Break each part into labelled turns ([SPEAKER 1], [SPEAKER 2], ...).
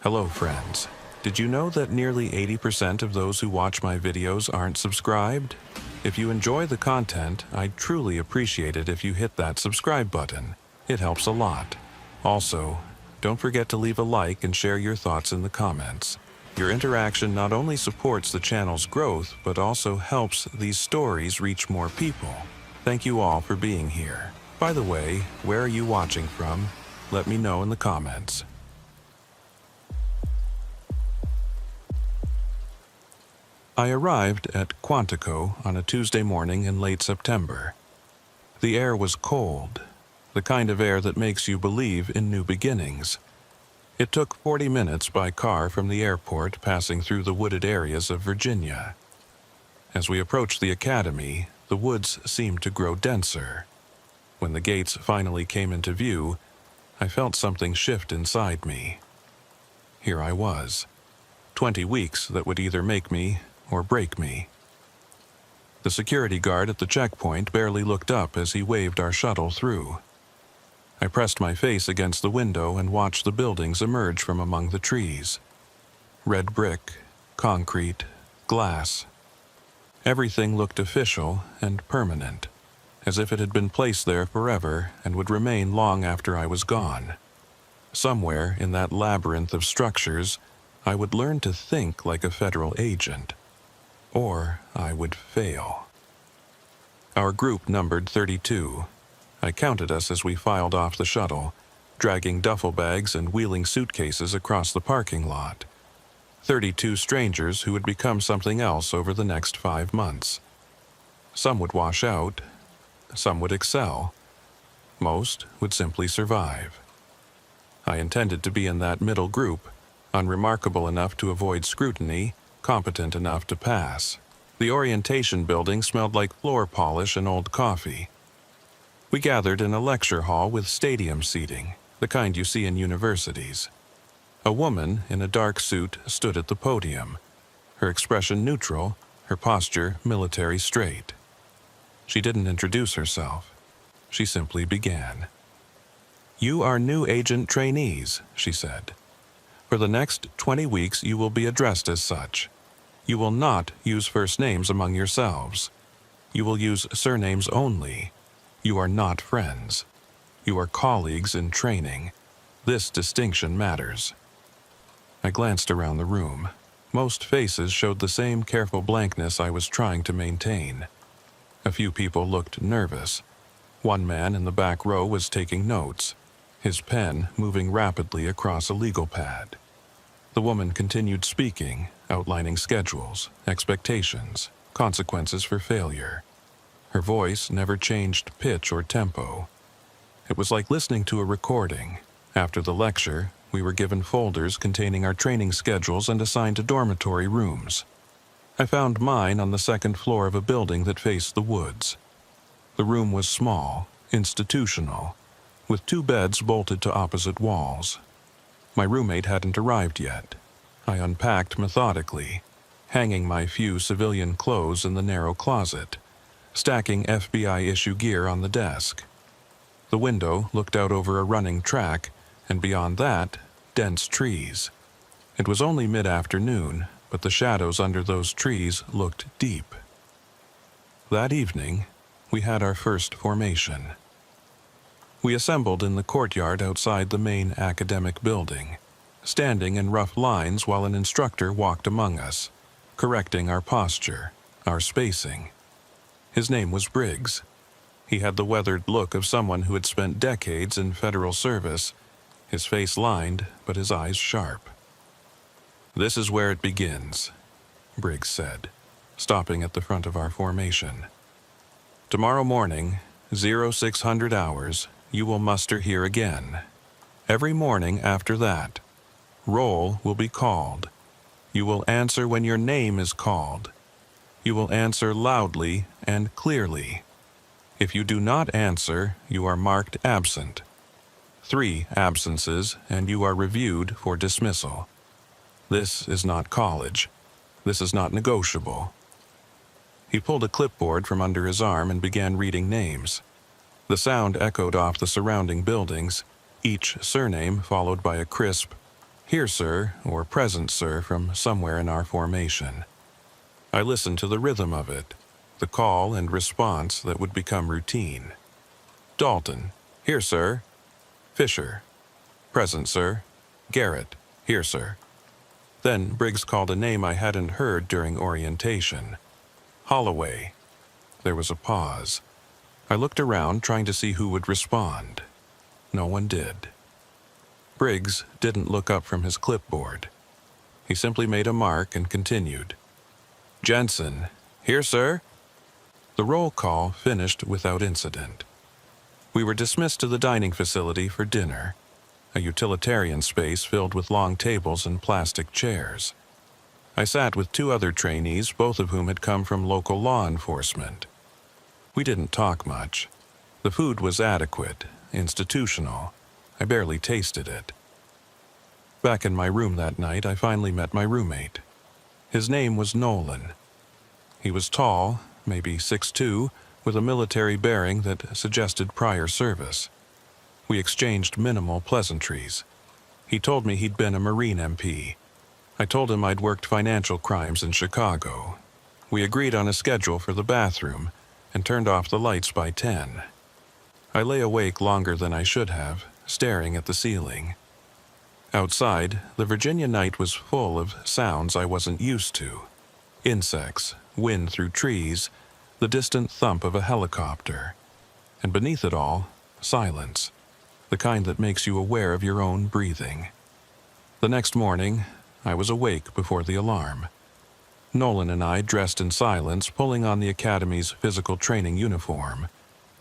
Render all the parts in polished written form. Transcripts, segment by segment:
[SPEAKER 1] Hello, friends. Did you know that nearly 80% of those who watch my videos aren't subscribed? If you enjoy the content, I'd truly appreciate it if you hit that subscribe button. It helps a lot. Also, don't forget to leave a like and share your thoughts in the comments. Your interaction not only supports the channel's growth, but also helps these stories reach more people. Thank you all for being here. By the way, where are you watching from? Let me know in the comments. I arrived at Quantico on a Tuesday morning in late September. The air was cold, the kind of air that makes you believe in new beginnings. It took 40 minutes by car from the airport, passing through the wooded areas of Virginia. As we approached the academy, the woods seemed to grow denser. When the gates finally came into view, I felt something shift inside me. Here I was, 20 weeks that would either make me or break me. The security guard at the checkpoint barely looked up as he waved our shuttle through. I pressed my face against the window and watched the buildings emerge from among the trees. Red brick, concrete, glass. Everything looked official and permanent, as if it had been placed there forever and would remain long after I was gone. Somewhere in that labyrinth of structures, I would learn to think like a federal agent. Or I would fail. Our group numbered 32. I counted us as we filed off the shuttle, dragging duffel bags and wheeling suitcases across the parking lot. 32 strangers who would become something else over the next 5 months. Some would wash out, some would excel, most would simply survive. I intended to be in that middle group, unremarkable enough to avoid scrutiny, competent enough to pass. The orientation building smelled like floor polish and old coffee. We gathered in a lecture hall with stadium seating, the kind you see in universities. A woman in a dark suit stood at the podium, her expression neutral, her posture military straight. She didn't introduce herself. She simply began. "You are new agent trainees," she said. "For the next 20 weeks you will be addressed as such. You will not use first names among yourselves. You will use surnames only. You are not friends. You are colleagues in training. This distinction matters." I glanced around the room. Most faces showed the same careful blankness I was trying to maintain. A few people looked nervous. One man in the back row was taking notes, his pen moving rapidly across a legal pad. The woman continued speaking, outlining schedules, expectations, consequences for failure. Her voice never changed pitch or tempo. It was like listening to a recording. After the lecture, we were given folders containing our training schedules and assigned to dormitory rooms. I found mine on the second floor of a building that faced the woods. The room was small, institutional, with 2 beds bolted to opposite walls. My roommate hadn't arrived yet. I unpacked methodically, hanging my few civilian clothes in the narrow closet, stacking FBI-issue gear on the desk. The window looked out over a running track, and beyond that, dense trees. It was only mid-afternoon, but the shadows under those trees looked deep. That evening, we had our first formation. We assembled in the courtyard outside the main academic building, standing in rough lines while an instructor walked among us, correcting our posture, our spacing. His name was Briggs. He had the weathered look of someone who had spent decades in federal service, his face lined, but his eyes sharp. "This is where it begins," Briggs said, stopping at the front of our formation. "Tomorrow morning, 0600 hours, you will muster here again. Every morning after that, roll will be called. You will answer when your name is called. You will answer loudly and clearly. If you do not answer, you are marked absent. 3 absences, and you are reviewed for dismissal. This is not college. This is not negotiable." He pulled a clipboard from under his arm and began reading names. The sound echoed off the surrounding buildings, each surname followed by a crisp, "Here, sir," or "Present, sir," from somewhere in our formation. I listened to the rhythm of it, the call and response that would become routine. "Dalton, here, sir." "Fisher, present, sir." "Garrett, here, sir." Then Briggs called a name I hadn't heard during orientation. "Holloway." There was a pause. I looked around, trying to see who would respond. No one did. Briggs didn't look up from his clipboard. He simply made a mark and continued. "Jensen, here, sir." The roll call finished without incident. We were dismissed to the dining facility for dinner, a utilitarian space filled with long tables and plastic chairs. I sat with 2 other trainees, both of whom had come from local law enforcement. We didn't talk much. The food was adequate, institutional. I barely tasted it. Back in my room that night, I finally met my roommate. His name was Nolan. He was tall, maybe 6'2", with a military bearing that suggested prior service. We exchanged minimal pleasantries. He told me he'd been a Marine MP. I told him I'd worked financial crimes in Chicago. We agreed on a schedule for the bathroom and turned off the lights by 10. I lay awake longer than I should have, staring at the ceiling. Outside, the Virginia night was full of sounds I wasn't used to. Insects, wind through trees, the distant thump of a helicopter. And beneath it all, silence, the kind that makes you aware of your own breathing. The next morning, I was awake before the alarm. Nolan and I dressed in silence, pulling on the Academy's physical training uniform.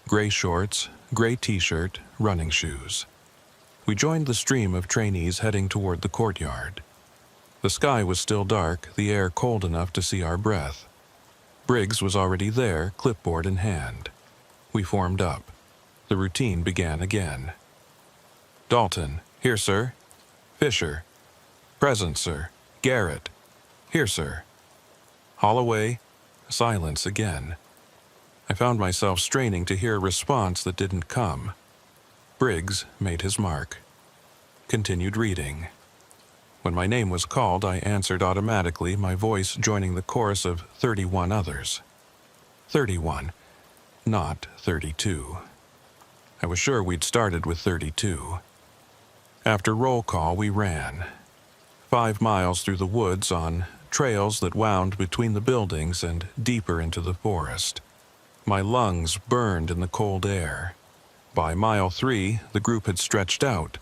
[SPEAKER 1] Gray shorts, gray t-shirt, running shoes. We joined the stream of trainees heading toward the courtyard. The sky was still dark, the air cold enough to see our breath. Briggs was already there, clipboard in hand. We formed up. The routine began again. "Dalton, here, sir." "Fisher, present, sir." "Garrett, here, sir." "Holloway." Silence again. I found myself straining to hear a response that didn't come. Briggs made his mark. Continued reading. When my name was called, I answered automatically, my voice joining the chorus of 31 others. 31, not 32. I was sure we'd started with 32. After roll call, we ran. 5 miles through the woods on trails that wound between the buildings and deeper into the forest. My lungs burned in the cold air. By mile 3, the group had stretched out,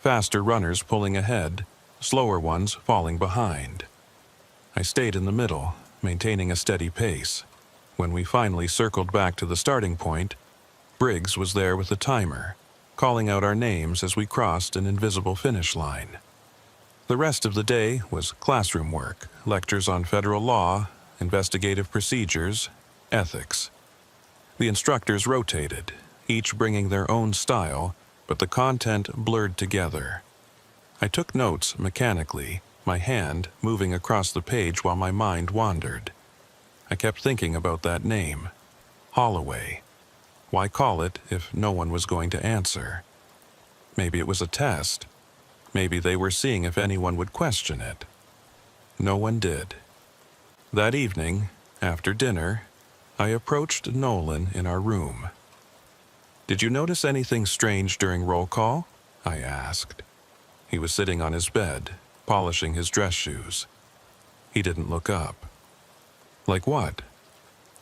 [SPEAKER 1] faster runners pulling ahead, slower ones falling behind. I stayed in the middle, maintaining a steady pace. When we finally circled back to the starting point, Briggs was there with a timer, calling out our names as we crossed an invisible finish line. The rest of the day was classroom work, lectures on federal law, investigative procedures, ethics. The instructors rotated, each bringing their own style, but the content blurred together. I took notes mechanically, my hand moving across the page while my mind wandered. I kept thinking about that name, Holloway. Why call it if no one was going to answer? Maybe it was a test. Maybe they were seeing if anyone would question it. No one did. That evening, after dinner, I approached Nolan in our room. "Did you notice anything strange during roll call?" I asked. He was sitting on his bed, polishing his dress shoes. He didn't look up. "Like what?"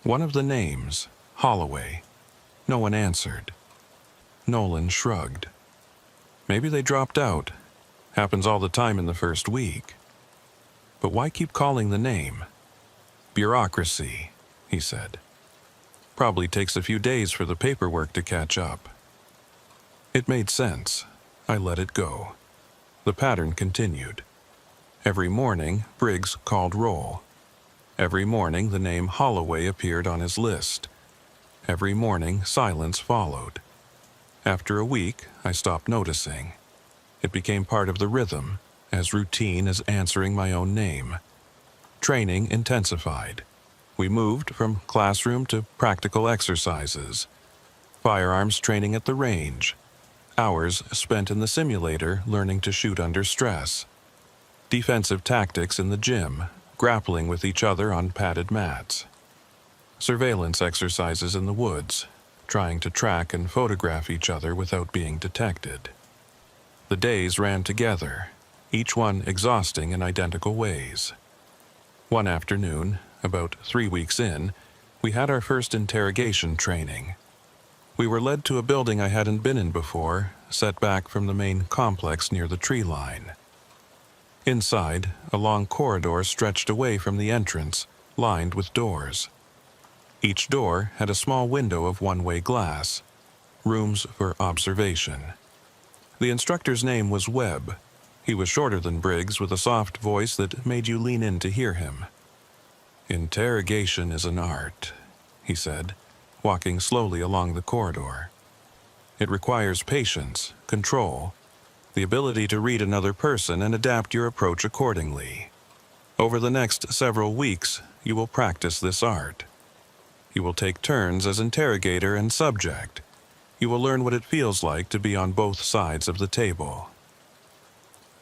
[SPEAKER 1] "One of the names, Holloway." No one answered. Nolan shrugged. "Maybe they dropped out. Happens all the time in the first week." "But why keep calling the name?" "Bureaucracy," he said. "Probably takes a few days for the paperwork to catch up." It made sense. I let it go. The pattern continued. Every morning, Briggs called roll. Every morning, the name Holloway appeared on his list. Every morning, silence followed. After a week, I stopped noticing. It became part of the rhythm, as routine as answering my own name. Training intensified. We moved from classroom to practical exercises. Firearms training at the range. Hours spent in the simulator learning to shoot under stress. defensive tactics in the gym, grappling with each other on padded mats. Surveillance exercises in the woods, trying to track and photograph each other without being detected. The days ran together, each one exhausting in identical ways. One afternoon, about 3 weeks in, we had our first interrogation training. We were led to a building I hadn't been in before, set back from the main complex near the tree line. Inside, a long corridor stretched away from the entrance, lined with doors. Each door had a small window of one-way glass, rooms for observation. The instructor's name was Webb. He was shorter than Briggs, with a soft voice that made you lean in to hear him. "Interrogation is an art," he said, walking slowly along the corridor. "It requires patience, control, the ability to read another person and adapt your approach accordingly. Over the next several weeks, you will practice this art. You will take turns as interrogator and subject. You will learn what it feels like to be on both sides of the table."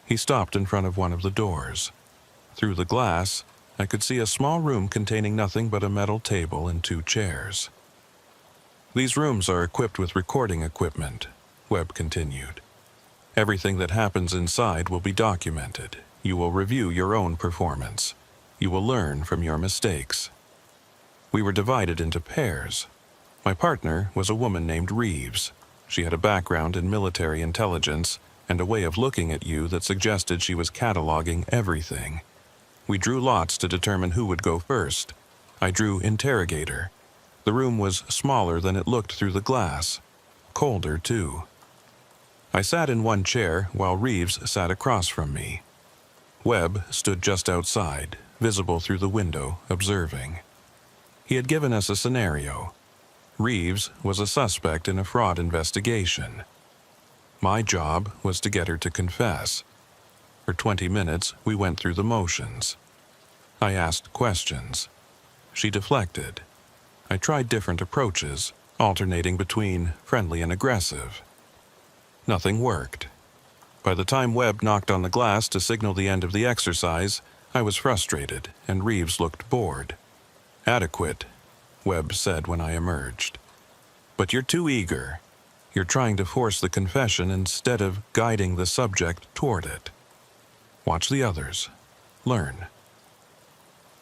[SPEAKER 1] He stopped in front of one of the doors. Through the glass, I could see a small room containing nothing but a metal table and 2 chairs. "These rooms are equipped with recording equipment," Webb continued. "Everything that happens inside will be documented. You will review your own performance. You will learn from your mistakes." We were divided into pairs. My partner was a woman named Reeves. She had a background in military intelligence and a way of looking at you that suggested she was cataloging everything. We drew lots to determine who would go first. I drew interrogator. The room was smaller than it looked through the glass. Colder, too. I sat in one chair while Reeves sat across from me. Webb stood just outside, visible through the window, observing. He had given us a scenario. Reeves was a suspect in a fraud investigation. My job was to get her to confess. For 20 minutes, we went through the motions. I asked questions. She deflected. I tried different approaches, alternating between friendly and aggressive. Nothing worked. By the time Webb knocked on the glass to signal the end of the exercise, I was frustrated, and Reeves looked bored. "Adequate," Webb said when I emerged. "But you're too eager. You're trying to force the confession instead of guiding the subject toward it. Watch the others. Learn."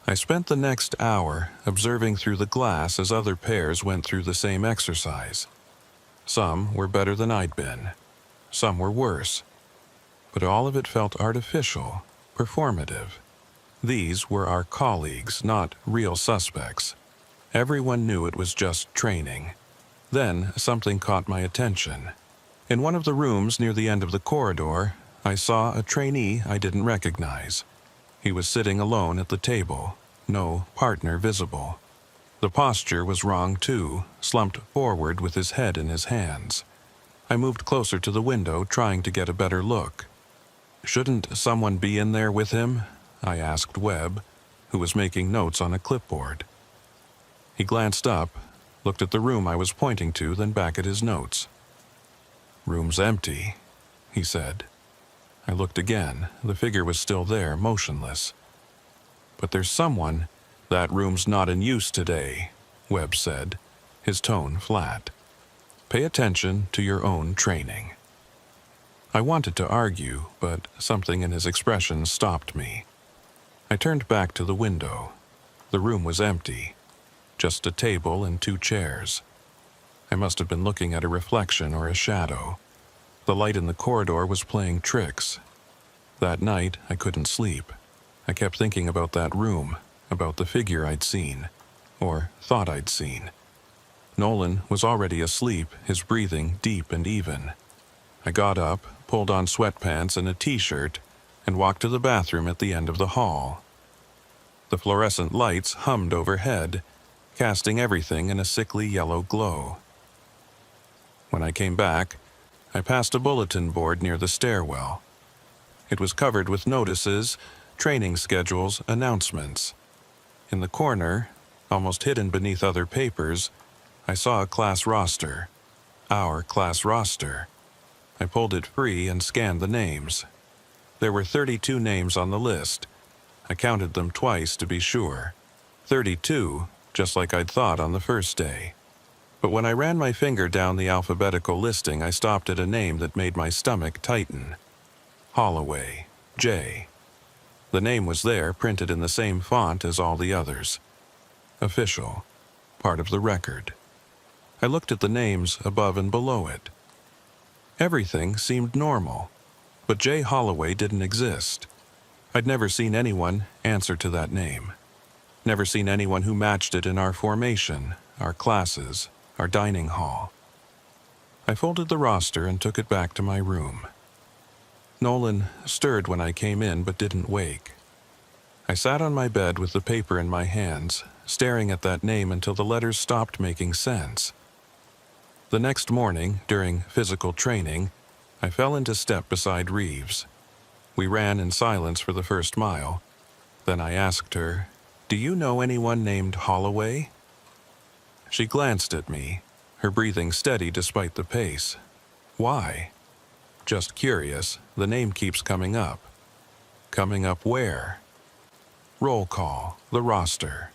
[SPEAKER 1] I spent the next hour observing through the glass as other pairs went through the same exercise. Some were better than I'd been. Some were worse. But all of it felt artificial, performative. These were our colleagues, not real suspects. Everyone knew it was just training. Then something caught my attention. In one of the rooms near the end of the corridor, I saw a trainee I didn't recognize. He was sitting alone at the table, no partner visible. The posture was wrong too, slumped forward with his head in his hands. I moved closer to the window, trying to get a better look. "Shouldn't someone be in there with him?" I asked Webb, who was making notes on a clipboard. He glanced up, looked at the room I was pointing to, then back at his notes. "Room's empty," he said. I looked again. The figure was still there, motionless. "But there's someone—" "That room's not in use today," Webb said, his tone flat. "Pay attention to your own training." I wanted to argue, but something in his expression stopped me. I turned back to the window. The room was empty. Just a table and 2 chairs. I must have been looking at a reflection or a shadow. The light in the corridor was playing tricks. That night, I couldn't sleep. I kept thinking about that room, about the figure I'd seen, or thought I'd seen. Nolan was already asleep, his breathing deep and even. I got up, pulled on sweatpants and a t-shirt, and walked to the bathroom at the end of the hall. The fluorescent lights hummed overhead, casting everything in a sickly yellow glow. When I came back, I passed a bulletin board near the stairwell. It was covered with notices, training schedules, announcements. In the corner, almost hidden beneath other papers, I saw a class roster. Our class roster. I pulled it free and scanned the names. There were 32 names on the list. I counted them twice to be sure. 32, just like I'd thought on the first day. But when I ran my finger down the alphabetical listing, I stopped at a name that made my stomach tighten. Holloway, J. The name was there, printed in the same font as all the others. Official, part of the record. I looked at the names above and below it. Everything seemed normal, but J. Holloway didn't exist. I'd never seen anyone answer to that name. Never seen anyone who matched it in our formation, our classes, our dining hall. I folded the roster and took it back to my room. Nolan stirred when I came in but didn't wake. I sat on my bed with the paper in my hands, staring at that name until the letters stopped making sense. The next morning, during physical training, I fell into step beside Reeves. We ran in silence for the first mile. Then I asked her, "Do you know anyone named Holloway?" She glanced at me, her breathing steady despite the pace. "Why?" "Just curious. The name keeps coming up." "Coming up where?" "Roll call, the roster."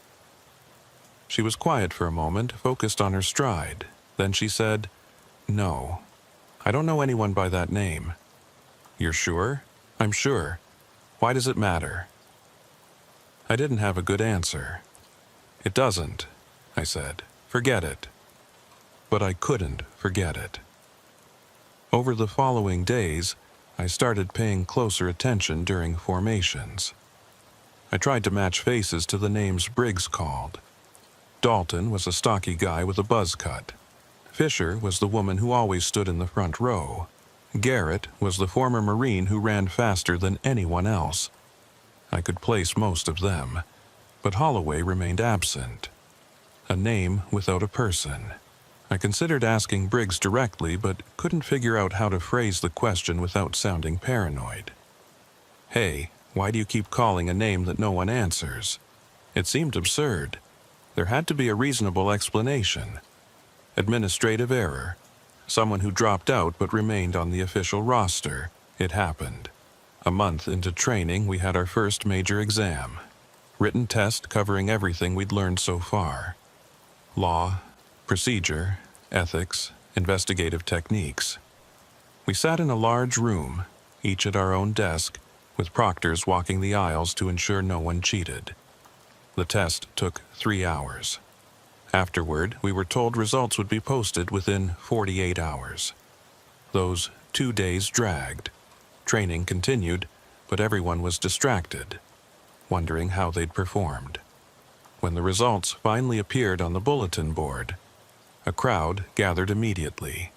[SPEAKER 1] She was quiet for a moment, focused on her stride. Then she said, "No, I don't know anyone by that name." "You're sure?" "I'm sure. Why does it matter?" I didn't have a good answer. "It doesn't," I said. "Forget it." But I couldn't forget it. Over the following days, I started paying closer attention during formations. I tried to match faces to the names Briggs called. Dalton was a stocky guy with a buzz cut. Fisher was the woman who always stood in the front row. Garrett was the former Marine who ran faster than anyone else. I could place most of them, but Holloway remained absent. A name without a person. I considered asking Briggs directly, but couldn't figure out how to phrase the question without sounding paranoid. "Hey, why do you keep calling a name that no one answers?" It seemed absurd. There had to be a reasonable explanation. Administrative error. Someone who dropped out but remained on the official roster. It happened. A month into training, we had our first major exam. Written test covering everything we'd learned so far. Law, procedure, ethics, investigative techniques. We sat in a large room, each at our own desk, with proctors walking the aisles to ensure no one cheated. The test took 3 hours. Afterward, we were told results would be posted within 48 hours. Those 2 days dragged. Training continued, but everyone was distracted, wondering how they'd performed. When the results finally appeared on the bulletin board, a crowd gathered immediately.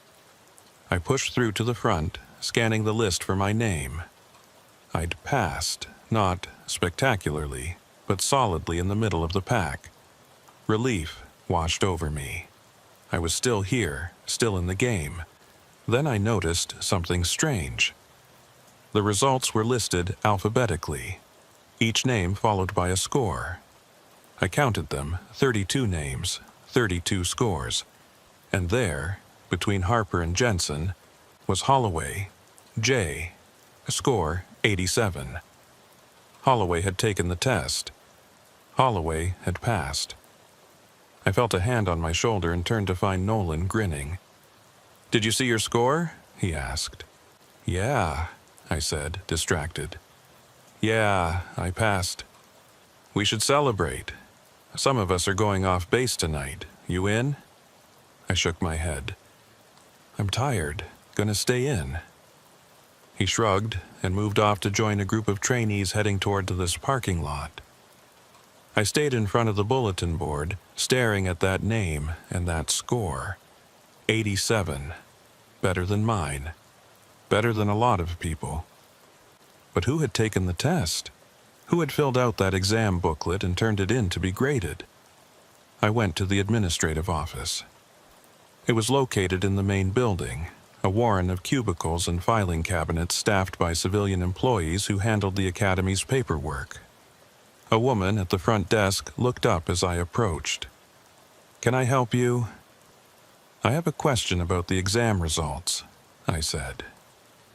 [SPEAKER 1] I pushed through to the front, scanning the list for my name. I'd passed, not spectacularly, but solidly in the middle of the pack. Relief washed over me. I was still here, still in the game. Then I noticed something strange. The results were listed alphabetically, each name followed by a score. I counted them, 32 names, 32 scores. And there, between Harper and Jensen, was Holloway, J, score 87. Holloway had taken the test. Holloway had passed. I felt a hand on my shoulder and turned to find Nolan grinning. "Did you see your score?" he asked. "Yeah," I said, distracted. "Yeah, I passed. We should celebrate. Some of us are going off base tonight. You in?" I shook my head. "I'm tired. Gonna stay in." He shrugged and moved off to join a group of trainees heading toward this parking lot. I stayed in front of the bulletin board, staring at that name and that score. 87. Better than mine. Better than a lot of people. But who had taken the test? Who had filled out that exam booklet and turned it in to be graded? I went to the administrative office. It was located in the main building, a warren of cubicles and filing cabinets staffed by civilian employees who handled the academy's paperwork. A woman at the front desk looked up as I approached. "Can I help you?" "I have a question about the exam results," I said.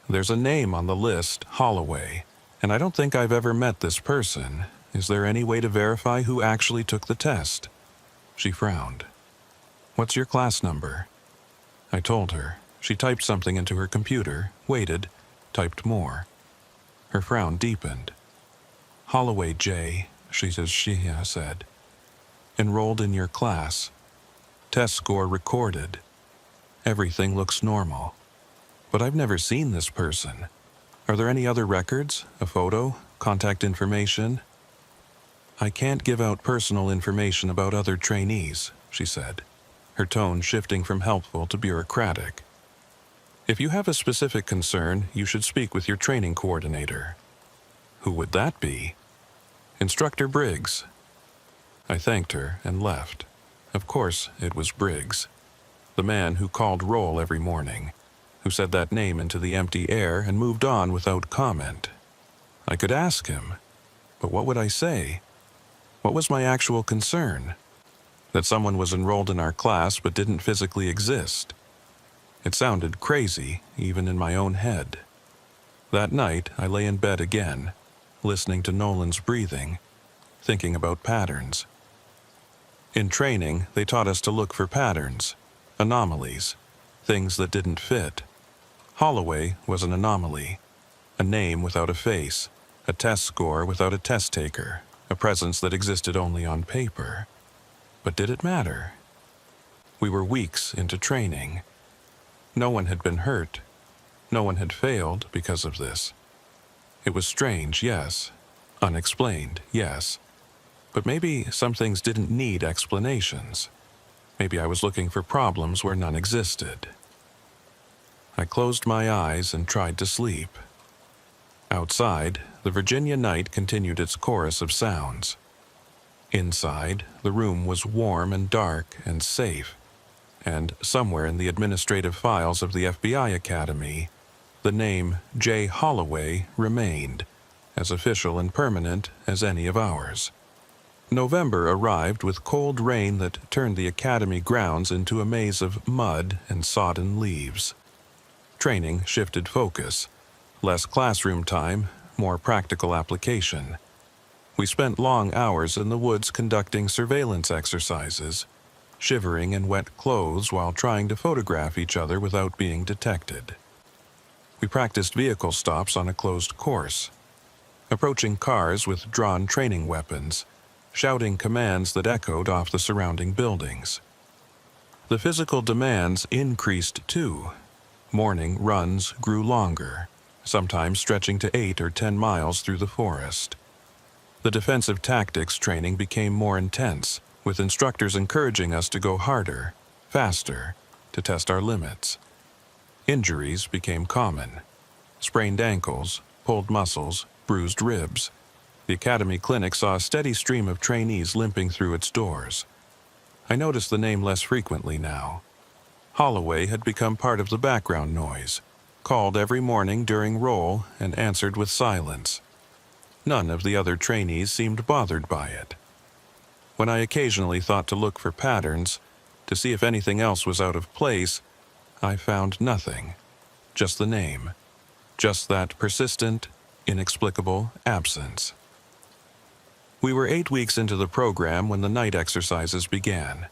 [SPEAKER 1] "There's a name on the list, Holloway, And I don't think I've ever met this person. Is there any way to verify who actually took the test? She frowned. What's your class number? I told her. She typed something into her computer, waited, typed more. Her frown deepened. Holloway J., she said. Enrolled in your class. Test score recorded. Everything looks normal. But I've never seen this person. Are there any other records? A photo? Contact information? I can't give out personal information about other trainees, she said, her tone shifting from helpful to bureaucratic. If you have a specific concern, you should speak with your training coordinator. Who would that be? Instructor Briggs. I thanked her and left. Of course, it was Briggs, the man who called roll every morning, who said that name into the empty air and moved on without comment. I could ask him, but what would I say? What was my actual concern? That someone was enrolled in our class but didn't physically exist. It sounded crazy, even in my own head. That night, I lay in bed again, listening to Nolan's breathing, thinking about patterns. In training, they taught us to look for patterns, anomalies, things that didn't fit. Holloway was an anomaly, a name without a face, a test score without a test taker, a presence that existed only on paper. But did it matter? We were weeks into training. No one had been hurt. No one had failed because of this. It was strange, yes. Unexplained, yes. But maybe some things didn't need explanations. Maybe I was looking for problems where none existed. I closed my eyes and tried to sleep. Outside, the Virginia night continued its chorus of sounds. Inside, the room was warm and dark and safe, and somewhere in the administrative files of the FBI Academy, the name J. Holloway remained, as official and permanent as any of ours. November arrived with cold rain that turned the academy grounds into a maze of mud and sodden leaves. Training shifted focus. Less classroom time, more practical application. We spent long hours in the woods conducting surveillance exercises, shivering in wet clothes while trying to photograph each other without being detected. We practiced vehicle stops on a closed course, approaching cars with drawn training weapons, shouting commands that echoed off the surrounding buildings. The physical demands increased too. Morning runs grew longer, sometimes stretching to 8 or 10 miles through the forest. The defensive tactics training became more intense, with instructors encouraging us to go harder, faster, to test our limits. Injuries became common. Sprained ankles, pulled muscles, bruised ribs. The academy clinic saw a steady stream of trainees limping through its doors. I noticed the name less frequently now. Holloway had become part of the background noise, called every morning during roll and answered with silence. None of the other trainees seemed bothered by it. When I occasionally thought to look for patterns, to see if anything else was out of place, I found nothing. Just the name. Just that persistent, inexplicable absence. We were 8 weeks into the program when the night exercises began.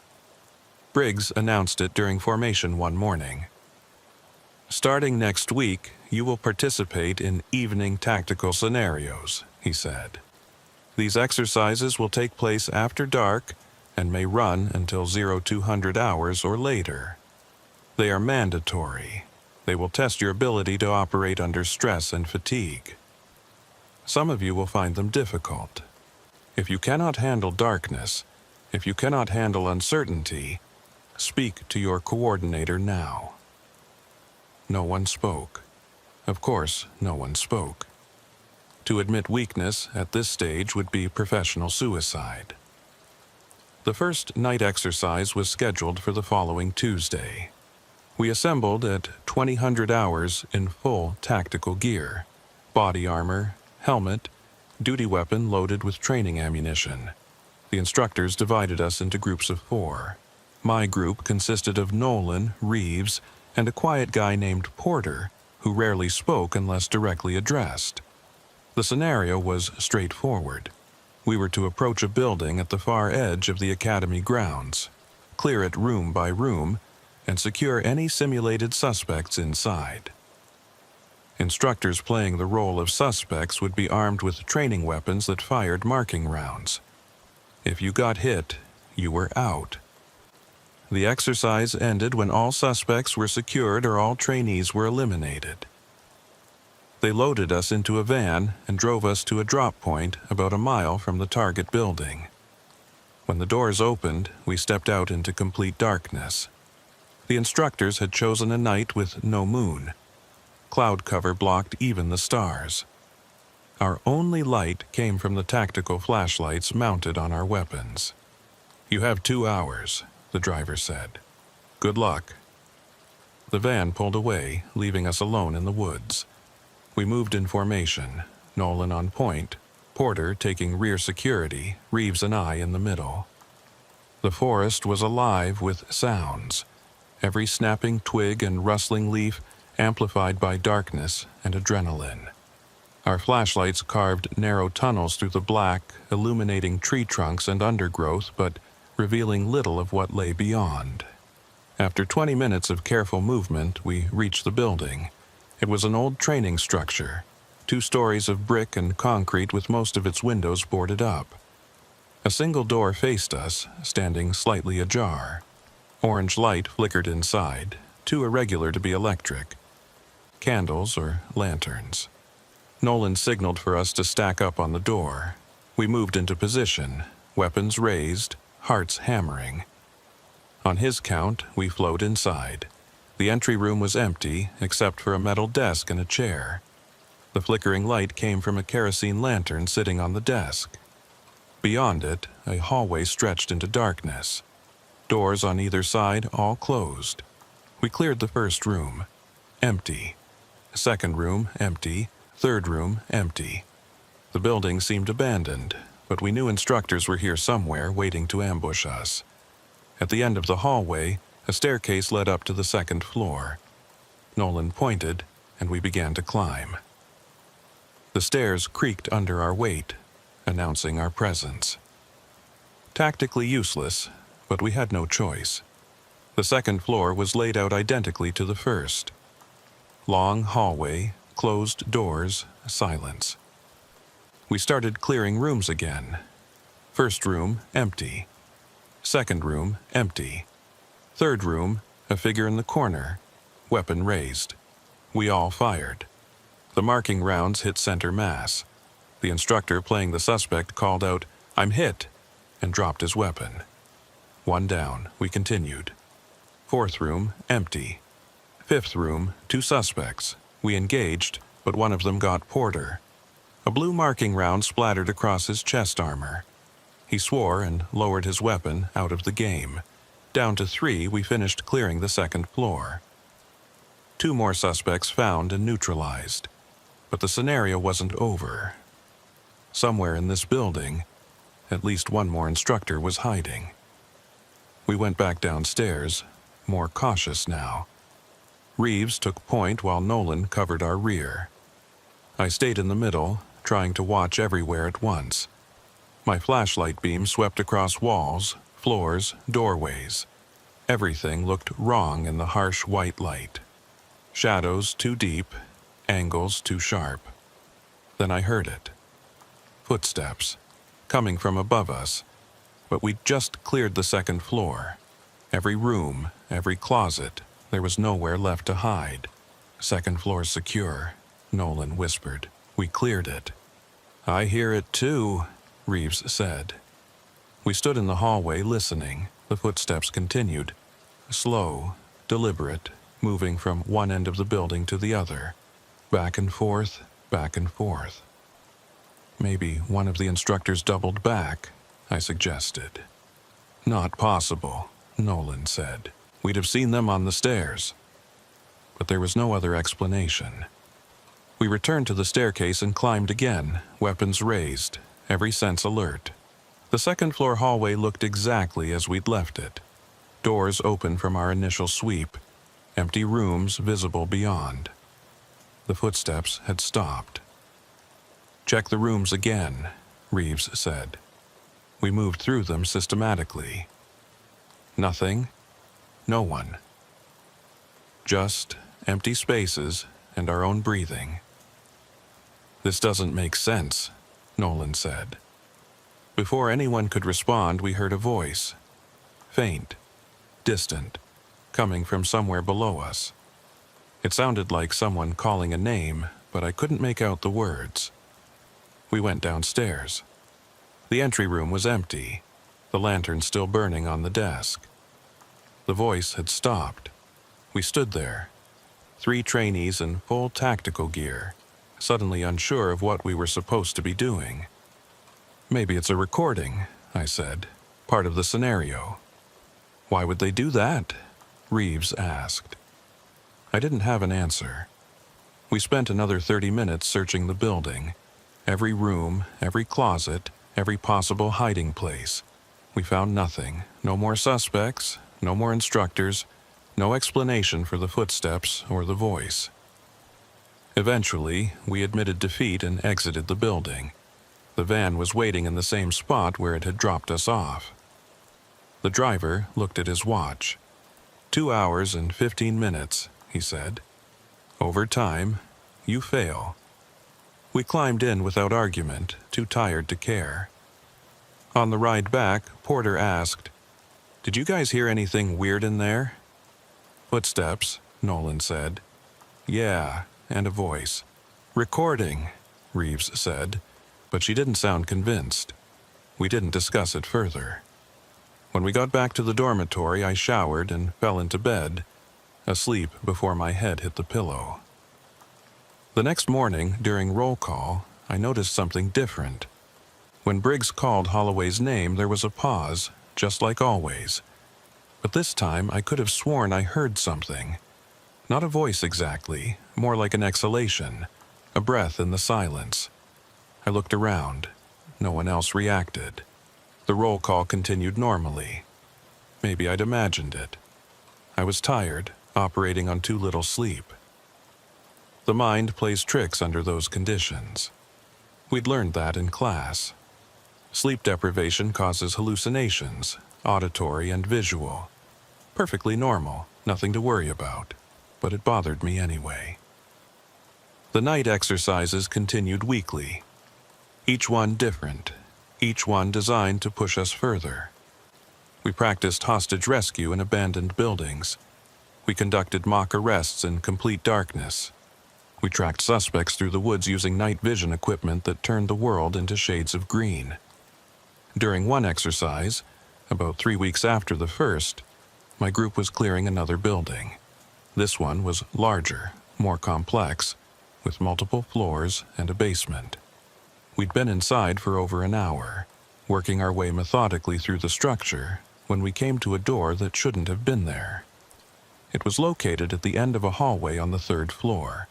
[SPEAKER 1] Briggs announced it during formation one morning. Starting next week, you will participate in evening tactical scenarios, he said. These exercises will take place after dark and may run until 0200 hours or later. They are mandatory. They will test your ability to operate under stress and fatigue. Some of you will find them difficult. If you cannot handle darkness, if you cannot handle uncertainty, speak to your coordinator now. No one spoke. Of course, no one spoke. To admit weakness at this stage would be professional suicide. The first night exercise was scheduled for the following Tuesday. We assembled at 2000 hours in full tactical gear, body armor, helmet, duty weapon loaded with training ammunition. The instructors divided us into groups of 4. My group consisted of Nolan, Reeves, and a quiet guy named Porter, who rarely spoke unless directly addressed. The scenario was straightforward. We were to approach a building at the far edge of the academy grounds, clear it room by room, and secure any simulated suspects inside. Instructors playing the role of suspects would be armed with training weapons that fired marking rounds. If you got hit, you were out. The exercise ended when all suspects were secured or all trainees were eliminated. They loaded us into a van and drove us to a drop point about a mile from the target building. When the doors opened, we stepped out into complete darkness. The instructors had chosen a night with no moon. Cloud cover blocked even the stars. Our only light came from the tactical flashlights mounted on our weapons. "You have 2 hours," the driver said. "Good luck." The van pulled away, leaving us alone in the woods. We moved in formation, Nolan on point, Porter taking rear security, Reeves and I in the middle. The forest was alive with sounds, every snapping twig and rustling leaf amplified by darkness and adrenaline. Our flashlights carved narrow tunnels through the black, illuminating tree trunks and undergrowth, but revealing little of what lay beyond. After 20 minutes of careful movement, we reached the building. It was an old training structure, 2 stories of brick and concrete with most of its windows boarded up. A single door faced us, standing slightly ajar. Orange light flickered inside, too irregular to be electric. Candles or lanterns. Nolan signaled for us to stack up on the door. We moved into position, weapons raised, hearts hammering. On his count, we flowed inside. The entry room was empty, except for a metal desk and a chair. The flickering light came from a kerosene lantern sitting on the desk. Beyond it, a hallway stretched into darkness. Doors on either side all closed. We cleared the first room. Empty. Second room, empty. Third room, empty. The building seemed abandoned, but we knew instructors were here somewhere waiting to ambush us. At the end of the hallway, a staircase led up to the second floor. Nolan pointed, and we began to climb. The stairs creaked under our weight, announcing our presence. Tactically useless, but we had no choice. The second floor was laid out identically to the first. Long hallway, closed doors, silence. We started clearing rooms again. First room, empty. Second room, empty. Third room, a figure in the corner, weapon raised. We all fired. The marking rounds hit center mass. The instructor playing the suspect called out, "I'm hit," and dropped his weapon. One down, we continued. Fourth room, empty. Fifth room, 2 suspects. We engaged, but one of them got Porter. A blue marking round splattered across his chest armor. He swore and lowered his weapon out of the game. Down to 3, we finished clearing the second floor. 2 more suspects found and neutralized. But the scenario wasn't over. Somewhere in this building, at least one more instructor was hiding. We went back downstairs, more cautious now. Reeves took point while Nolan covered our rear. I stayed in the middle, trying to watch everywhere at once. My flashlight beam swept across walls, floors, doorways. Everything looked wrong in the harsh white light. Shadows too deep, angles too sharp. Then I heard it. Footsteps, coming from above us, but we'd just cleared the second floor. Every room, every closet, there was nowhere left to hide. "Second floor secure," Nolan whispered. "We cleared it." "I hear it too," Reeves said. We stood in the hallway listening. The footsteps continued. Slow, deliberate, moving from one end of the building to the other. Back and forth, back and forth. "Maybe one of the instructors doubled back," I suggested. "Not possible," Nolan said. "We'd have seen them on the stairs." But there was no other explanation. We returned to the staircase and climbed again, weapons raised, every sense alert. The second floor hallway looked exactly as we'd left it. Doors open from our initial sweep, empty rooms visible beyond. The footsteps had stopped. Check the rooms again, Reeves said. We moved through them systematically. Nothing. No one. Just empty spaces and our own breathing. This doesn't make sense, Nolan said. Before anyone could respond, we heard a voice. Faint, distant, coming from somewhere below us. It sounded like someone calling a name, but I couldn't make out the words. We went downstairs. The entry room was empty, the lantern still burning on the desk. The voice had stopped. We stood there, 3 trainees in full tactical gear, suddenly unsure of what we were supposed to be doing. Maybe it's a recording, I said, part of the scenario. Why would they do that? Reeves asked. I didn't have an answer. We spent another 30 minutes searching the building. Every room, every closet, every possible hiding place. We found nothing. No more suspects, no more instructors, no explanation for the footsteps or the voice. Eventually, we admitted defeat and exited the building. The van was waiting in the same spot where it had dropped us off. The driver looked at his watch. 2 hours and 15 minutes, he said. Over time, you fail. We climbed in without argument, too tired to care. On the ride back, Porter asked, "Did you guys hear anything weird in there?" "Footsteps," Nolan said. "Yeah," and a voice. "Recording," Reeves said, but she didn't sound convinced. We didn't discuss it further. When we got back to the dormitory, I showered and fell into bed, asleep before my head hit the pillow. The next morning, during roll call, I noticed something different. When Briggs called Holloway's name, there was a pause, just like always. But this time, I could have sworn I heard something. Not a voice exactly, more like an exhalation, a breath in the silence. I looked around. No one else reacted. The roll call continued normally. Maybe I'd imagined it. I was tired, operating on too little sleep. The mind plays tricks under those conditions. We'd learned that in class. Sleep deprivation causes hallucinations, auditory and visual. Perfectly normal, nothing to worry about, but it bothered me anyway. The night exercises continued weekly. Each one different, each one designed to push us further. We practiced hostage rescue in abandoned buildings. We conducted mock arrests in complete darkness. We tracked suspects through the woods using night vision equipment that turned the world into shades of green. During one exercise, about 3 weeks after the first, my group was clearing another building. This one was larger, more complex, with multiple floors and a basement. We'd been inside for over an hour, working our way methodically through the structure, when we came to a door that shouldn't have been there. It was located at the end of a hallway on the 3rd floor.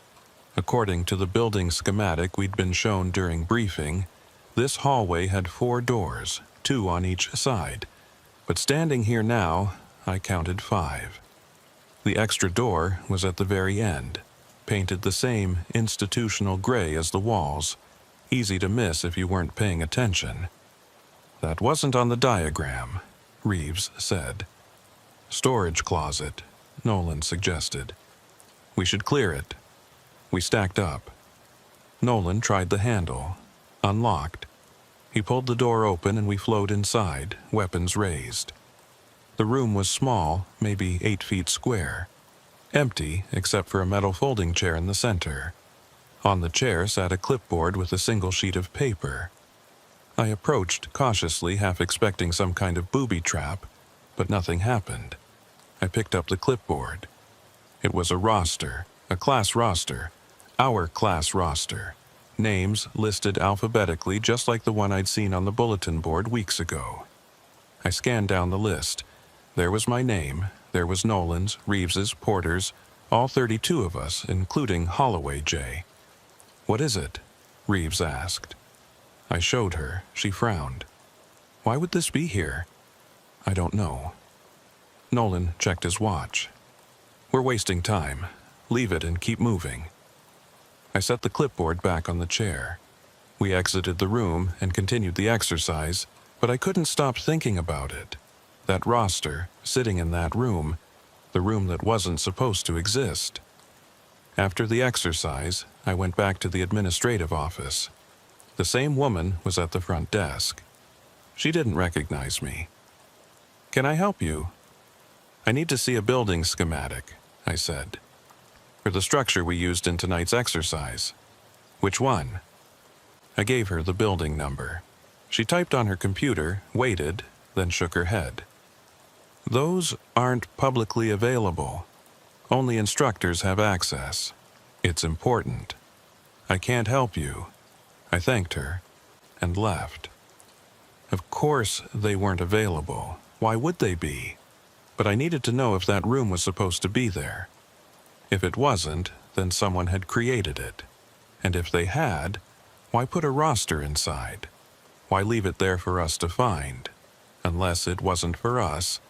[SPEAKER 1] According to the building schematic we'd been shown during briefing, this hallway had 4 doors, 2 on each side. But standing here now, I counted 5. The extra door was at the very end, painted the same institutional gray as the walls, easy to miss if you weren't paying attention. "That wasn't on the diagram," Reeves said. "Storage closet," Nolan suggested. "We should clear it." We stacked up. Nolan tried the handle. Unlocked. He pulled the door open and we flowed inside, weapons raised. The room was small, maybe 8 feet square. Empty, except for a metal folding chair in the center. On the chair sat a clipboard with a single sheet of paper. I approached cautiously, half expecting some kind of booby trap, but nothing happened. I picked up the clipboard. It was a roster, a class roster, our class roster. Names listed alphabetically just like the one I'd seen on the bulletin board weeks ago. I scanned down the list. There was my name, there was Nolan's, Reeves's, Porter's, all 32 of us, including Holloway J. "What is it?" Reeves asked. I showed her. She frowned. "Why would this be here?" "I don't know." Nolan checked his watch. "We're wasting time. Leave it and keep moving." I set the clipboard back on the chair. We exited the room and continued the exercise, but I couldn't stop thinking about it. That roster, sitting in that room, the room that wasn't supposed to exist. After the exercise, I went back to the administrative office. The same woman was at the front desk. She didn't recognize me. "Can I help you?" "I need to see a building schematic," I said, "for the structure we used in tonight's exercise." "Which one?" I gave her the building number. She typed on her computer, waited, then shook her head. "Those aren't publicly available. Only instructors have access. It's important. I can't help you." I thanked her and left. Of course they weren't available. Why would they be? But I needed to know if that room was supposed to be there. If it wasn't, then someone had created it. And if they had, why put a roster inside? Why leave it there for us to find? Unless it wasn't for us,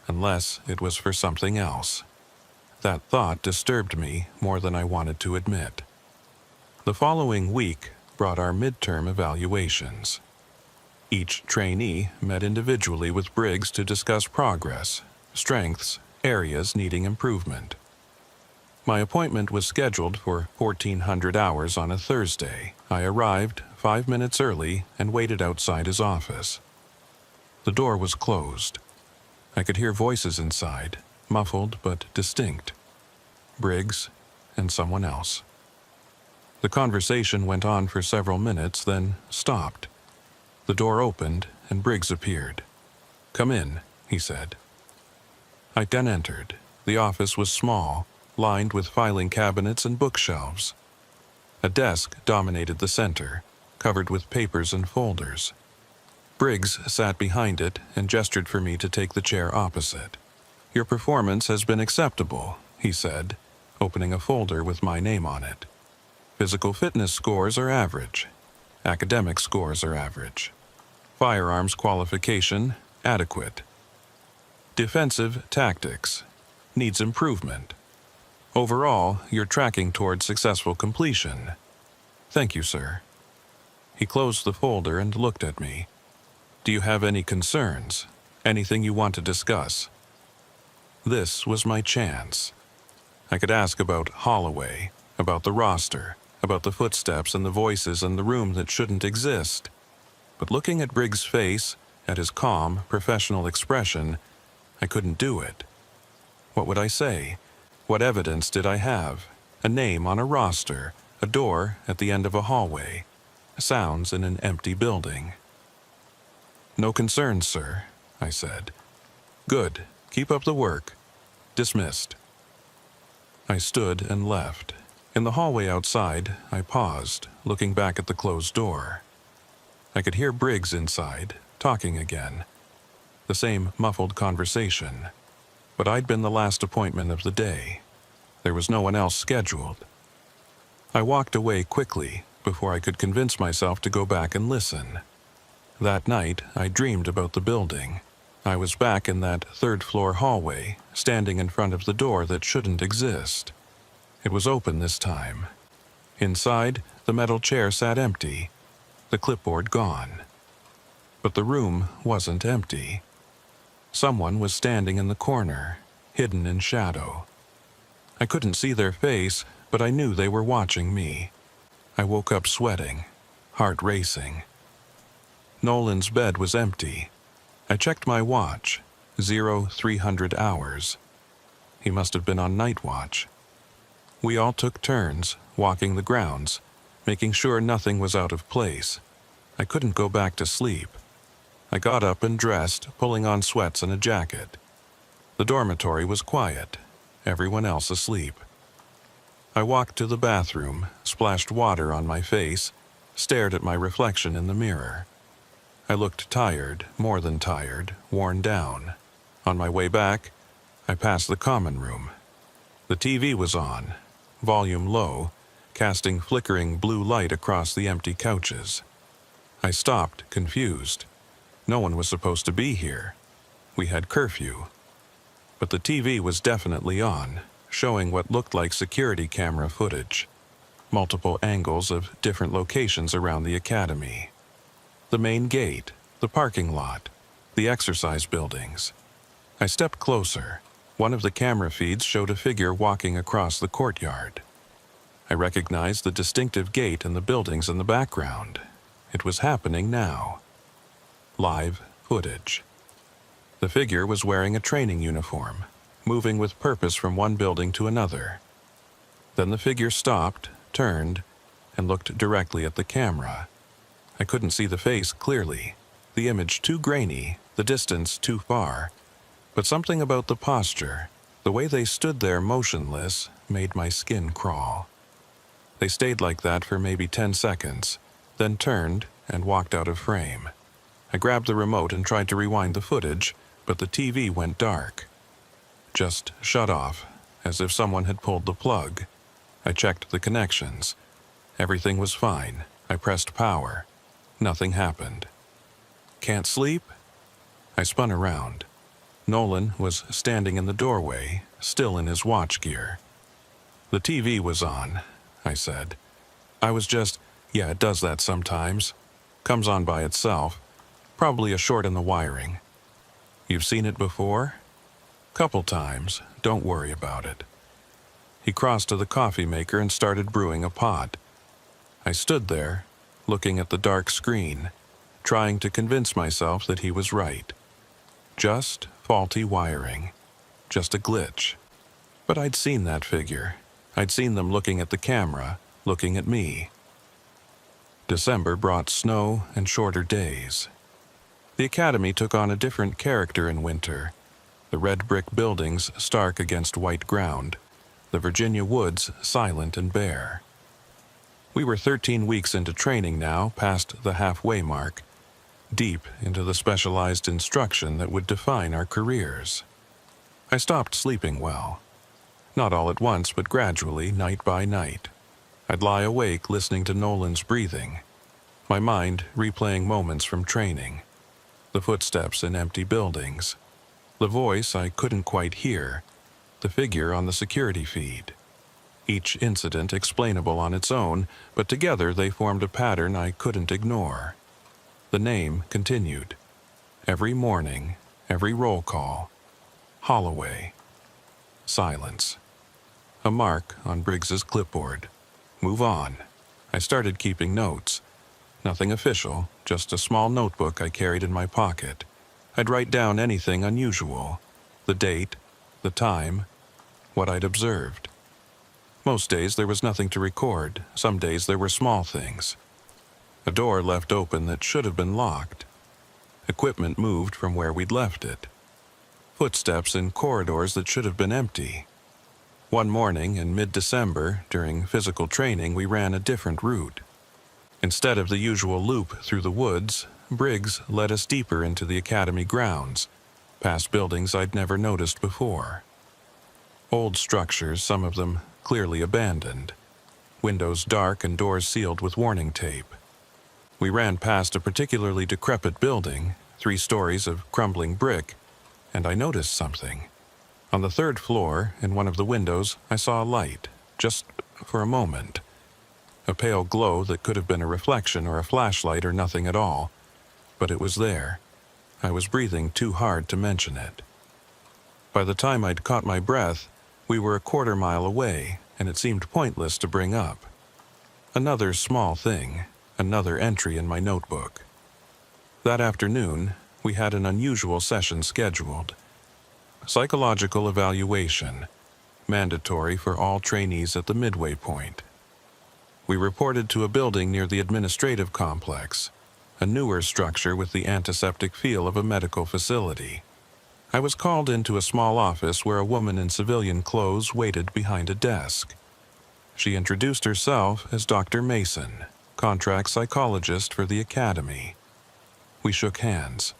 [SPEAKER 1] unless it was for something else. That thought disturbed me more than I wanted to admit. The following week brought our midterm evaluations. Each trainee met individually with Briggs to discuss progress, strengths, areas needing improvement. My appointment was scheduled for 1400 hours on a Thursday. I arrived 5 minutes early and waited outside his office. The door was closed. I could hear voices inside, muffled but distinct. Briggs and someone else. The conversation went on for several minutes, then stopped. The door opened and Briggs appeared. "Come in," he said. I then entered. The office was small, lined with filing cabinets and bookshelves. A desk dominated the center, covered with papers and folders. Briggs sat behind it and gestured for me to take the chair opposite. "Your performance has been acceptable," he said, opening a folder with my name on it. "Physical fitness scores are average. Academic scores are average. Firearms qualification, adequate. Defensive tactics, needs improvement. Overall, you're tracking toward successful completion. Thank you, sir." He closed the folder and looked at me. "Do you have any concerns? Anything you want to discuss?" This was my chance. I could ask about Holloway, about the roster, about the footsteps and the voices in the room that shouldn't exist. But looking at Briggs' face, at his calm, professional expression, I couldn't do it. What would I say? What evidence did I have? A name on a roster, a door at the end of a hallway, sounds in an empty building. "No concerns, sir," I said. "Good. Keep up the work. Dismissed." I stood and left. In the hallway outside, I paused, looking back at the closed door. I could hear Briggs inside, talking again. The same muffled conversation. But I'd been the last appointment of the day. There was no one else scheduled. I walked away quickly before I could convince myself to go back and listen. That night, I dreamed about the building. I was back in that third-floor hallway, standing in front of the door that shouldn't exist. It was open this time. Inside, the metal chair sat empty, the clipboard gone. But the room wasn't empty. Someone was standing in the corner, hidden in shadow. I couldn't see their face, but I knew they were watching me. I woke up sweating, heart racing. Nolan's bed was empty. I checked my watch, 0300 hours. He must have been on night watch. We all took turns, walking the grounds, making sure nothing was out of place. I couldn't go back to sleep. I got up and dressed, pulling on sweats and a jacket. The dormitory was quiet, everyone else asleep. I walked to the bathroom, splashed water on my face, stared at my reflection in the mirror. I looked tired, more than tired, worn down. On my way back, I passed the common room. The TV was on, volume low, casting flickering blue light across the empty couches. I stopped, confused. No one was supposed to be here. We had curfew. But the TV was definitely on, showing what looked like security camera footage. multiple angles of different locations around the academy. The main gate, the parking lot, the exercise buildings. I stepped closer. One of the camera feeds showed a figure walking across the courtyard. I recognized the distinctive gate and the buildings in the background. It was happening now. Live footage. The figure was wearing a training uniform, moving with purpose from one building to another. Then the figure stopped, turned, and looked directly at the camera. I couldn't see the face clearly, the image too grainy, the distance too far, but something about the posture, the way they stood there motionless, made my skin crawl. They stayed like that for maybe 10 seconds, then turned and walked out of frame. I grabbed the remote and tried to rewind the footage, but the TV went dark. Just shut off, as if someone had pulled the plug. I checked the connections. Everything was fine. I pressed power. Nothing happened. Can't sleep? I spun around. Nolan was standing in the doorway, still in his watch gear. The TV was on, I said. I was just, yeah, it does that sometimes. Comes on by itself. Probably a short in the wiring. You've seen it before? Couple times. Don't worry about it. He crossed to the coffee maker and started brewing a pot. I stood there, looking at the dark screen, trying to convince myself that he was right. Just faulty wiring. Just a glitch. But I'd seen that figure. I'd seen them looking at the camera, looking at me. December brought snow and shorter days. The academy took on a different character in winter. The red brick buildings stark against white ground. The Virginia woods silent and bare. We were 13 weeks into training now, past the halfway mark, deep into the specialized instruction that would define our careers. I stopped sleeping well. Not all at once, but gradually, night by night. I'd lie awake listening to Nolan's breathing, my mind replaying moments from training, the footsteps in empty buildings, the voice I couldn't quite hear, the figure on the security feed. Each incident explainable on its own, but together they formed a pattern I couldn't ignore. The name continued. Every morning, every roll call. Holloway. Silence. A mark on Briggs's clipboard. Move on. I started keeping notes. Nothing official, just a small notebook I carried in my pocket. I'd write down anything unusual. The date, the time, what I'd observed. Most days there was nothing to record. Some days there were small things. A door left open that should have been locked. Equipment moved from where we'd left it. Footsteps in corridors that should have been empty. One morning in mid-December, during physical training, we ran a different route. Instead of the usual loop through the woods, Briggs led us deeper into the academy grounds, past buildings I'd never noticed before. Old structures, some of them clearly abandoned. Windows dark and doors sealed with warning tape. We ran past a particularly decrepit building, 3 stories of crumbling brick, and I noticed something. On the 3rd floor, in one of the windows, I saw a light, just for a moment. A pale glow that could have been a reflection or a flashlight or nothing at all, but it was there. I was breathing too hard to mention it. By the time I'd caught my breath, we were a quarter mile away, and it seemed pointless to bring up. Another small thing, another entry in my notebook. That afternoon, we had an unusual session scheduled. Psychological evaluation, mandatory for all trainees at the midway point. We reported to a building near the administrative complex, a newer structure with the antiseptic feel of a medical facility. I was called into a small office where a woman in civilian clothes waited behind a desk. She introduced herself as Dr. Mason, contract psychologist for the academy. We shook hands.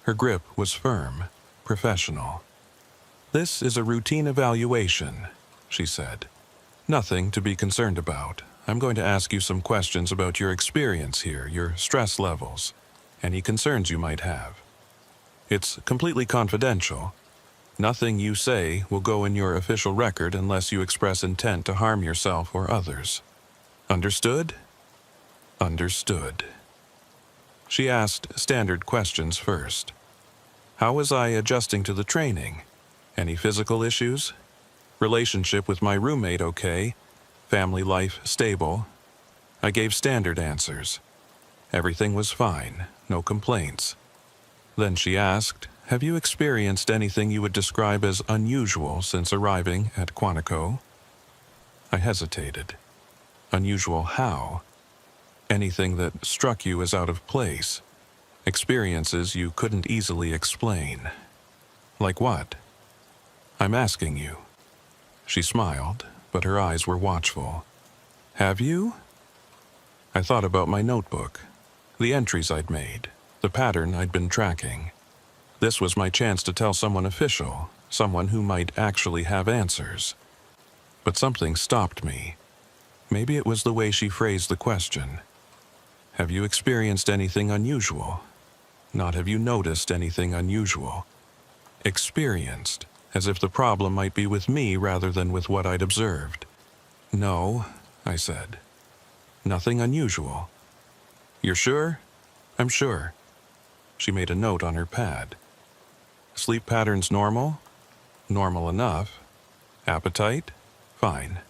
[SPEAKER 1] Her grip was firm, professional. "This is a routine evaluation," she said. "Nothing to be concerned about. I'm going to ask you some questions about your experience here, your stress levels, any concerns you might have. It's completely confidential. Nothing you say will go in your official record unless you express intent to harm yourself or others." Understood? Understood. She asked standard questions first. How was I adjusting to the training? Any physical issues? Relationship with my roommate okay? Family life stable? I gave standard answers. Everything was fine, no complaints. Then she asked, have you experienced anything you would describe as unusual since arriving at Quantico? I hesitated. Unusual how? Anything that struck you as out of place? Experiences you couldn't easily explain? Like what? I'm asking you. She smiled, but her eyes were watchful. Have you? I thought about my notebook, the entries I'd made, the pattern I'd been tracking. This was my chance to tell someone official, someone who might actually have answers. But something stopped me. Maybe it was the way she phrased the question. Have you experienced anything unusual? Not have you noticed anything unusual. Experienced, as if the problem might be with me rather than with what I'd observed. No, I said. Nothing unusual. You're sure? I'm sure. She made a note on her pad. Sleep patterns normal? Normal enough. Appetite? Fine.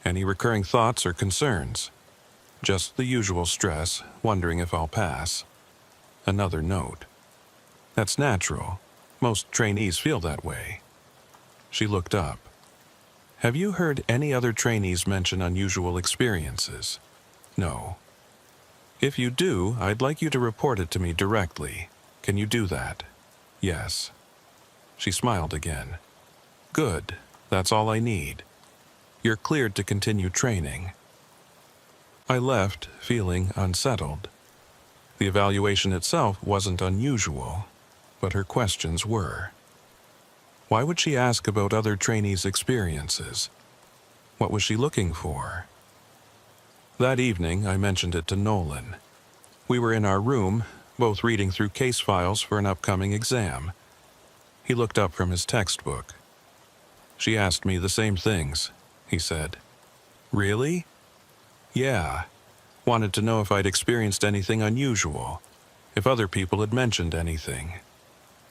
[SPEAKER 1] Any recurring thoughts or concerns? Just the usual stress, wondering if I'll pass. Another note. That's natural. Most trainees feel that way. She looked up. Have you heard any other trainees mention unusual experiences? No. If you do, I'd like you to report it to me directly. Can you do that? Yes. She smiled again. Good. That's all I need. You're cleared to continue training. I left feeling unsettled. The evaluation itself wasn't unusual, but her questions were. Why would she ask about other trainees' experiences? What was she looking for? That evening, I mentioned it to Nolan. We were in our room, both reading through case files for an upcoming exam. He looked up from his textbook. She asked me the same things, he said. Really? Yeah. Wanted to know if I'd experienced anything unusual, if other people had mentioned anything.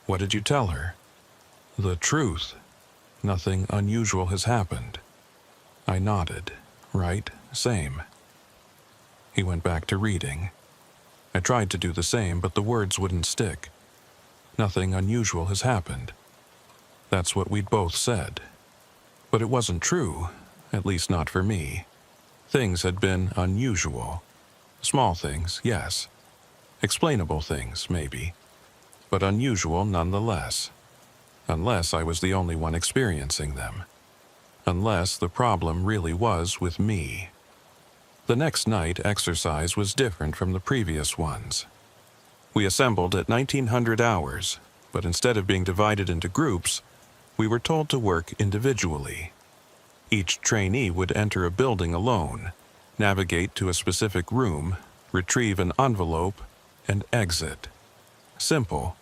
[SPEAKER 1] What did you tell her? The truth. Nothing unusual has happened. I nodded. Right, same. He went back to reading. I tried to do the same, but the words wouldn't stick. Nothing unusual has happened. That's what we'd both said. But it wasn't true, at least not for me. Things had been unusual. Small things, yes. Explainable things, maybe. But unusual nonetheless. Unless I was the only one experiencing them. Unless the problem really was with me. The next night, exercise was different from the previous ones. We assembled at 1900 hours, but instead of being divided into groups, we were told to work individually. Each trainee would enter a building alone, navigate to a specific room, retrieve an envelope, and exit. Simple.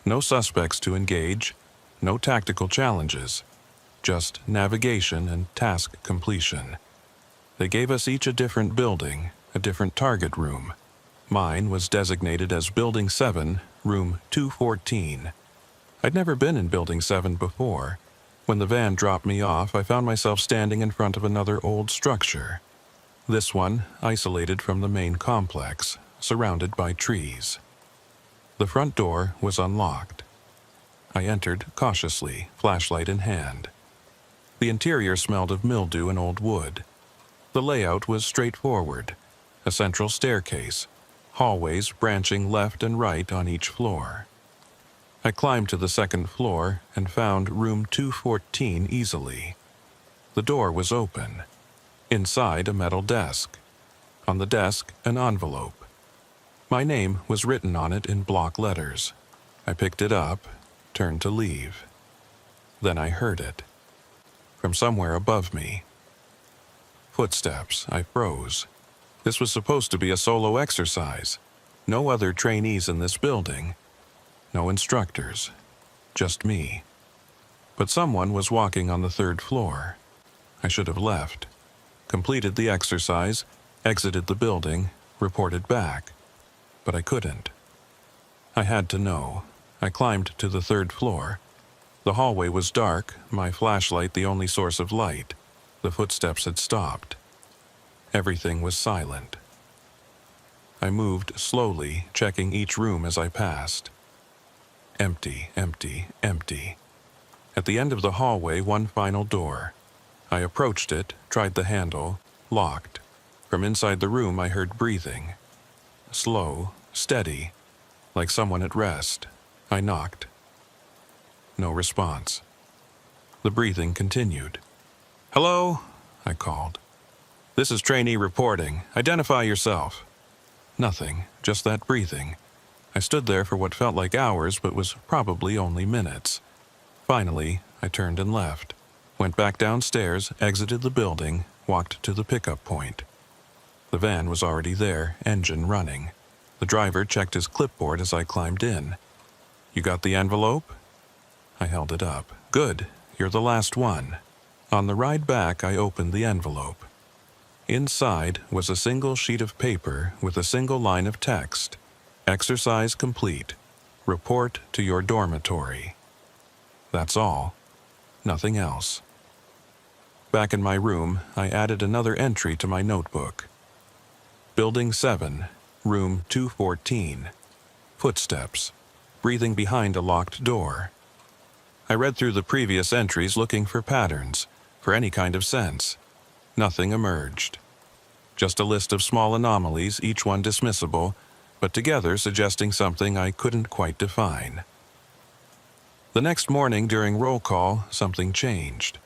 [SPEAKER 1] No suspects to engage, no tactical challenges, just navigation and task completion. They gave us each a different building, a different target room. Mine was designated as Building 7, Room 214. I'd never been in Building 7 before. When the van dropped me off, I found myself standing in front of another old structure. This one isolated from the main complex, surrounded by trees. The front door was unlocked. I entered cautiously, flashlight in hand. The interior smelled of mildew and old wood. The layout was straightforward. A central staircase, hallways branching left and right on each floor. I climbed to the second floor and found room 214 easily. The door was open. Inside, a metal desk. On the desk, an envelope. My name was written on it in block letters. I picked it up, turned to leave. Then I heard it. From somewhere above me. Footsteps. I froze. This was supposed to be a solo exercise. No other trainees in this building. No instructors. Just me. But someone was walking on the third floor. I should have left. completed the exercise, exited the building, reported back. But I couldn't. I had to know. I climbed to the 3rd floor. The hallway was dark, my flashlight the only source of light. The footsteps had stopped. Everything was silent. I moved slowly, checking each room as I passed. Empty, empty, empty. At the end of the hallway, one final door. I approached it, tried the handle, locked. From inside the room I heard breathing. Slow, steady, like someone at rest. I knocked. No response. The breathing continued. "Hello?" I called. "This is trainee reporting. Identify yourself." Nothing, just that breathing. I stood there for what felt like hours but was probably only minutes. Finally, I turned and left. Went back downstairs, exited the building, walked to the pickup point. The van was already there, engine running. The driver checked his clipboard as I climbed in. "You got the envelope?" I held it up. "Good, you're the last one." On the ride back, I opened the envelope. Inside was a single sheet of paper with a single line of text. "Exercise complete. Report to your dormitory." That's all. Nothing else. Back in my room, I added another entry to my notebook. Building 7, room 214. Footsteps. Breathing behind a locked door. I read through the previous entries looking for patterns, for any kind of sense. Nothing emerged. Just a list of small anomalies, each one dismissible, but together suggesting something I couldn't quite define. The next morning during roll call, something changed.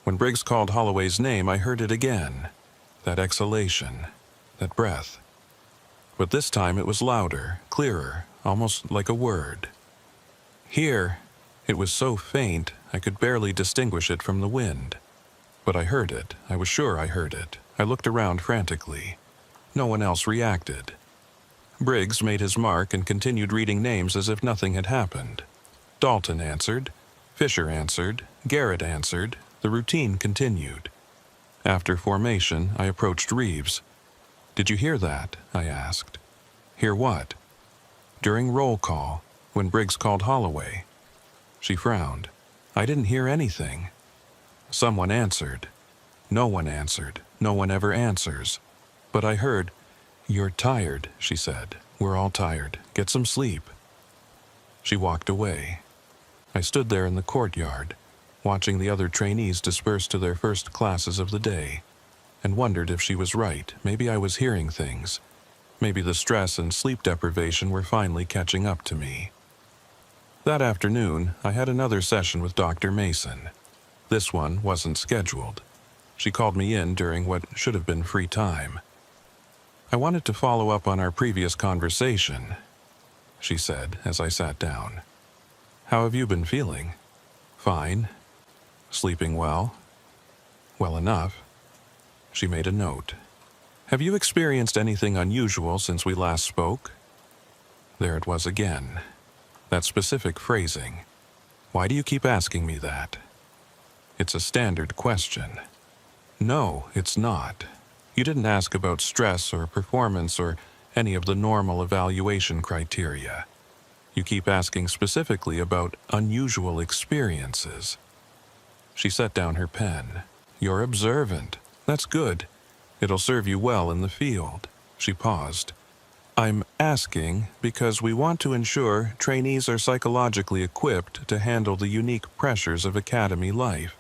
[SPEAKER 1] When Briggs called Holloway's name, I heard it again. That exhalation, that breath. But this time it was louder, clearer, almost like a word. "Here." It was so faint, I could barely distinguish it from the wind. But I heard it. I was sure I heard it. I looked around frantically. No one else reacted. Briggs made his mark and continued reading names as if nothing had happened. Dalton answered. Fisher answered. Garrett answered. The routine continued. After formation, I approached Reeves. "Did you hear that?" I asked. "Hear what?" "During roll call, when Briggs called Holloway." She frowned. "I didn't hear anything." Someone answered. No one answered. No one ever answers. But I heard, "You're tired," she said. "We're all tired. Get some sleep." She walked away. I stood there in the courtyard, watching the other trainees disperse to their first classes of the day, and wondered if she was right. Maybe I was hearing things. Maybe the stress and sleep deprivation were finally catching up to me. That afternoon, I had another session with Dr. Mason. This one wasn't scheduled. She called me in during what should have been free time. "I wanted to follow up on our previous conversation," she said as I sat down. "How have you been feeling?" "Fine." "Sleeping well?" "Well enough." She made a note. "Have you experienced anything unusual since we last spoke?" There it was again. That specific phrasing. "Why do you keep asking me that?" It's a standard question. "No, it's not. You didn't ask about stress or performance or any of the normal evaluation criteria. You keep asking specifically about unusual experiences." She set down her pen. "You're observant. That's good. It'll serve you well in the field." She paused. "I'm asking because we want to ensure trainees are psychologically equipped to handle the unique pressures of academy life.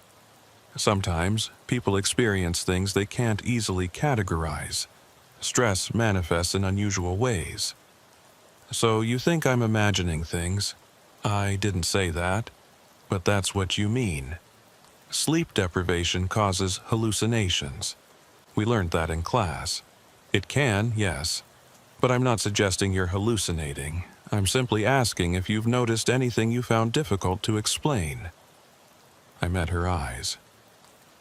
[SPEAKER 1] Sometimes people experience things they can't easily categorize. Stress manifests in unusual ways. So you think I'm imagining things? I didn't say that, but that's what you mean. Sleep deprivation causes hallucinations. We learned that in class. It can, yes, but I'm not suggesting you're hallucinating. I'm simply asking if you've noticed anything you found difficult to explain." I met her eyes.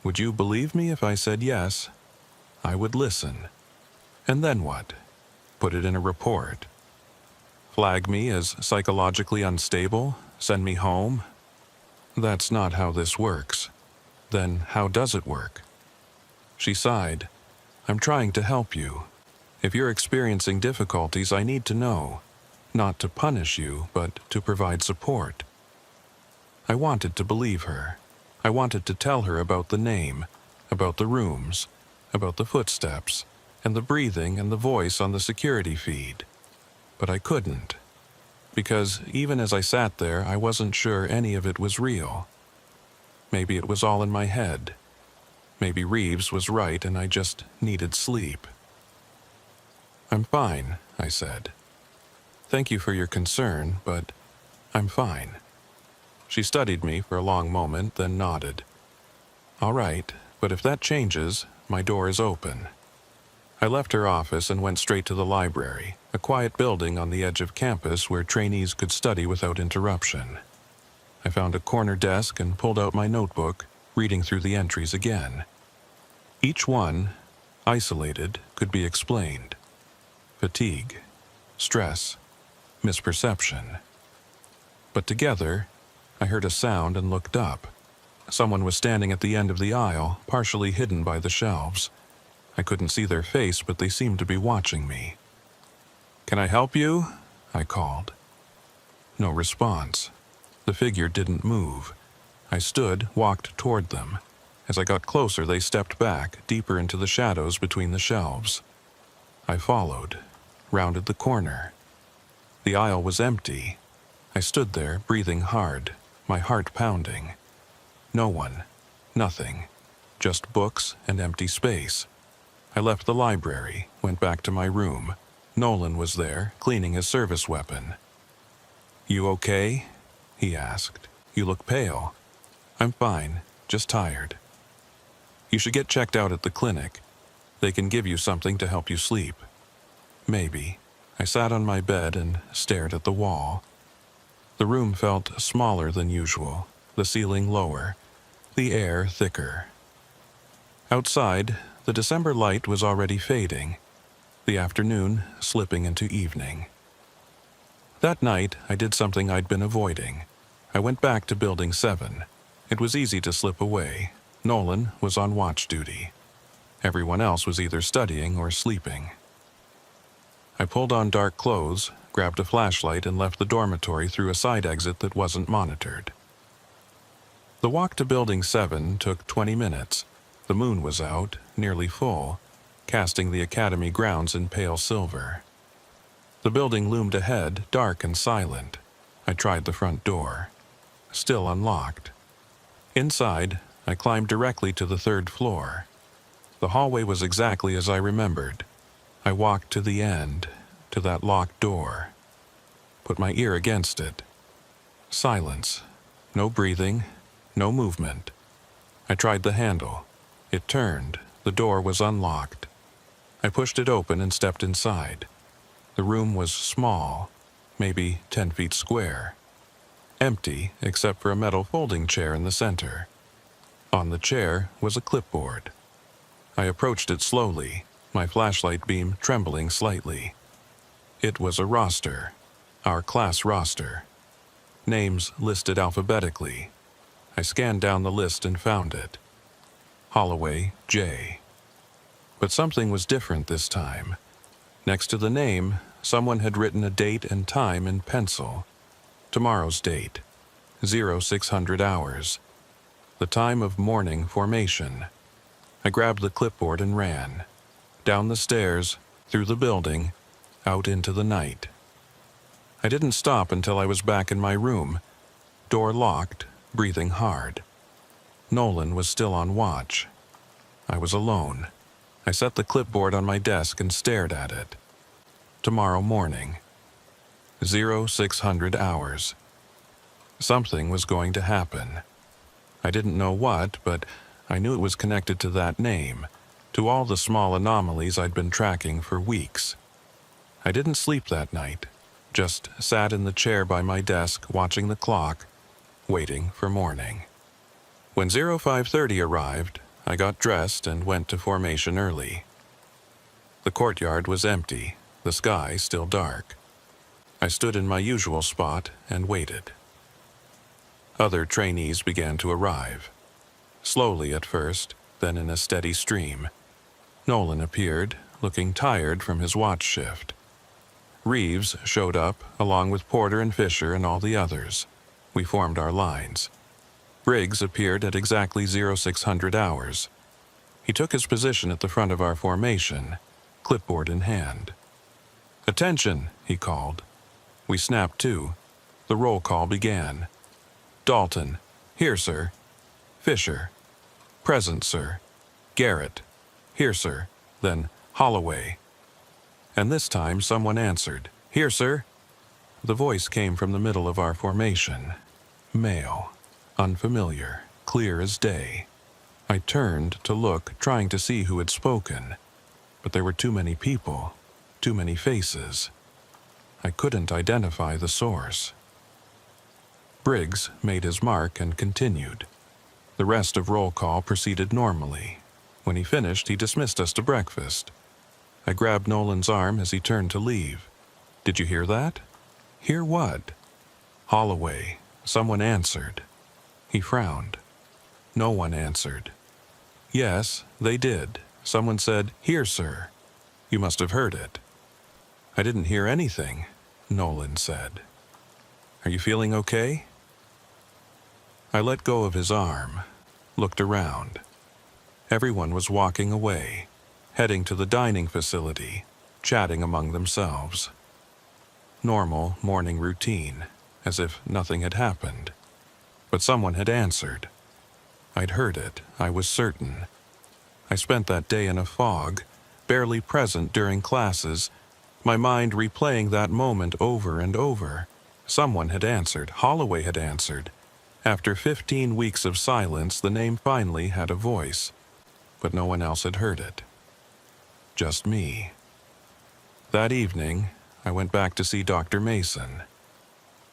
[SPEAKER 1] "Would you believe me if I said yes?" "I would listen." "And then what? Put it in a report? Flag me as psychologically unstable? Send me home?" "That's not how this works." "Then how does it work?" She sighed. "I'm trying to help you. If you're experiencing difficulties, I need to know. Not to punish you, but to provide support." I wanted to believe her. I wanted to tell her about the name, about the rooms, about the footsteps, and the breathing and the voice on the security feed. But I couldn't. Because even as I sat there, I wasn't sure any of it was real. Maybe it was all in my head. Maybe Reeves was right and I just needed sleep. "I'm fine," I said. "Thank you for your concern, but I'm fine." She studied me for a long moment, then nodded. "All right, but if that changes, my door is open." I left her office and went straight to the library, a quiet building on the edge of campus where trainees could study without interruption. I found a corner desk and pulled out my notebook, reading through the entries again. Each one, isolated, could be explained. Fatigue, stress, misperception. But together, I heard a sound and looked up. Someone was standing at the end of the aisle, partially hidden by the shelves. I couldn't see their face, but they seemed to be watching me. "Can I help you?" I called. No response. The figure didn't move. I stood, walked toward them. As I got closer, they stepped back, deeper into the shadows between the shelves. I followed, rounded the corner. The aisle was empty. I stood there, breathing hard, my heart pounding. No one, nothing, just books and empty space. I left the library, went back to my room. Nolan was there, cleaning his service weapon. "You okay?" he asked. "You look pale." "I'm fine, just tired." "You should get checked out at the clinic. They can give you something to help you sleep." "Maybe." I sat on my bed and stared at the wall. The room felt smaller than usual, the ceiling lower, the air thicker. Outside, the December light was already fading, the afternoon slipping into evening. That night, I did something I'd been avoiding. I went back to Building 7. It was easy to slip away. Nolan was on watch duty. Everyone else was either studying or sleeping. I pulled on dark clothes, grabbed a flashlight, and left the dormitory through a side exit that wasn't monitored. The walk to Building 7 took 20 minutes. The moon was out, nearly full, casting the academy grounds in pale silver. The building loomed ahead, dark and silent. I tried the front door. Still unlocked. Inside, I climbed directly to the 3rd floor. The hallway was exactly as I remembered. I walked to the end, to that locked door. Put my ear against it. Silence. No breathing, no movement. I tried the handle. It turned. The door was unlocked. I pushed it open and stepped inside. The room was small, maybe 10 feet square. Empty, except for a metal folding chair in the center. On the chair was a clipboard. I approached it slowly, my flashlight beam trembling slightly. It was a roster, our class roster. Names listed alphabetically. I scanned down the list and found it. Holloway, J. But something was different this time. Next to the name, someone had written a date and time in pencil. Tomorrow's date, 0600 hours. The time of morning formation. I grabbed the clipboard and ran. Down the stairs, through the building, out into the night. I didn't stop until I was back in my room. Door locked, breathing hard. Nolan was still on watch. I was alone. I set the clipboard on my desk and stared at it. Tomorrow morning. 0600 hours. Something was going to happen. I didn't know what, but I knew it was connected to that name, to all the small anomalies I'd been tracking for weeks. I didn't sleep that night, just sat in the chair by my desk watching the clock, waiting for morning. When 0530 arrived, I got dressed and went to formation early. The courtyard was empty, the sky still dark. I stood in my usual spot and waited. Other trainees began to arrive. Slowly at first, then in a steady stream. Nolan appeared, looking tired from his watch shift. Reeves showed up, along with Porter and Fisher and all the others. We formed our lines. Briggs appeared at exactly 0600 hours. He took his position at the front of our formation, clipboard in hand. "Attention," he called. We snapped to. The roll call began. Dalton, "Here, sir." Fisher, "Present, sir." Garrett, "Here, sir." Then Holloway. And this time someone answered, "Here, sir." The voice came from the middle of our formation. Male, unfamiliar, clear as day. I turned to look, trying to see who had spoken, but there were too many people, too many faces. I couldn't identify the source. Briggs made his mark and continued. The rest of roll call proceeded normally. When he finished, he dismissed us to breakfast. I grabbed Nolan's arm as he turned to leave. "Did you hear that?" "Hear what?" "Holloway. Someone answered." He frowned. No one answered. "Yes, they did. Someone said, 'Here, sir.' You must have heard it." "I didn't hear anything," Nolan said. "Are you feeling okay?" I let go of his arm, looked around. Everyone was walking away, heading to the dining facility, chatting among themselves. Normal morning routine, as if nothing had happened. But someone had answered. I'd heard it, I was certain. I spent that day in a fog, barely present during classes, my mind replaying that moment over and over. Someone had answered, Holloway had answered. After 15 weeks of silence, the name finally had a voice, but no one else had heard it. Just me. That evening, I went back to see Dr. Mason.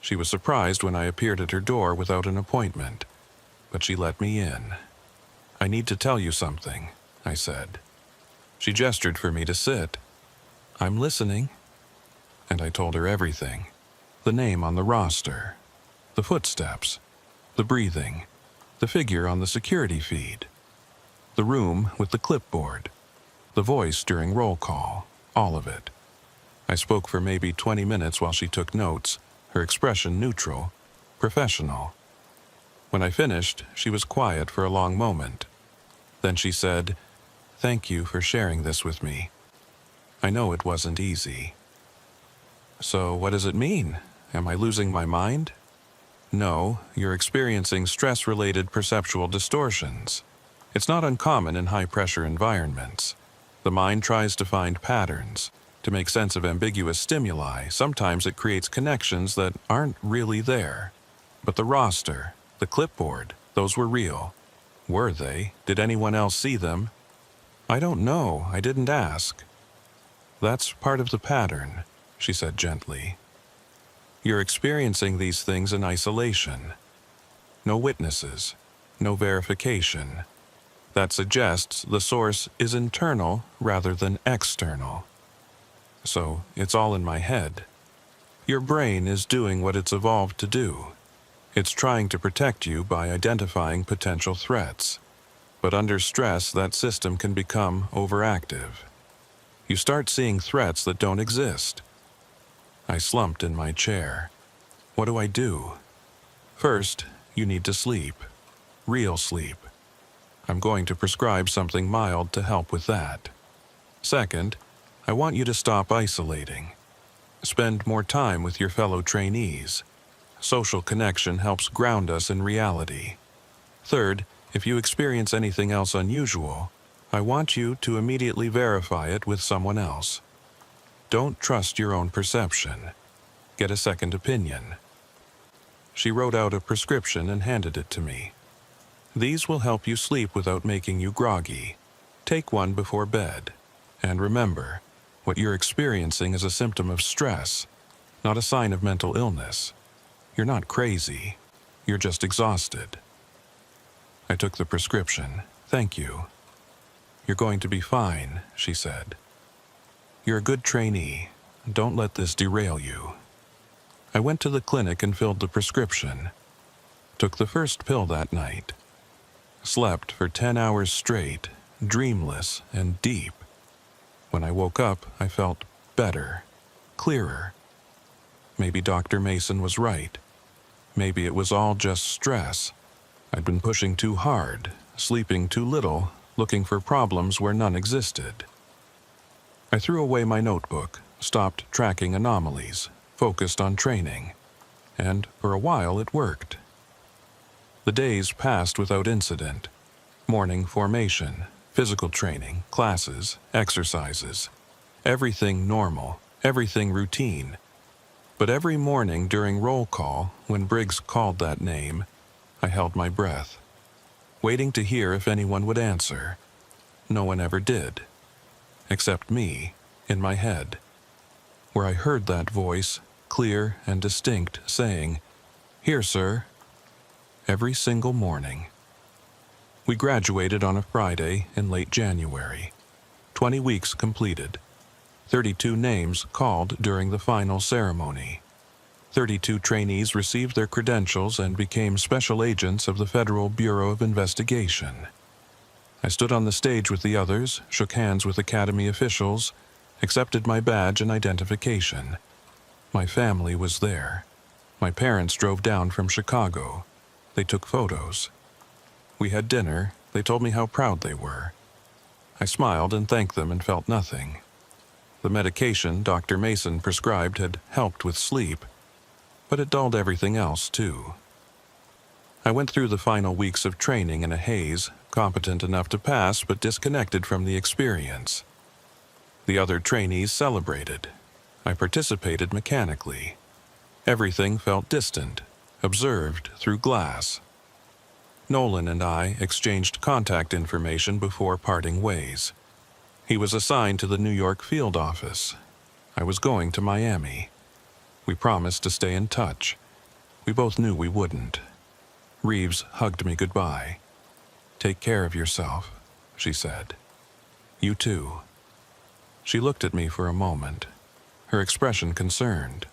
[SPEAKER 1] She was surprised when I appeared at her door without an appointment, but she let me in. "I need to tell you something," I said. She gestured for me to sit. "I'm listening." And I told her everything. The name on the roster, the footsteps, the breathing, the figure on the security feed, the room with the clipboard, the voice during roll call, all of it. I spoke for maybe 20 minutes while she took notes, her expression neutral, professional. When I finished, she was quiet for a long moment. Then she said, "Thank you for sharing this with me. I know it wasn't easy." "So what does it mean? Am I losing my mind?" "No, you're experiencing stress-related perceptual distortions. It's not uncommon in high-pressure environments. The mind tries to find patterns, to make sense of ambiguous stimuli. Sometimes it creates connections that aren't really there. But the roster, the clipboard, those were real. Were they? Did anyone else see them?" "I don't know. I didn't ask." "That's part of the pattern," she said gently. "You're experiencing these things in isolation. No witnesses, no verification. That suggests the source is internal rather than external. So it's all in my head. Your brain is doing what it's evolved to do. It's trying to protect you by identifying potential threats. But under stress, that system can become overactive. You start seeing threats that don't exist." I slumped in my chair. "What do I do?" "First, you need to sleep. Real sleep. I'm going to prescribe something mild to help with that. Second, I want you to stop isolating. Spend more time with your fellow trainees. Social connection helps ground us in reality. Third, if you experience anything else unusual, I want you to immediately verify it with someone else. Don't trust your own perception. Get a second opinion." She wrote out a prescription and handed it to me. "These will help you sleep without making you groggy. Take one before bed. And remember, what you're experiencing is a symptom of stress, not a sign of mental illness. You're not crazy. You're just exhausted." I took the prescription. "Thank you." "You're going to be fine," she said. "You're a good trainee. Don't let this derail you." I went to the clinic and filled the prescription. Took the first pill that night. slept for 10 hours straight, dreamless and deep. When I woke up, I felt better, clearer. Maybe Dr. Mason was right. Maybe it was all just stress. I'd been pushing too hard, sleeping too little, looking for problems where none existed. I threw away my notebook, stopped tracking anomalies, focused on training, and for a while it worked. The days passed without incident. Morning formation, physical training, classes, exercises. Everything normal, everything routine. But every morning during roll call, when Briggs called that name, I held my breath, waiting to hear if anyone would answer. No one ever did, except me, in my head, where I heard that voice, clear and distinct, saying, "Here, sir," every single morning. We graduated on a Friday in late January. 20 weeks completed. 32 names called during the final ceremony. 32 trainees received their credentials and became special agents of the Federal Bureau of Investigation. I stood on the stage with the others, shook hands with Academy officials, accepted my badge and identification. My family was there. My parents drove down from Chicago. They took photos. We had dinner. They told me how proud they were. I smiled and thanked them and felt nothing. The medication Dr. Mason prescribed had helped with sleep, but it dulled everything else too. I went through the final weeks of training in a haze, competent enough to pass but disconnected from the experience. The other trainees celebrated. I participated mechanically. Everything felt distant, observed through glass. Nolan and I exchanged contact information before parting ways. He was assigned to the New York field office. I was going to Miami. We promised to stay in touch. We both knew we wouldn't. Reeves hugged me goodbye. "Take care of yourself," she said. "You too." She looked at me for a moment, her expression concerned.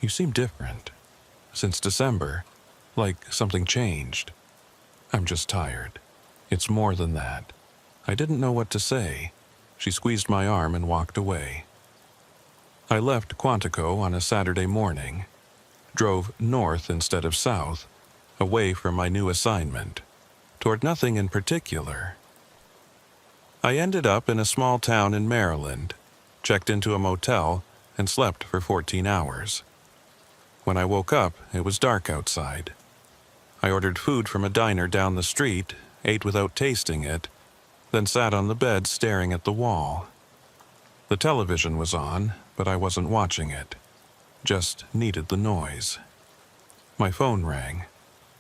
[SPEAKER 1] "You seem different. Since December, like something changed." "I'm just tired. It's more than that." I didn't know what to say. She squeezed my arm and walked away. I left Quantico on a Saturday morning, drove north instead of south, away from my new assignment, toward nothing in particular. I ended up in a small town in Maryland, checked into a motel, and slept for 14 hours. When I woke up, it was dark outside. I ordered food from a diner down the street, ate without tasting it, then sat on the bed staring at the wall. The television was on, but I wasn't watching it. Just needed the noise. My phone rang.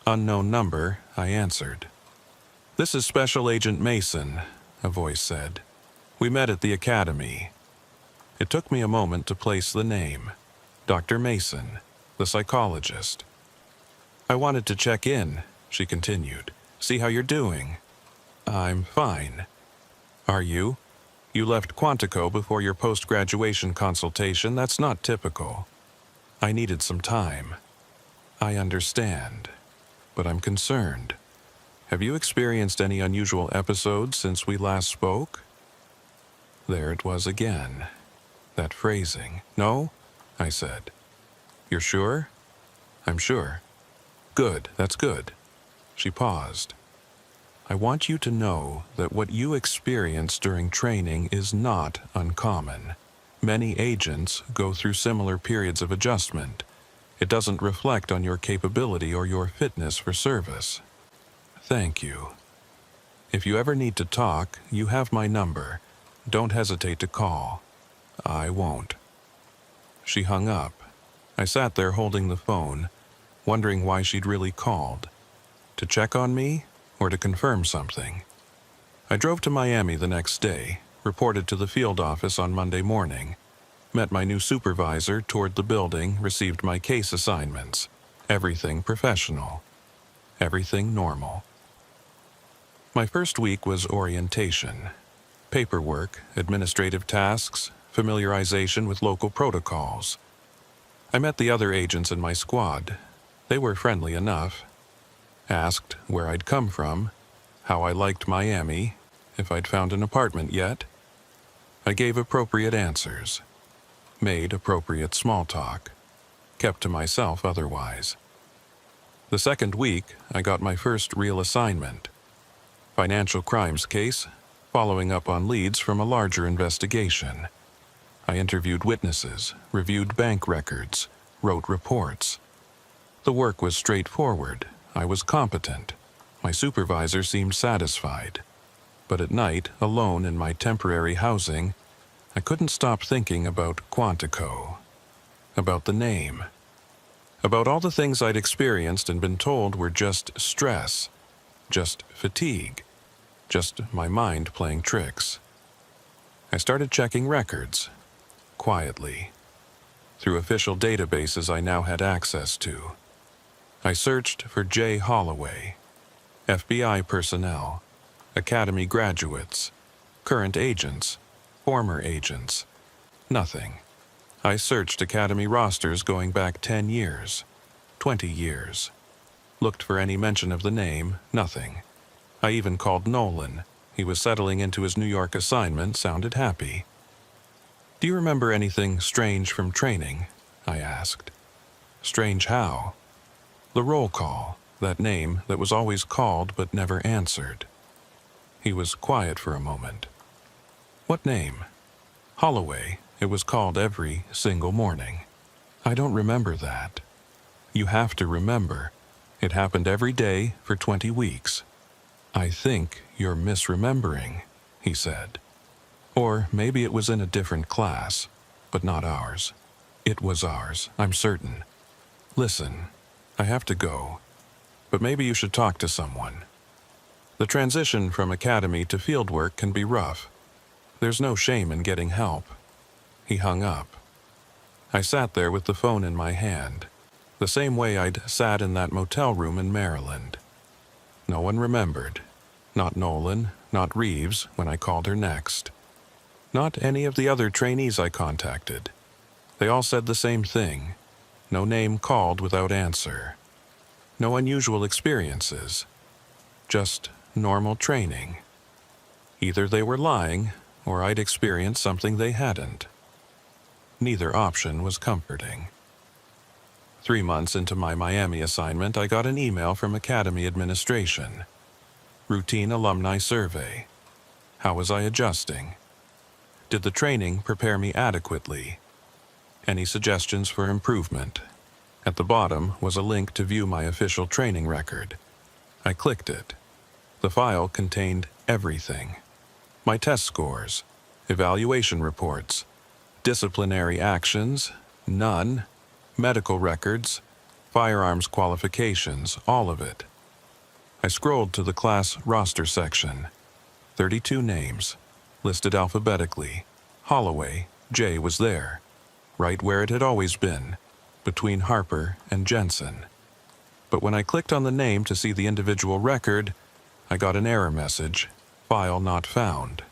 [SPEAKER 1] Unknown number, I answered. "This is Special Agent Mason," a voice said. "We met at the academy." It took me a moment to place the name. Dr. Mason, the psychologist. "I wanted to check in," she continued. "See how you're doing." "I'm fine." "Are you? You left Quantico before your post-graduation consultation. That's not typical." "I needed some time." "I understand, but I'm concerned. Have you experienced any unusual episodes since we last spoke?" There it was again. That phrasing. "No?" I said. "You're sure?" "I'm sure." "Good, that's good." She paused. "I want you to know that what you experience during training is not uncommon. Many agents go through similar periods of adjustment. It doesn't reflect on your capability or your fitness for service." "Thank you. If you ever need to talk, you have my number. Don't hesitate to call." "I won't." She hung up. I sat there holding the phone, wondering why she'd really called. To check on me, or to confirm something? I drove to Miami the next day, reported to the field office on Monday morning, met my new supervisor, toured the building, received my case assignments. Everything professional. Everything normal. My first week was orientation. Paperwork, administrative tasks, familiarization with local protocols. I met the other agents in my squad. They were friendly enough. asked where I'd come from, how I liked Miami, if I'd found an apartment yet. I gave appropriate answers, made appropriate small talk, kept to myself otherwise. The second week, I got my first real assignment. Financial crimes case, following up on leads from a larger investigation. I interviewed witnesses, reviewed bank records, wrote reports. The work was straightforward. I was competent. My supervisor seemed satisfied. But at night, alone in my temporary housing, I couldn't stop thinking about Quantico, about the name, about all the things I'd experienced and been told were just stress, just fatigue, just my mind playing tricks. I started checking records, quietly, through official databases I now had access to. I searched for J. Holloway, FBI personnel, academy graduates, current agents, former agents. Nothing. I searched academy rosters going back 10 years, 20 years. Looked for any mention of the name, nothing. I even called Nolan. He was settling into his New York assignment, sounded happy. "Do you remember anything strange from training?" I asked. "Strange how?" "The roll call, that name that was always called but never answered." He was quiet for a moment. "What name?" "Holloway. It was called every single morning." "I don't remember that." "You have to remember. It happened every day for 20 weeks. "I think you're misremembering," he said. "Or maybe it was in a different class, but not ours." "It was ours, I'm certain. Listen, I have to go, but maybe you should talk to someone. The transition from academy to fieldwork can be rough. There's no shame in getting help." He hung up. I sat there with the phone in my hand, the same way I'd sat in that motel room in Maryland. No one remembered. Not Nolan, not Reeves when I called her next. Not any of the other trainees I contacted. They all said the same thing. No name called without answer. No unusual experiences. Just normal training. Either they were lying, or I'd experienced something they hadn't. Neither option was comforting. 3 months into my Miami assignment, I got an email from Academy administration. Routine alumni survey. How was I adjusting? Did the training prepare me adequately? Any suggestions for improvement? At the bottom was a link to view my official training record. I clicked it. The file contained everything. My test scores, evaluation reports, disciplinary actions, none, medical records, firearms qualifications, all of it. I scrolled to the class roster section. 32 names, listed alphabetically. Holloway, J, was there, right where it had always been, between Harper and Jensen. But when I clicked on the name to see the individual record, I got an error message, file not found.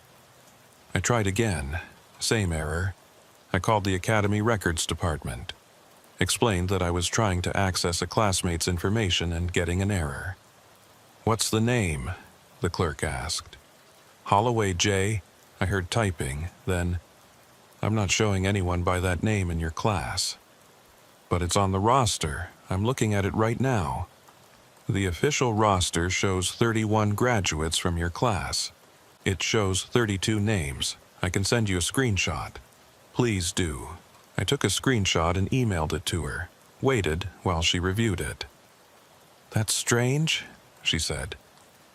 [SPEAKER 1] I tried again, same error. I called the Academy Records Department, explained that I was trying to access a classmate's information and getting an error. "What's the name?" the clerk asked. "Holloway J," I heard typing, then, "I'm not showing anyone by that name in your class." "But it's on the roster. I'm looking at it right now." "The official roster shows 31 graduates from your class. It shows 32 names. I can send you a screenshot." "Please do." I took a screenshot and emailed it to her, waited while she reviewed it. "That's strange," she said.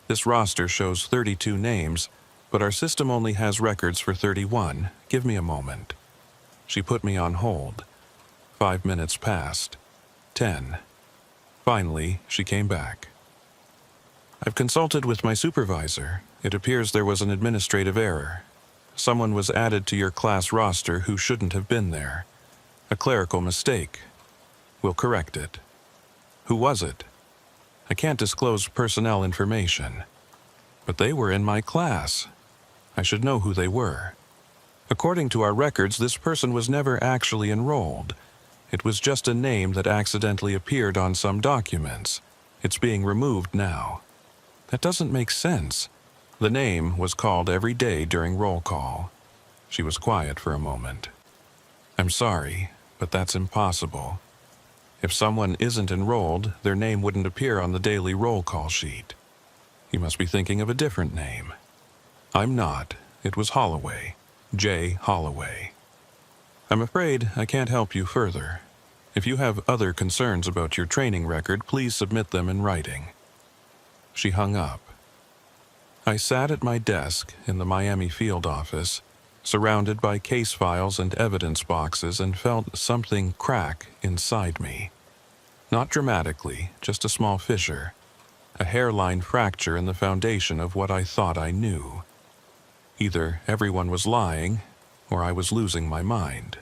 [SPEAKER 1] "This roster shows 32 names, but our system only has records for 31. Give me a moment." She put me on hold. 5 minutes passed. 10. Finally, she came back. "I've consulted with my supervisor. It appears there was an administrative error. Someone was added to your class roster who shouldn't have been there. A clerical mistake. We'll correct it." "Who was it?" "I can't disclose personnel information." "But they were in my class. I should know who they were. According to our records, this person was never actually enrolled. It was just a name that accidentally appeared on some documents. It's being removed now. That doesn't make sense. The name was called every day during roll call. She was quiet for a moment. I'm sorry, but that's impossible. If someone isn't enrolled, their name wouldn't appear on the daily roll call sheet. You must be thinking of a different name. I'm not. It was Holloway. J. Holloway. I'm afraid I can't help you further. If you have other concerns about your training record, please submit them in writing. She hung up. I sat at my desk in the Miami field office, surrounded by case files and evidence boxes, and felt something crack inside me. Not dramatically, just a small fissure, a hairline fracture in the foundation of what I thought I knew. Either everyone was lying, or I was losing my mind.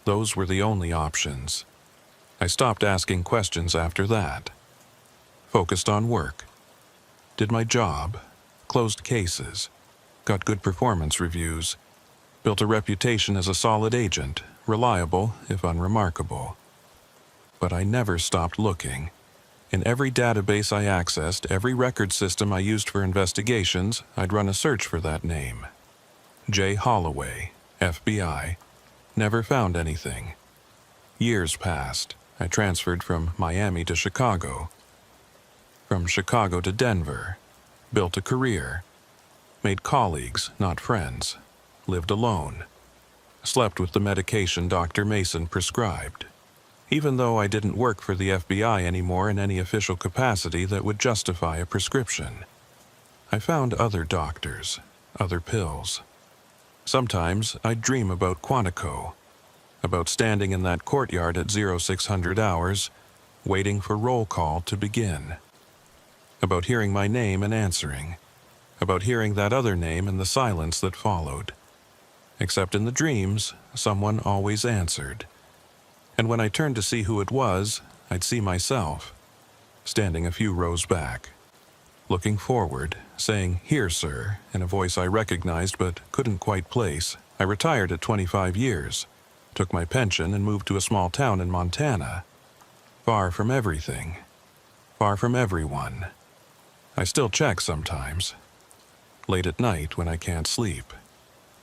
[SPEAKER 1] Those were the only options. I stopped asking questions after that. Focused on work. Did my job. Closed cases. Got good performance reviews. Built a reputation as a solid agent, reliable if unremarkable. But I never stopped looking. In every database I accessed, every record system I used for investigations, I'd run a search for that name. J. Holloway, FBI. Never found anything. Years passed. I transferred from Miami to Chicago. From Chicago to Denver. Built a career. Made colleagues, not friends. Lived alone. Slept with the medication Dr. Mason prescribed. Even though I didn't work for the FBI anymore in any official capacity that would justify a prescription. I found other doctors, other pills. Sometimes I'd dream about Quantico, about standing in that courtyard at 0600 hours, waiting for roll call to begin. About hearing my name and answering. About hearing that other name and the silence that followed. Except in the dreams, someone always answered. And when I turned to see who it was, I'd see myself, standing a few rows back. Looking forward, saying, "Here, sir," in a voice I recognized but couldn't quite place. I retired at 25 years, took my pension and moved to a small town in Montana. Far from everything. Far from everyone. I still check sometimes. Late at night when I can't sleep.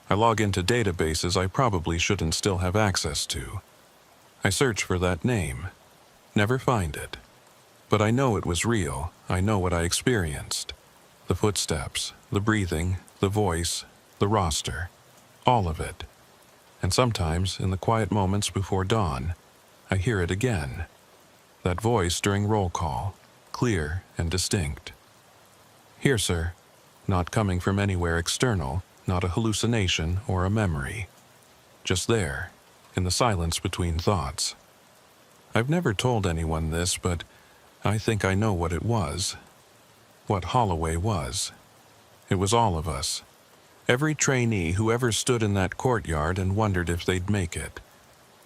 [SPEAKER 1] I log into databases I probably shouldn't still have access to. I search for that name. Never find it. But I know it was real. I know what I experienced. The footsteps, the breathing, the voice, the roster. All of it. And sometimes, in the quiet moments before dawn, I hear it again. That voice during roll call, clear and distinct. "Here, sir." Not coming from anywhere external, not a hallucination or a memory. Just there, in the silence between thoughts. I've never told anyone this, but I think I know what it was. What Holloway was. It was all of us. Every trainee who ever stood in that courtyard and wondered if they'd make it.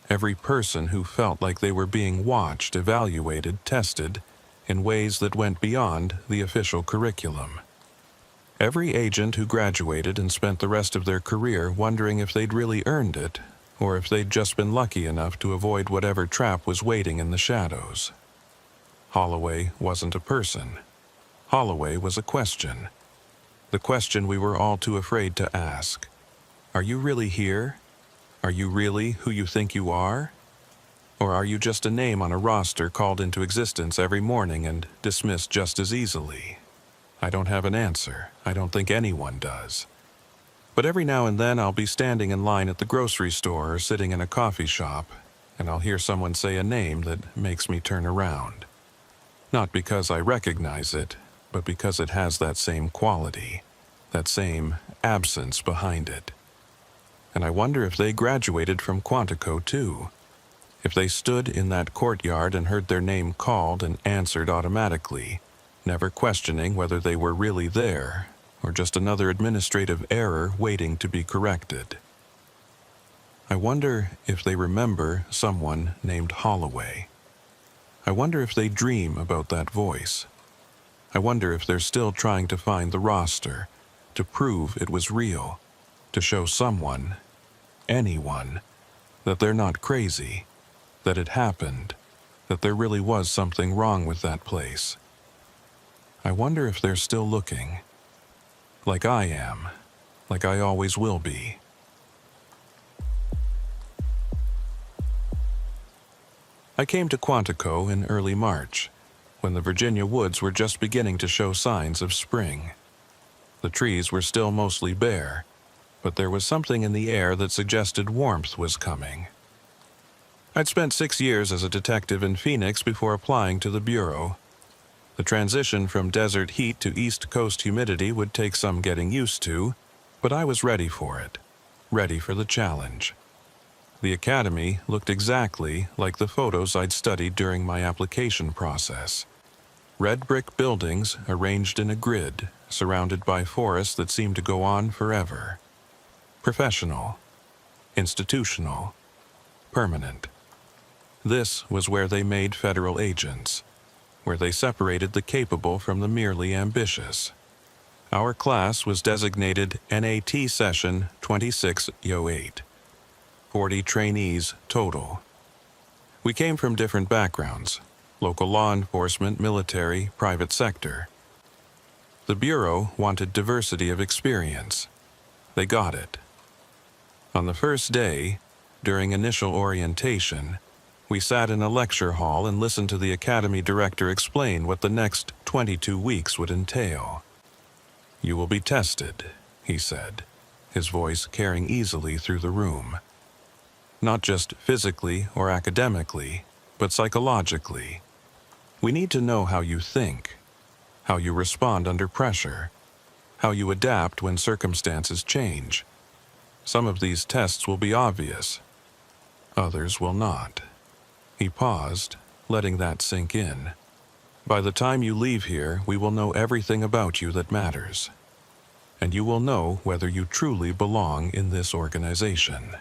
[SPEAKER 1] Every person who felt like they were being watched, evaluated, tested, in ways that went beyond the official curriculum. Every agent who graduated and spent the rest of their career wondering if they'd really earned it, or if they'd just been lucky enough to avoid whatever trap was waiting in the shadows. Holloway wasn't a person. Holloway was a question. The question we were all too afraid to ask. Are you really here? Are you really who you think you are? Or are you just a name on a roster called into existence every morning and dismissed just as easily? I don't have an answer. I don't think anyone does. But every now and then I'll be standing in line at the grocery store or sitting in a coffee shop, and I'll hear someone say a name that makes me turn around. Not because I recognize it, but because it has that same quality, that same absence behind it. And I wonder if they graduated from Quantico too. If they stood in that courtyard and heard their name called and answered automatically, never questioning whether they were really there or just another administrative error waiting to be corrected. I wonder if they remember someone named Holloway. I wonder if they dream about that voice. I wonder if they're still trying to find the roster, to prove it was real, to show someone, anyone, that they're not crazy, that it happened, that there really was something wrong with that place. I wonder if they're still looking. Like I am. Like I always will be. I came to Quantico in early March, when the Virginia woods were just beginning to show signs of spring. The trees were still mostly bare, but there was something in the air that suggested warmth was coming. I'd spent 6 years as a detective in Phoenix before applying to the Bureau. The transition from desert heat to East Coast humidity would take some getting used to, but I was ready for it, ready for the challenge. The academy looked exactly like the photos I'd studied during my application process. Red brick buildings arranged in a grid, surrounded by forests that seemed to go on forever. Professional, institutional, permanent. This was where they made federal agents, where they separated the capable from the merely ambitious. Our class was designated NAT Session 2608. 40 trainees total. We came from different backgrounds: local law enforcement, military, private sector. The Bureau wanted diversity of experience. They got it. On the first day, during initial orientation, we sat in a lecture hall and listened to the academy director explain what the next 22 weeks would entail. "You will be tested," he said, his voice carrying easily through the room. "Not just physically or academically, but psychologically. We need to know how you think, how you respond under pressure, how you adapt when circumstances change. Some of these tests will be obvious. Others will not." He paused, letting that sink in. "By the time you leave here, we will know everything about you that matters. And you will know whether you truly belong in this organization."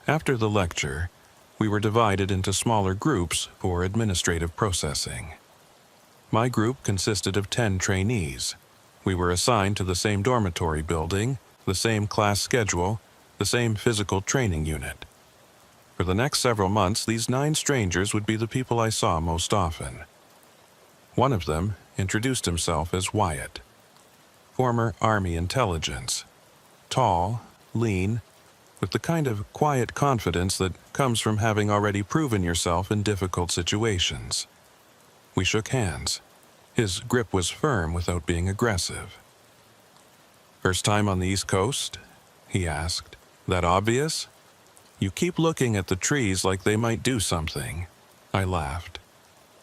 [SPEAKER 1] After the lecture, we were divided into smaller groups for administrative processing. My group consisted of 10 trainees. We were assigned to the same dormitory building, the same class schedule, the same physical training unit. For the next several months, these 9 strangers would be the people I saw most often. One of them introduced himself as Wyatt. Former Army intelligence. Tall, lean, with the kind of quiet confidence that comes from having already proven yourself in difficult situations. We shook hands. His grip was firm without being aggressive. "First time on the East Coast?" he asked. "That obvious? You keep looking at the trees like they might do something." I laughed.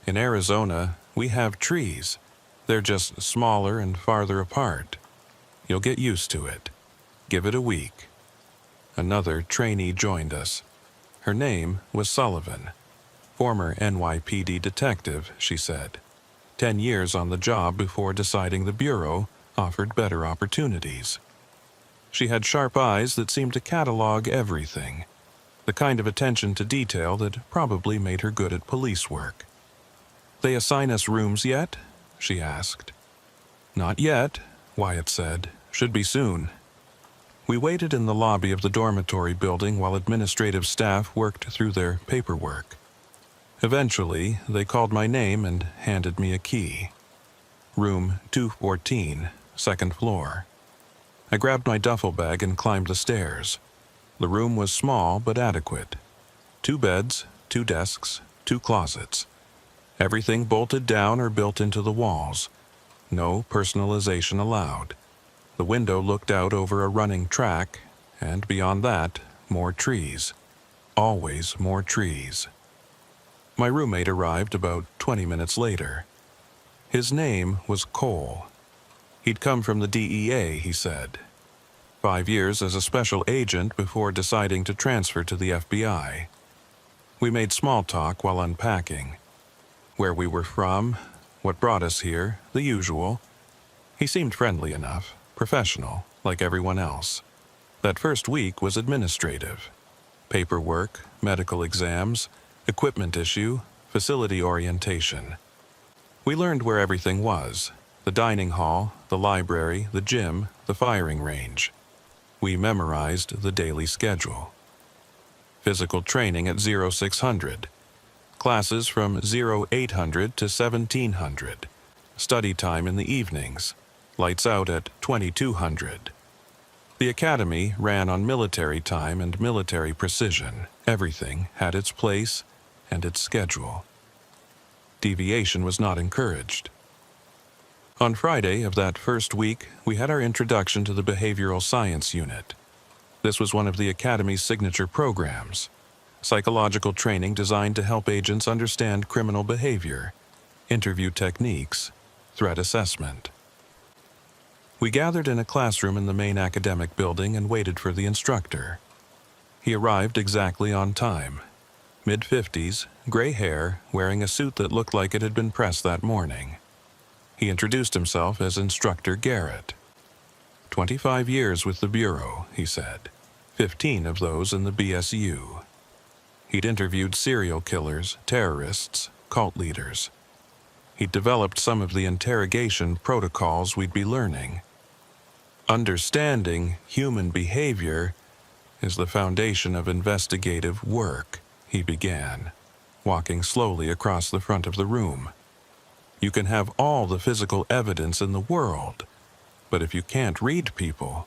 [SPEAKER 1] "In Arizona, we have trees. They're just smaller and farther apart. You'll get used to it. Give it a week." Another trainee joined us. Her name was Sullivan. Former NYPD detective, she said. 10 years on the job before deciding the Bureau offered better opportunities. She had sharp eyes that seemed to catalog everything, the kind of attention to detail that probably made her good at police work. "They assign us rooms yet?" she asked. "Not yet," Wyatt said. "Should be soon." We waited in the lobby of the dormitory building while administrative staff worked through their paperwork. Eventually, they called my name and handed me a key. Room 214, second floor. I grabbed my duffel bag and climbed the stairs. The room was small but adequate. 2 beds, 2 desks, 2 closets. Everything bolted down or built into the walls. No personalization allowed. The window looked out over a running track, and beyond that, more trees. Always more trees. My roommate arrived about 20 minutes later. His name was Cole. He'd come from the DEA, he said. 5 years as a special agent before deciding to transfer to the FBI. We made small talk while unpacking. Where we were from, what brought us here, the usual. He seemed friendly enough, professional, like everyone else. That first week was administrative. Paperwork, medical exams, equipment issue, facility orientation. We learned where everything was: the dining hall, the library, the gym, the firing range. We memorized the daily schedule. Physical training at 0600. Classes from 0800 to 1700. Study time in the evenings. Lights out at 2200. The academy ran on military time and military precision. Everything had its place and its schedule. Deviation was not encouraged. On Friday of that first week, we had our introduction to the behavioral science unit. This was one of the academy's signature programs. Psychological training designed to help agents understand criminal behavior, interview techniques, threat assessment. We gathered in a classroom in the main academic building and waited for the instructor. He arrived exactly on time. Mid-50s, gray hair, wearing a suit that looked like it had been pressed that morning. He introduced himself as Instructor Garrett. 25 years with the Bureau, he said. 15 of those in the BSU. He'd interviewed serial killers, terrorists, cult leaders. He'd developed some of the interrogation protocols we'd be learning. Understanding human behavior is the foundation of investigative work, he began, walking slowly across the front of the room. You can have all the physical evidence in the world, but if you can't read people,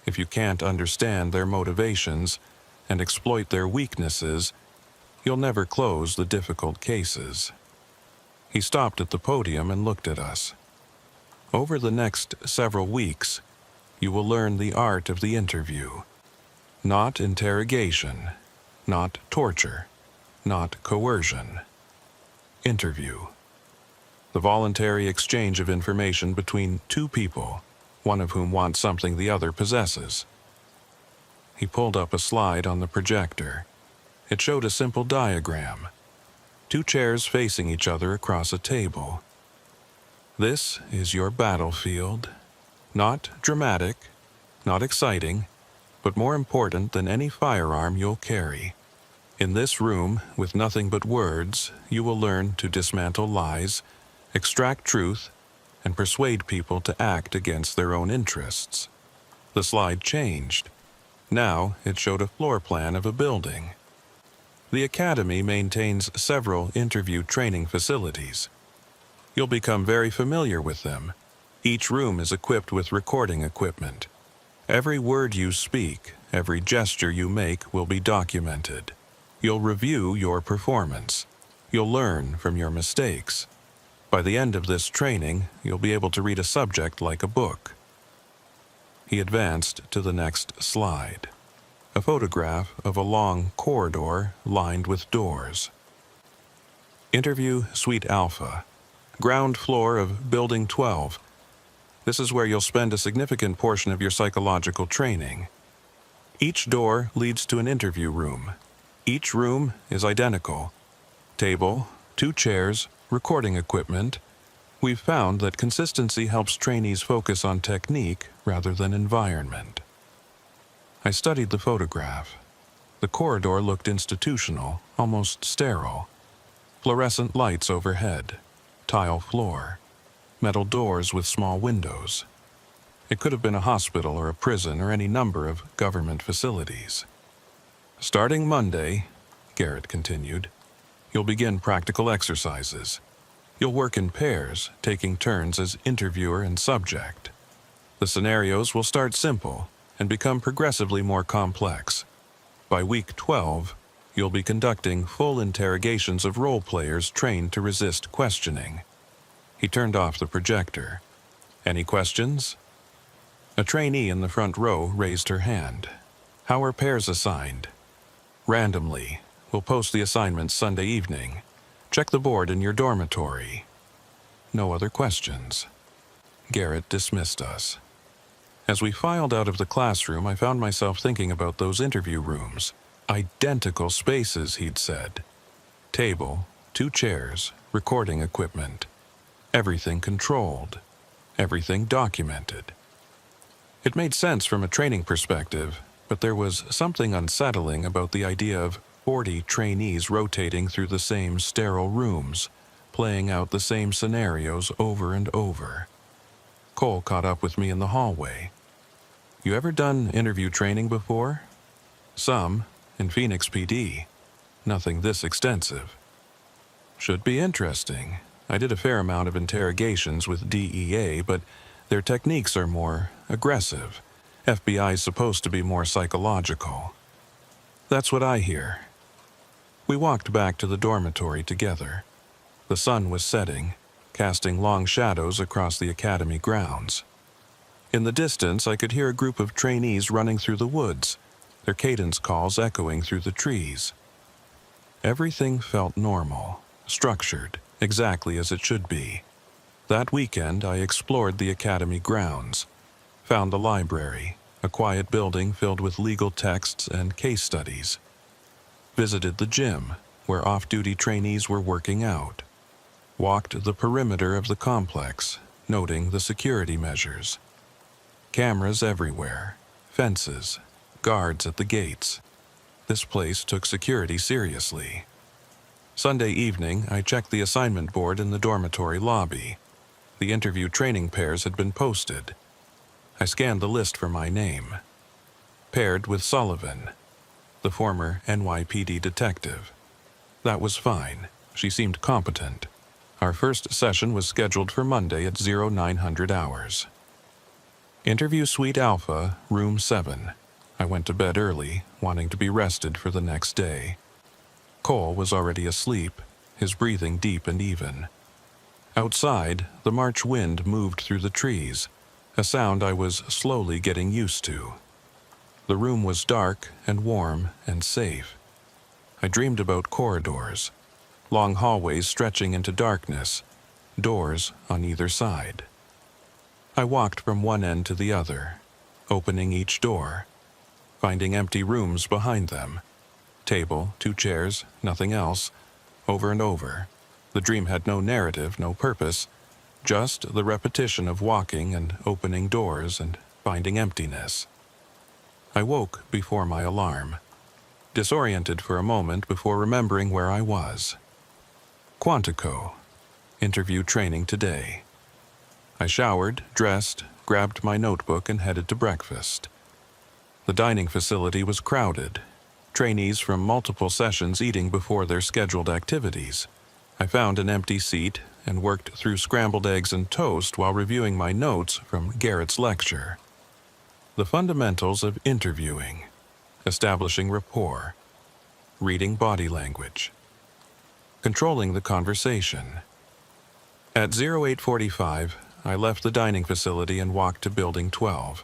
[SPEAKER 1] if you can't understand their motivations and exploit their weaknesses, you'll never close the difficult cases. He stopped at the podium and looked at us. Over the next several weeks, you will learn the art of the interview. Not interrogation, not torture, not coercion. Interview. The voluntary exchange of information between two people, one of whom wants something the other possesses. He pulled up a slide on the projector. It showed a simple diagram. Two chairs facing each other across a table. This is your battlefield. Not dramatic, not exciting, but more important than any firearm you'll carry. In this room, with nothing but words, you will learn to dismantle lies, extract truth, and persuade people to act against their own interests. The slide changed. Now it showed a floor plan of a building. The academy maintains several interview training facilities. You'll become very familiar with them. Each room is equipped with recording equipment. Every word you speak, every gesture you make will be documented. You'll review your performance. You'll learn from your mistakes. By the end of this training, you'll be able to read a subject like a book. He advanced to the next slide. A photograph of a long corridor lined with doors. Interview Suite Alpha. Ground floor of Building 12. This is where you'll spend a significant portion of your psychological training. Each door leads to an interview room. Each room is identical. Table, 2 chairs, recording equipment. We've found that consistency helps trainees focus on technique rather than environment. I studied the photograph. The corridor looked institutional, almost sterile. Fluorescent lights overhead. Tile floor. Metal doors with small windows. It could have been a hospital or a prison or any number of government facilities. Starting Monday, Garrett continued, you'll begin practical exercises. You'll work in pairs, taking turns as interviewer and subject. The scenarios will start simple and become progressively more complex. By week 12, you'll be conducting full interrogations of role players trained to resist questioning. He turned off the projector. Any questions? A trainee in the front row raised her hand. How are pairs assigned? Randomly. We'll post the assignments Sunday evening. Check the board in your dormitory. No other questions. Garrett dismissed us. As we filed out of the classroom, I found myself thinking about those interview rooms. Identical spaces, he'd said. Table, 2 chairs, recording equipment. Everything controlled. Everything documented. It made sense from a training perspective, but there was something unsettling about the idea of 40 trainees rotating through the same sterile rooms, playing out the same scenarios over and over. Cole caught up with me in the hallway. You ever done interview training before? Some, in Phoenix PD. Nothing this extensive. Should be interesting. I did a fair amount of interrogations with DEA, but their techniques are more aggressive. FBI's supposed to be more psychological. That's what I hear. We walked back to the dormitory together. The sun was setting, casting long shadows across the academy grounds. In the distance, I could hear a group of trainees running through the woods, their cadence calls echoing through the trees. Everything felt normal, structured, exactly as it should be. That weekend, I explored the academy grounds, found the library, a quiet building filled with legal texts and case studies. Visited the gym, where off-duty trainees were working out. Walked the perimeter of the complex, noting the security measures. Cameras everywhere, fences, guards at the gates. This place took security seriously. Sunday evening, I checked the assignment board in the dormitory lobby. The interview training pairs had been posted. I scanned the list for my name. Paired with Sullivan, the former NYPD detective. That was fine. She seemed competent. Our first session was scheduled for Monday at 0900 hours. Interview Suite Alpha, Room 7. I went to bed early, wanting to be rested for the next day. Cole was already asleep, his breathing deep and even. Outside, the March wind moved through the trees, a sound I was slowly getting used to. The room was dark and warm and safe. I dreamed about corridors, long hallways stretching into darkness, doors on either side. I walked from one end to the other, opening each door, finding empty rooms behind them. Table, 2 chairs, nothing else, over and over. The dream had no narrative, no purpose, just the repetition of walking and opening doors and finding emptiness. I woke before my alarm, disoriented for a moment before remembering where I was. Quantico. Interview training today. I showered, dressed, grabbed my notebook and headed to breakfast. The dining facility was crowded, trainees from multiple sessions eating before their scheduled activities. I found an empty seat and worked through scrambled eggs and toast while reviewing my notes from Garrett's lecture. The fundamentals of interviewing, establishing rapport, reading body language, controlling the conversation. At 0845, I left the dining facility and walked to Building 12.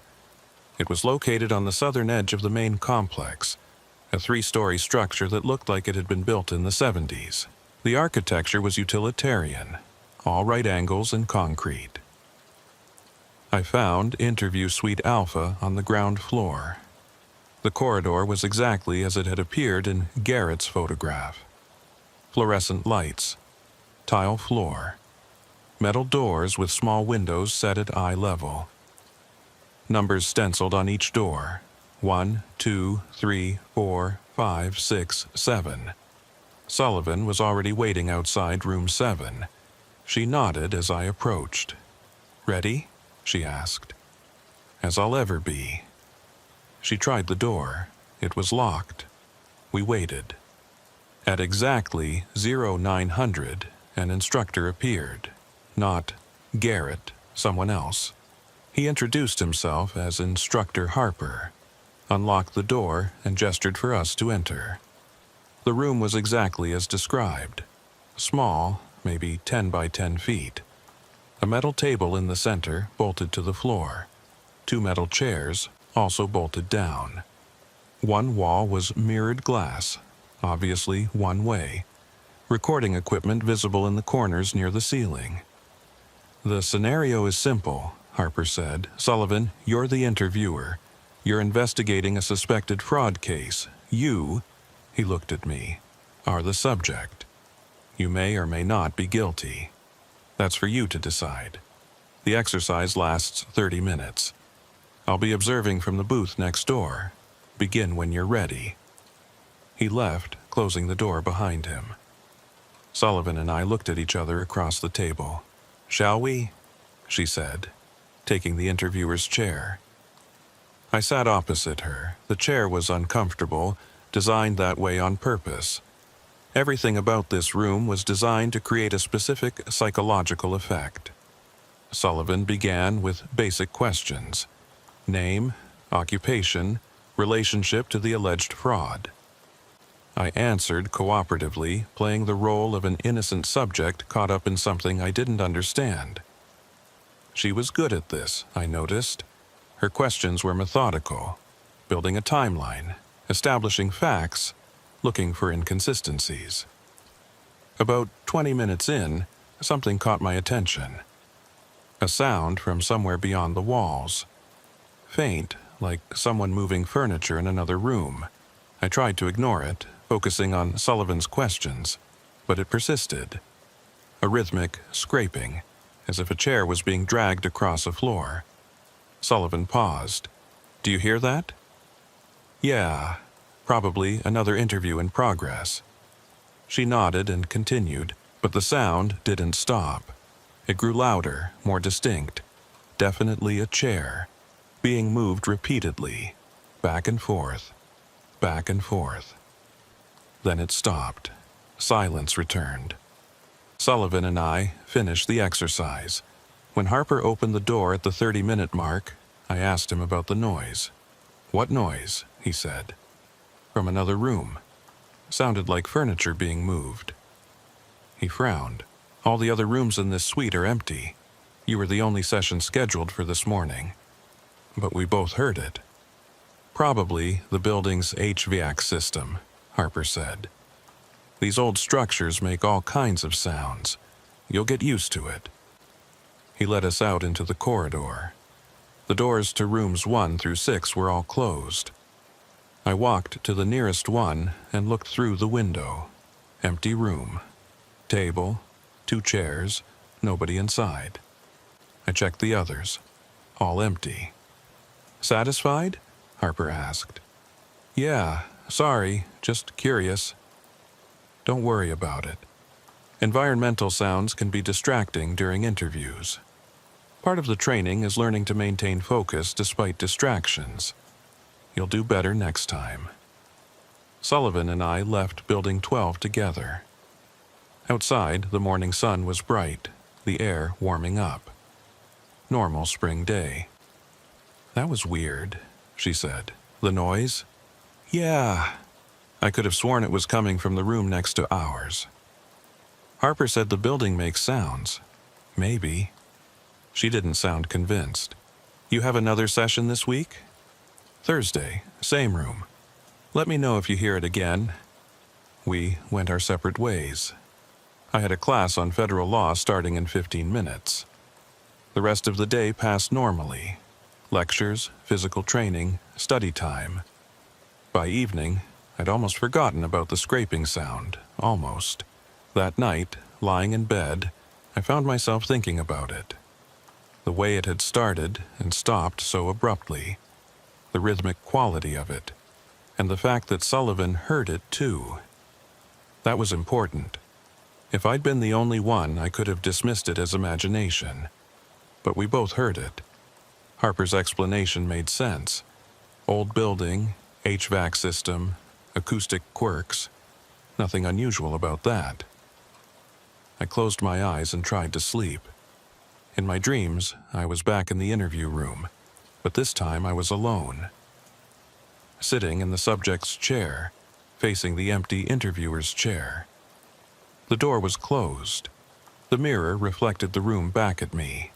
[SPEAKER 1] It was located on the southern edge of the main complex, a 3-story structure that looked like it had been built in the 70s. The architecture was utilitarian, all right angles and concrete. I found Interview Suite Alpha on the ground floor. The corridor was exactly as it had appeared in Garrett's photograph. Fluorescent lights, tile floor, metal doors with small windows set at eye level. Numbers stenciled on each door, 1, 2, 3, 4, 5, 6, 7. Sullivan was already waiting outside room 7. She nodded as I approached. "Ready?" she asked. "As I'll ever be." She tried the door. It was locked. We waited. At exactly 0900, an instructor appeared. Not Garrett, someone else. He introduced himself as Instructor Harper, unlocked the door, and gestured for us to enter. The room was exactly as described. Small, maybe 10 by 10 feet. A metal table in the center, bolted to the floor. 2 metal chairs, also bolted down. One wall was mirrored glass, obviously one way. Recording equipment visible in the corners near the ceiling. "The scenario is simple," Harper said. "Sullivan, you're the interviewer. You're investigating a suspected fraud case. You," he looked at me, "are the subject. You may or may not be guilty. That's for you to decide. The exercise lasts 30 minutes. I'll be observing from the booth next door. Begin when you're ready." He left, closing the door behind him. Sullivan and I looked at each other across the table. "Shall we?" she said, taking the interviewer's chair. I sat opposite her. The chair was uncomfortable, designed that way on purpose. Everything about this room was designed to create a specific psychological effect. Sullivan began with basic questions: name, occupation, relationship to the alleged fraud. I answered cooperatively, playing the role of an innocent subject caught up in something I didn't understand. She was good at this, I noticed. Her questions were methodical, building a timeline, establishing facts, looking for inconsistencies. About 20 minutes in, something caught my attention. A sound from somewhere beyond the walls. Faint, like someone moving furniture in another room. I tried to ignore it, focusing on Sullivan's questions, but it persisted. A rhythmic scraping, as if a chair was being dragged across a floor. Sullivan paused. "Do you hear that?" "Yeah, probably another interview in progress." She nodded and continued, but the sound didn't stop. It grew louder, more distinct. Definitely a chair, being moved repeatedly, back and forth, back and forth. Then it stopped. Silence returned. Sullivan and I finished the exercise. When Harper opened the door at the 30-minute mark, I asked him about the noise. "What noise?" he said. "From another room. Sounded like furniture being moved." He frowned. "All the other rooms in this suite are empty. You were the only session scheduled for this morning." But we both heard it. "Probably the building's HVAC system," Harper said. "These old structures make all kinds of sounds. You'll get used to it." He led us out into the corridor. The doors to rooms 1 through 6 were all closed. I walked to the nearest one and looked through the window. Empty room. Table, 2 chairs, nobody inside. I checked the others. All empty. "Satisfied?" Harper asked. "Yeah, sorry, just curious." "Don't worry about it. Environmental sounds can be distracting during interviews. Part of the training is learning to maintain focus despite distractions. You'll do better next time." Sullivan and I left Building 12 together. Outside, the morning sun was bright, the air warming up. Normal spring day. "That was weird," she said. "The noise?" "Yeah. I could have sworn it was coming from the room next to ours." "Harper said the building makes sounds." "Maybe." She didn't sound convinced. "You have another session this week?" "Thursday, same room. Let me know if you hear it again." We went our separate ways. I had a class on federal law starting in 15 minutes. The rest of the day passed normally. Lectures, physical training, study time. By evening, I'd almost forgotten about the scraping sound, almost. That night, lying in bed, I found myself thinking about it. The way it had started and stopped so abruptly. The rhythmic quality of it. And the fact that Sullivan heard it too. That was important. If I'd been the only one, I could have dismissed it as imagination. But we both heard it. Harper's explanation made sense. Old building, HVAC system, acoustic quirks. Nothing unusual about that. I closed my eyes and tried to sleep. In my dreams, I was back in the interview room, but this time I was alone. Sitting in the subject's chair, facing the empty interviewer's chair. The door was closed. The mirror reflected the room back at me.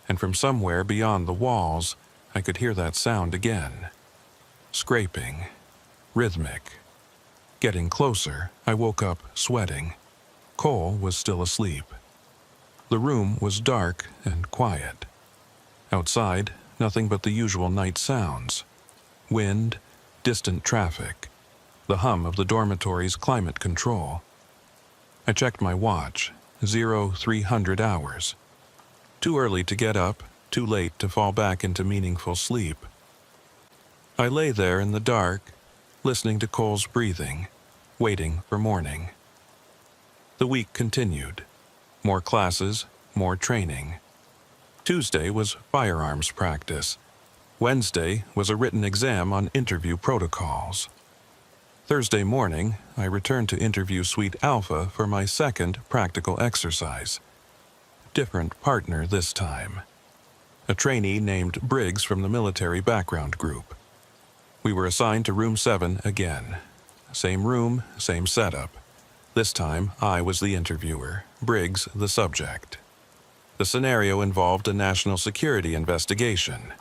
[SPEAKER 1] And from somewhere beyond the walls, I could hear that sound again. Scraping. Rhythmic. Getting closer, I woke up sweating. Cole was still asleep. The room was dark and quiet. Outside, nothing but the usual night sounds. Wind, distant traffic, the hum of the dormitory's climate control. I checked my watch, 0300 hours. Too early to get up, too late to fall back into meaningful sleep. I lay there in the dark, listening to Cole's breathing, waiting for morning. The week continued. More classes, more training. Tuesday was firearms practice. Wednesday was a written exam on interview protocols. Thursday morning, I returned to interview Suite Alpha for my second practical exercise. Different partner this time. A trainee named Briggs from the military background group. We were assigned to room 7 again. Same room, same setup. This time, I was the interviewer, Briggs the subject. The scenario involved a national security investigation.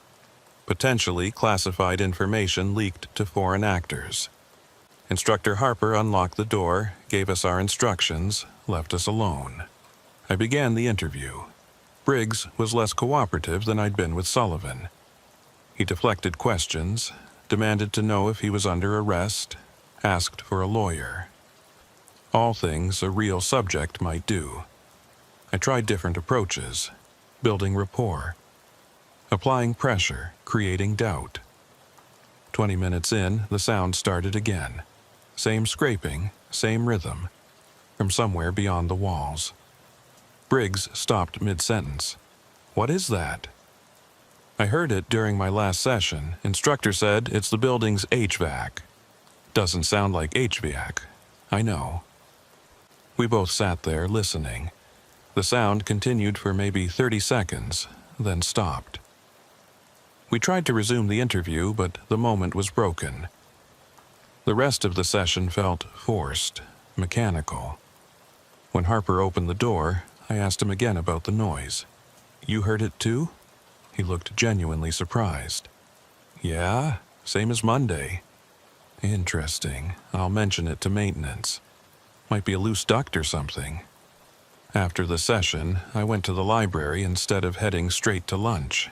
[SPEAKER 1] Potentially classified information leaked to foreign actors. Instructor Harper unlocked the door, gave us our instructions, left us alone. I began the interview. Briggs was less cooperative than I'd been with Sullivan. He deflected questions, demanded to know if he was under arrest, asked for a lawyer. All things a real subject might do. I tried different approaches, building rapport, applying pressure, creating doubt. 20 minutes in, the sound started again. Same scraping, same rhythm, from somewhere beyond the walls. Briggs stopped mid-sentence. "What is that?" "I heard it during my last session. Instructor said it's the building's HVAC. Doesn't sound like HVAC. I know." We both sat there listening. The sound continued for maybe 30 seconds, then stopped. We tried to resume the interview, but the moment was broken. The rest of the session felt forced, mechanical. When Harper opened the door, I asked him again about the noise. "You heard it too?" He looked genuinely surprised. "Yeah, same as Monday." "Interesting. I'll mention it to maintenance. Might be a loose duct or something." After the session, I went to the library instead of heading straight to lunch.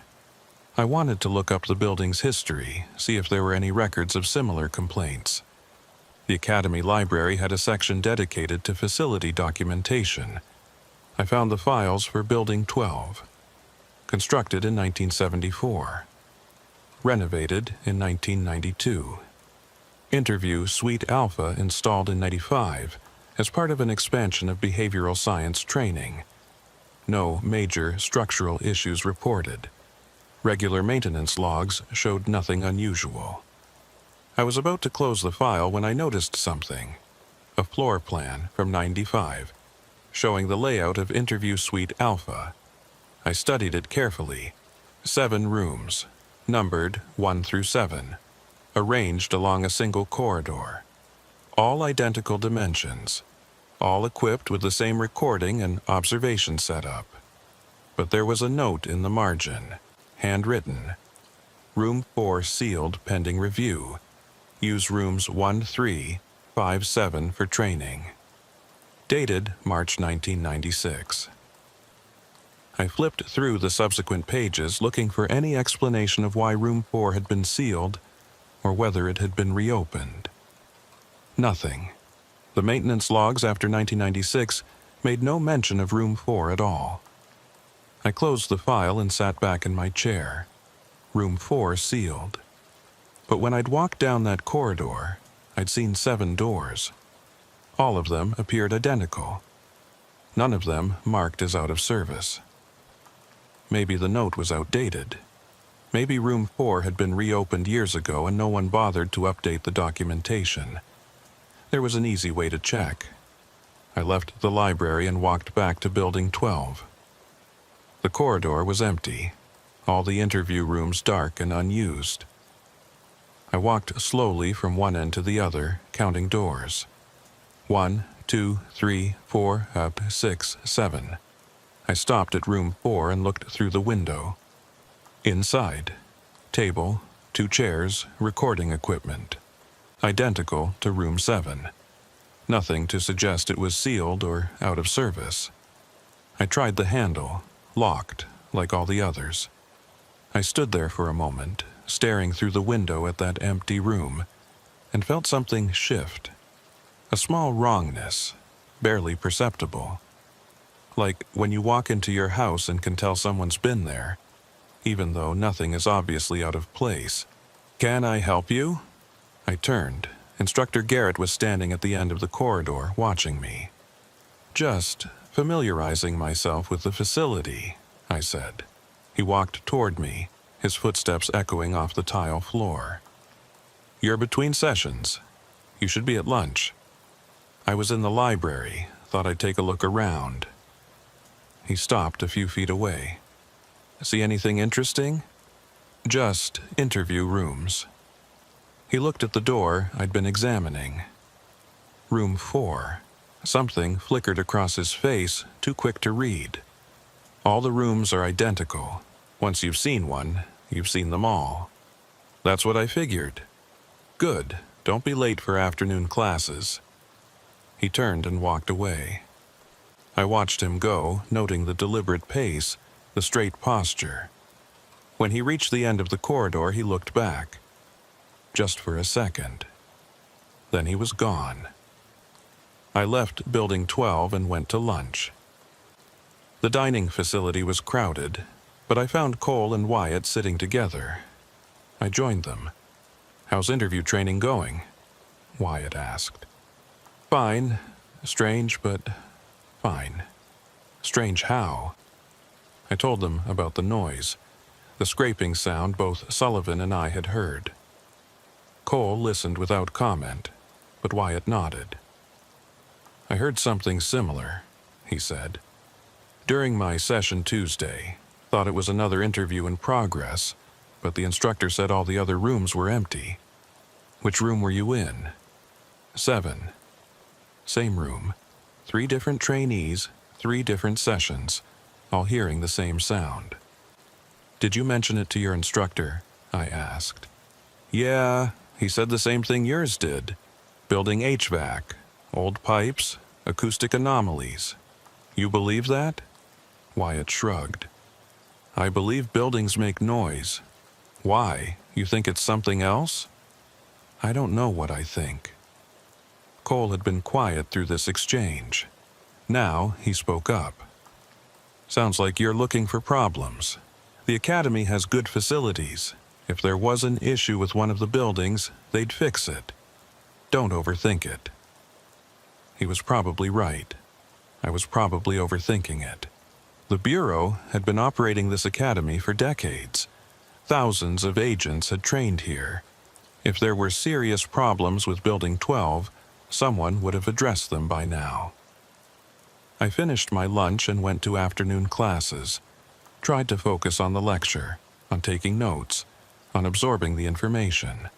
[SPEAKER 1] I wanted to look up the building's history, see if there were any records of similar complaints. The Academy Library had a section dedicated to facility documentation. I found the files for Building 12. Constructed in 1974. Renovated in 1992. Interview Suite Alpha installed in 95 as part of an expansion of behavioral science training. No major structural issues reported. Regular maintenance logs showed nothing unusual. I was about to close the file when I noticed something. A floor plan from 95, showing the layout of Interview Suite Alpha. I studied it carefully. 7 rooms, numbered 1 through 7, arranged along a single corridor. All identical dimensions, all equipped with the same recording and observation setup. But there was a note in the margin. Handwritten. Room 4 sealed pending review. Use rooms 1, 3, 5, 7 for training. Dated March 1996. I flipped through the subsequent pages looking for any explanation of why room 4 had been sealed or whether it had been reopened. Nothing. The maintenance logs after 1996 made no mention of room 4 at all. I closed the file and sat back in my chair. Room 4 sealed. But when I'd walked down that corridor, I'd seen 7 doors. All of them appeared identical. None of them marked as out of service. Maybe the note was outdated. Maybe room 4 had been reopened years ago and no one bothered to update the documentation. There was an easy way to check. I left the library and walked back to Building 12. The corridor was empty, all the interview rooms dark and unused. I walked slowly from one end to the other, counting doors. 1, 2, 3, 4, up, 6, 7. I stopped at room 4 and looked through the window. Inside, table, 2 chairs, recording equipment. Identical to room 7. Nothing to suggest it was sealed or out of service. I tried the handle. Locked, like all the others. I stood there for a moment, staring through the window at that empty room, and felt something shift. A small wrongness, barely perceptible. Like when you walk into your house and can tell someone's been there, even though nothing is obviously out of place. "Can I help you?" I turned. Instructor Garrett was standing at the end of the corridor, watching me. "Just familiarizing myself with the facility," I said. He walked toward me, his footsteps echoing off the tile floor. "You're between sessions. You should be at lunch. I was in the library, thought I'd take a look around. He stopped a few feet away. See anything interesting? Just interview rooms. He looked at the door I'd been examining. Room 4. Something flickered across his face, too quick to read. All the rooms are identical. Once you've seen one, you've seen them all. That's what I figured. Good. Don't be late for afternoon classes. He turned and walked away. I watched him go, noting the deliberate pace, the straight posture. When he reached the end of the corridor, he looked back. Just for a second. Then he was gone. I left Building 12 and went to lunch. The dining facility was crowded, but I found Cole and Wyatt sitting together. I joined them. "How's interview training going?" Wyatt asked. "Fine. Strange, but fine." "Strange how?" I told them about the noise, the scraping sound both Sullivan and I had heard. Cole listened without comment, but Wyatt nodded. "I heard something similar," he said. "During my session Tuesday, thought it was another interview in progress, but the instructor said all the other rooms were empty." "Which room were you in?" 7. Same room. 3 different trainees, 3 different sessions, all hearing the same sound. "Did you mention it to your instructor?" I asked. "Yeah, he said the same thing yours did. Building HVAC, old pipes, acoustic anomalies. You believe that?" Wyatt shrugged. "I believe buildings make noise. Why? You think it's something else?" "I don't know what I think." Cole had been quiet through this exchange. Now he spoke up. "Sounds like you're looking for problems. The academy has good facilities. If there was an issue with one of the buildings, they'd fix it. Don't overthink it." He was probably right. I was probably overthinking it. The Bureau had been operating this academy for decades. Thousands of agents had trained here. If there were serious problems with Building 12, someone would have addressed them by now. I finished my lunch and went to afternoon classes. Tried to focus on the lecture, on taking notes, on absorbing the information.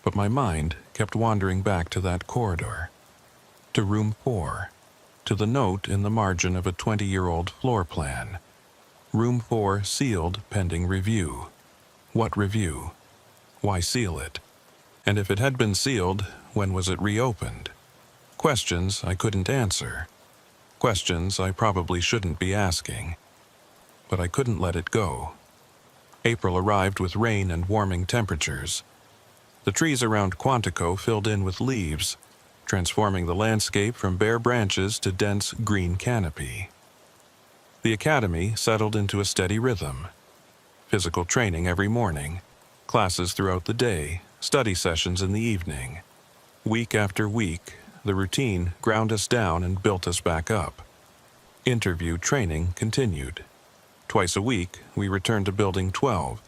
[SPEAKER 1] But my mind kept wandering back to that corridor, to room 4, to the note in the margin of a 20-year-old floor plan. Room 4 sealed pending review. What review? Why seal it? And if it had been sealed, when was it reopened? Questions I couldn't answer. Questions I probably shouldn't be asking. But I couldn't let it go. April arrived with rain and warming temperatures. The trees around Quantico filled in with leaves, transforming the landscape from bare branches to dense green canopy. The academy settled into a steady rhythm. Physical training every morning, classes throughout the day, study sessions in the evening. Week after week, the routine ground us down and built us back up. Interview training continued. Twice a week, we returned to Building 12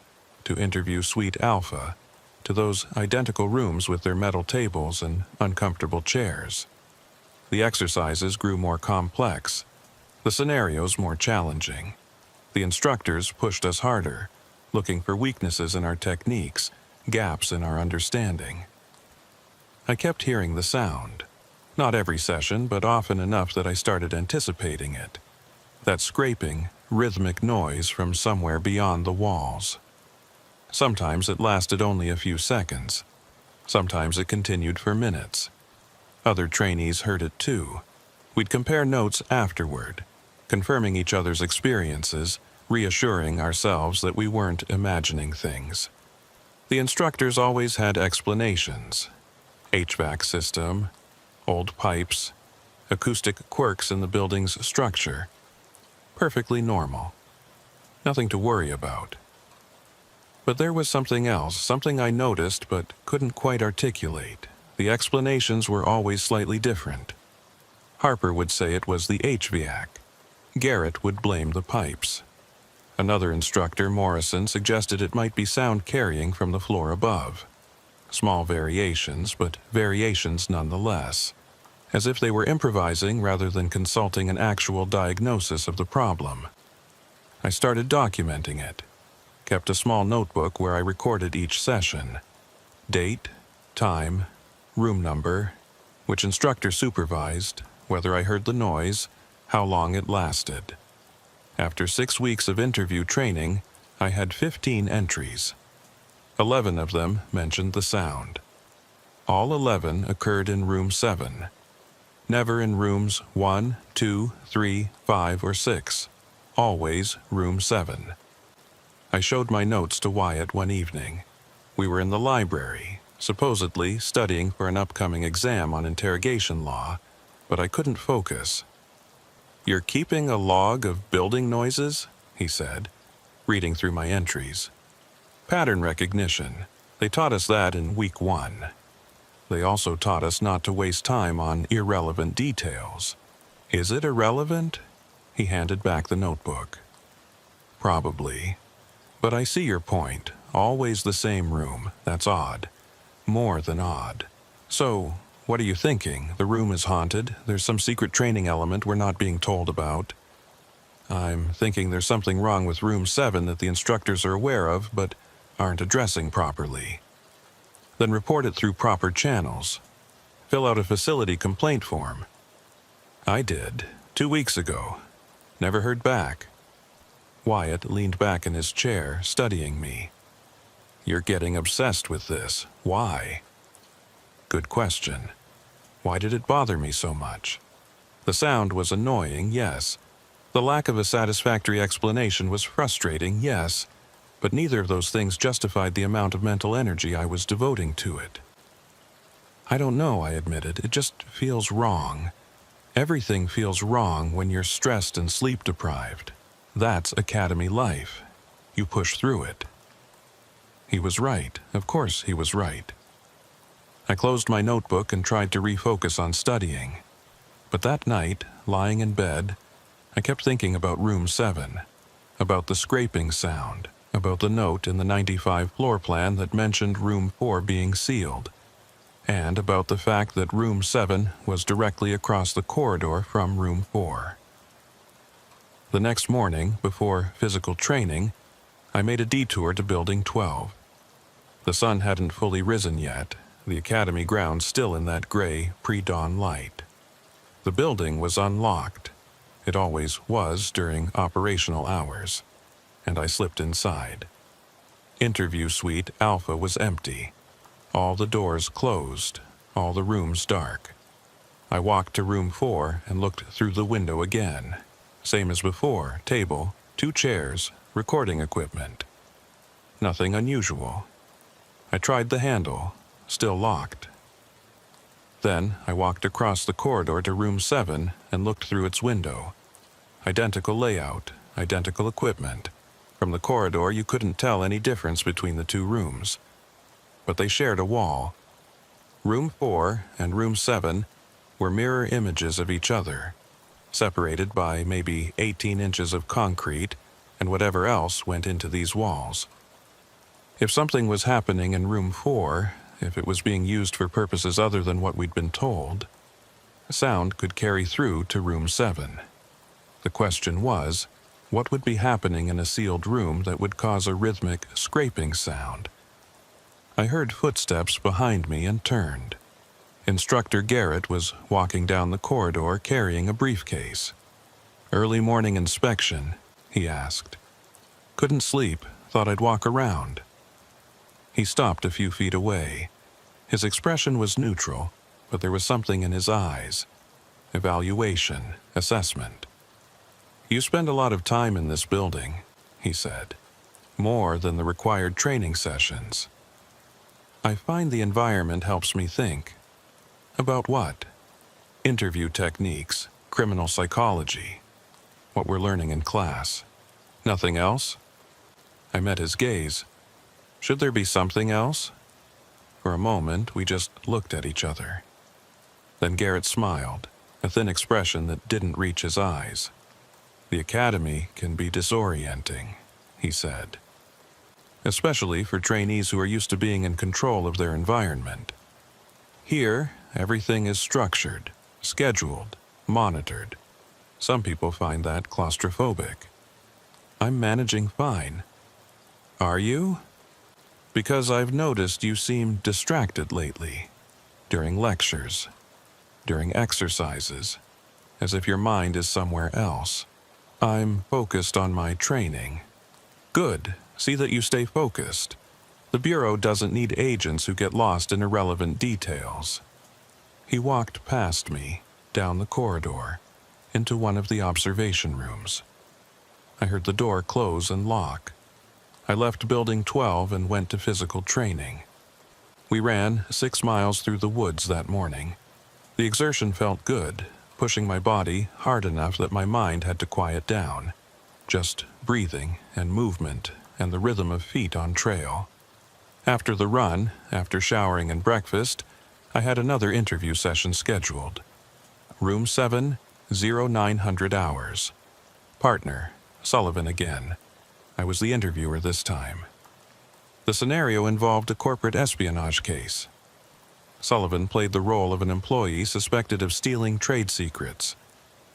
[SPEAKER 1] to interview Suite Alpha, to those identical rooms with their metal tables and uncomfortable chairs. The exercises grew more complex, the scenarios more challenging. The instructors pushed us harder, looking for weaknesses in our techniques, gaps in our understanding. I kept hearing the sound. Not every session, but often enough that I started anticipating it. That scraping, rhythmic noise from somewhere beyond the walls. Sometimes it lasted only a few seconds. Sometimes it continued for minutes. Other trainees heard it too. We'd compare notes afterward, confirming each other's experiences, reassuring ourselves that we weren't imagining things. The instructors always had explanations. HVAC system, old pipes, acoustic quirks in the building's structure. Perfectly normal. Nothing to worry about. But there was something else, something I noticed but couldn't quite articulate. The explanations were always slightly different. Harper would say it was the HVAC. Garrett would blame the pipes. Another instructor, Morrison, suggested it might be sound carrying from the floor above. Small variations, but variations nonetheless, as if they were improvising rather than consulting an actual diagnosis of the problem. I started documenting it, kept a small notebook where I recorded each session: date, time, room number, which instructor supervised, whether I heard the noise, how long it lasted. After 6 weeks of interview training, I had 15 entries. 11 of them mentioned the sound. All 11 occurred in room 7. Never in rooms 1, 2, 3, 5, or 6. Always room 7. I showed my notes to Wyatt one evening. We were in the library, supposedly studying for an upcoming exam on interrogation law, but I couldn't focus. "You're keeping a log of building noises?" he said, reading through my entries. "Pattern recognition. They taught us that in week 1. They also taught us not to waste time on irrelevant details." "Is it irrelevant?" He handed back the notebook. "Probably. But I see your point. Always the same room. That's odd. More than odd. So, what are you thinking? The room is haunted? There's some secret training element we're not being told about?" "I'm thinking there's something wrong with room 7 that the instructors are aware of, but aren't addressing properly." "Then report it through proper channels. Fill out a facility complaint form." "I did, 2 weeks ago. Never heard back." Wyatt leaned back in his chair, studying me. "You're getting obsessed with this. Why?" "Good question. Why did it bother me so much? The sound was annoying, yes. The lack of a satisfactory explanation was frustrating, yes. But neither of those things justified the amount of mental energy I was devoting to it." "I don't know," I admitted. "It just feels wrong. Everything feels wrong when you're stressed and sleep-deprived. That's academy life. You push through it." He was right. Of course he was right. I closed my notebook and tried to refocus on studying. But that night, lying in bed, I kept thinking about room 7, about the scraping sound, about the note in the 95 floor plan that mentioned room 4 being sealed, and about the fact that room 7 was directly across the corridor from room 4. The next morning, before physical training, I made a detour to Building 12. The sun hadn't fully risen yet, the academy grounds still in that gray, pre-dawn light. The building was unlocked. It always was during operational hours, and I slipped inside. Interview suite Alpha was empty. All the doors closed, all the rooms dark. I walked to room 4 and looked through the window again. Same as before, table, 2 chairs, recording equipment. Nothing unusual. I tried the handle, still locked. Then I walked across the corridor to room 7 and looked through its window. Identical layout, identical equipment. From the corridor you couldn't tell any difference between the 2 rooms. But they shared a wall. Room 4 and room 7 were mirror images of each other, separated by maybe 18 inches of concrete and whatever else went into these walls. If something was happening in room 4, if it was being used for purposes other than what we'd been told, sound could carry through to room 7. The question was, what would be happening in a sealed room that would cause a rhythmic scraping sound? I heard footsteps behind me and turned. Instructor Garrett was walking down the corridor carrying a briefcase. "Early morning inspection?" he asked. "Couldn't sleep, thought I'd walk around." He stopped a few feet away. His expression was neutral, but there was something in his eyes. Evaluation, assessment. "You spend a lot of time in this building," he said. "More than the required training sessions." "I find the environment helps me think." "About what?" "Interview techniques, criminal psychology, what we're learning in class." "Nothing else?" I met his gaze. "Should there be something else?" For a moment, we just looked at each other. Then Garrett smiled, a thin expression that didn't reach his eyes. "The academy can be disorienting," he said. especially for trainees who are used to being in control of their environment. Here, everything is structured, scheduled, monitored. Some people find that claustrophobic. I'm managing fine. Are you? Because I've noticed you seem distracted lately, during lectures, during exercises, as if your mind is somewhere else. I'm focused on my training. Good. See that you stay focused. The Bureau doesn't need agents who get lost in irrelevant details. He walked past me, down the corridor, into one of the observation rooms. I heard the door close and lock. I left Building 12 and went to physical training. We ran 6 miles through the woods that morning. The exertion felt good, pushing my body hard enough that my mind had to quiet down. Just breathing and movement and the rhythm of feet on trail. After the run, after showering and breakfast, I had another interview session scheduled. Room 7, 0900 hours. Partner, Sullivan again. I was the interviewer this time. The scenario involved a corporate espionage case. Sullivan played the role of an employee suspected of stealing trade secrets.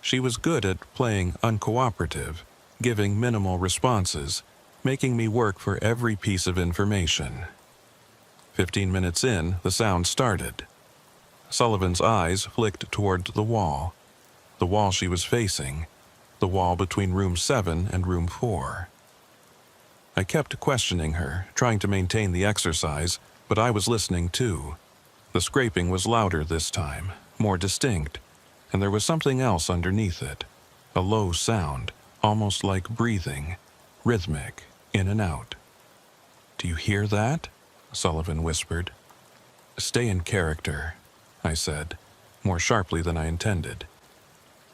[SPEAKER 1] She was good at playing uncooperative, giving minimal responses, making me work for every piece of information. 15 minutes in, the sound started. Sullivan's eyes flicked toward the wall she was facing, the wall between room 7 and room 4. I kept questioning her, trying to maintain the exercise, but I was listening too. The scraping was louder this time, more distinct, and there was something else underneath it, a low sound, almost like breathing, rhythmic, in and out. "Do you hear that?" Sullivan whispered. "Stay in character," I said, more sharply than I intended.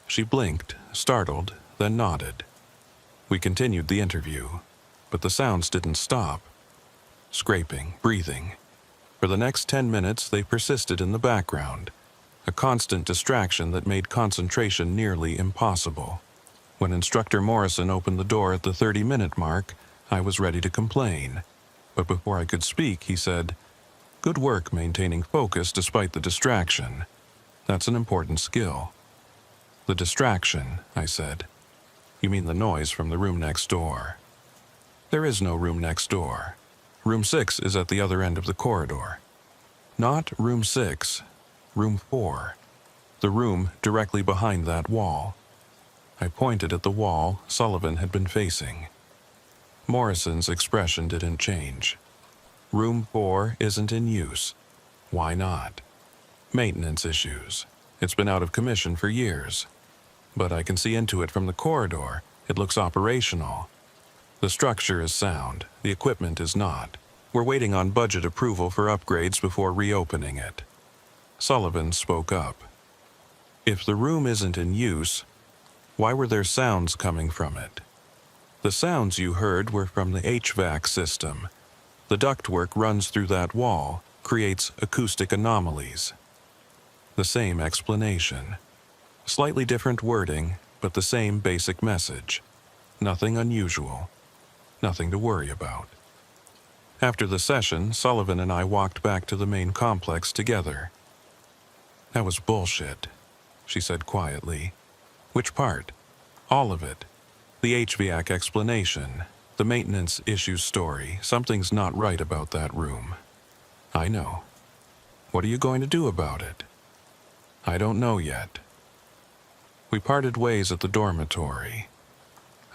[SPEAKER 1] She blinked, startled, then nodded. We continued the interview, but the sounds didn't stop. Scraping, breathing. For the next 10 minutes, they persisted in the background, a constant distraction that made concentration nearly impossible. When Instructor Morrison opened the door at the 30-minute mark, I was ready to complain. But before I could speak, he said, "Good work maintaining focus despite the distraction. That's an important skill." "The distraction," I said. "You mean the noise from the room next door?" "There is no room next door. Room 6 is at the other end of the corridor." "Not room 6, room 4. The room directly behind that wall." I pointed at the wall Sullivan had been facing. Morrison's expression didn't change. "Room 4 isn't in use." "Why not?" "Maintenance issues. It's been out of commission for years. But I can see into it from the corridor. It looks operational. The structure is sound. The equipment is not. We're waiting on budget approval for upgrades before reopening it." Sullivan spoke up. "If the room isn't in use, why were there sounds coming from it?" "The sounds you heard were from the HVAC system. The ductwork runs through that wall, creates acoustic anomalies." The same explanation. Slightly different wording, but the same basic message. Nothing unusual. Nothing to worry about. After the session, Sullivan and I walked back to the main complex together. "That was bullshit," she said quietly. "Which part?" "All of it. The HVAC explanation, the maintenance issues story. Something's not right about that room." "I know. What are you going to do about it?" "I don't know yet." We parted ways at the dormitory.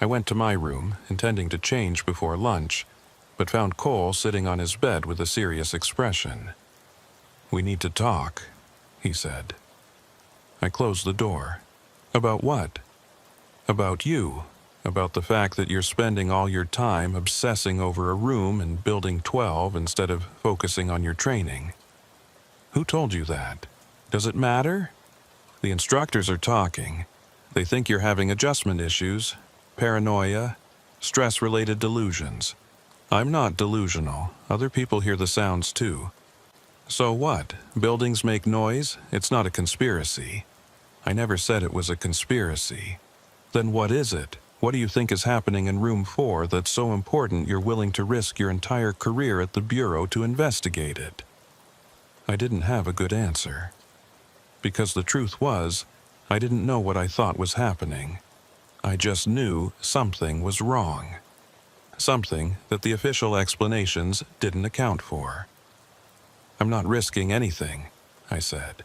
[SPEAKER 1] I went to my room, intending to change before lunch, but found Cole sitting on his bed with a serious expression. "We need to talk," he said. I closed the door. "About what?" "About you. About the fact that you're spending all your time obsessing over a room in Building 12 instead of focusing on your training." "Who told you that? Does it matter?" "The instructors are talking. They think you're having adjustment issues, paranoia, stress-related delusions. I'm not delusional. Other people hear the sounds too." "So what? Buildings make noise? It's not a conspiracy." "I never said it was a conspiracy." "Then what is it? What do you think is happening in room 4 that's so important you're willing to risk your entire career at the Bureau to investigate it? I didn't have a good answer. Because the truth was, I didn't know what I thought was happening. I just knew something was wrong. Something that the official explanations didn't account for. I'm not risking anything, I said.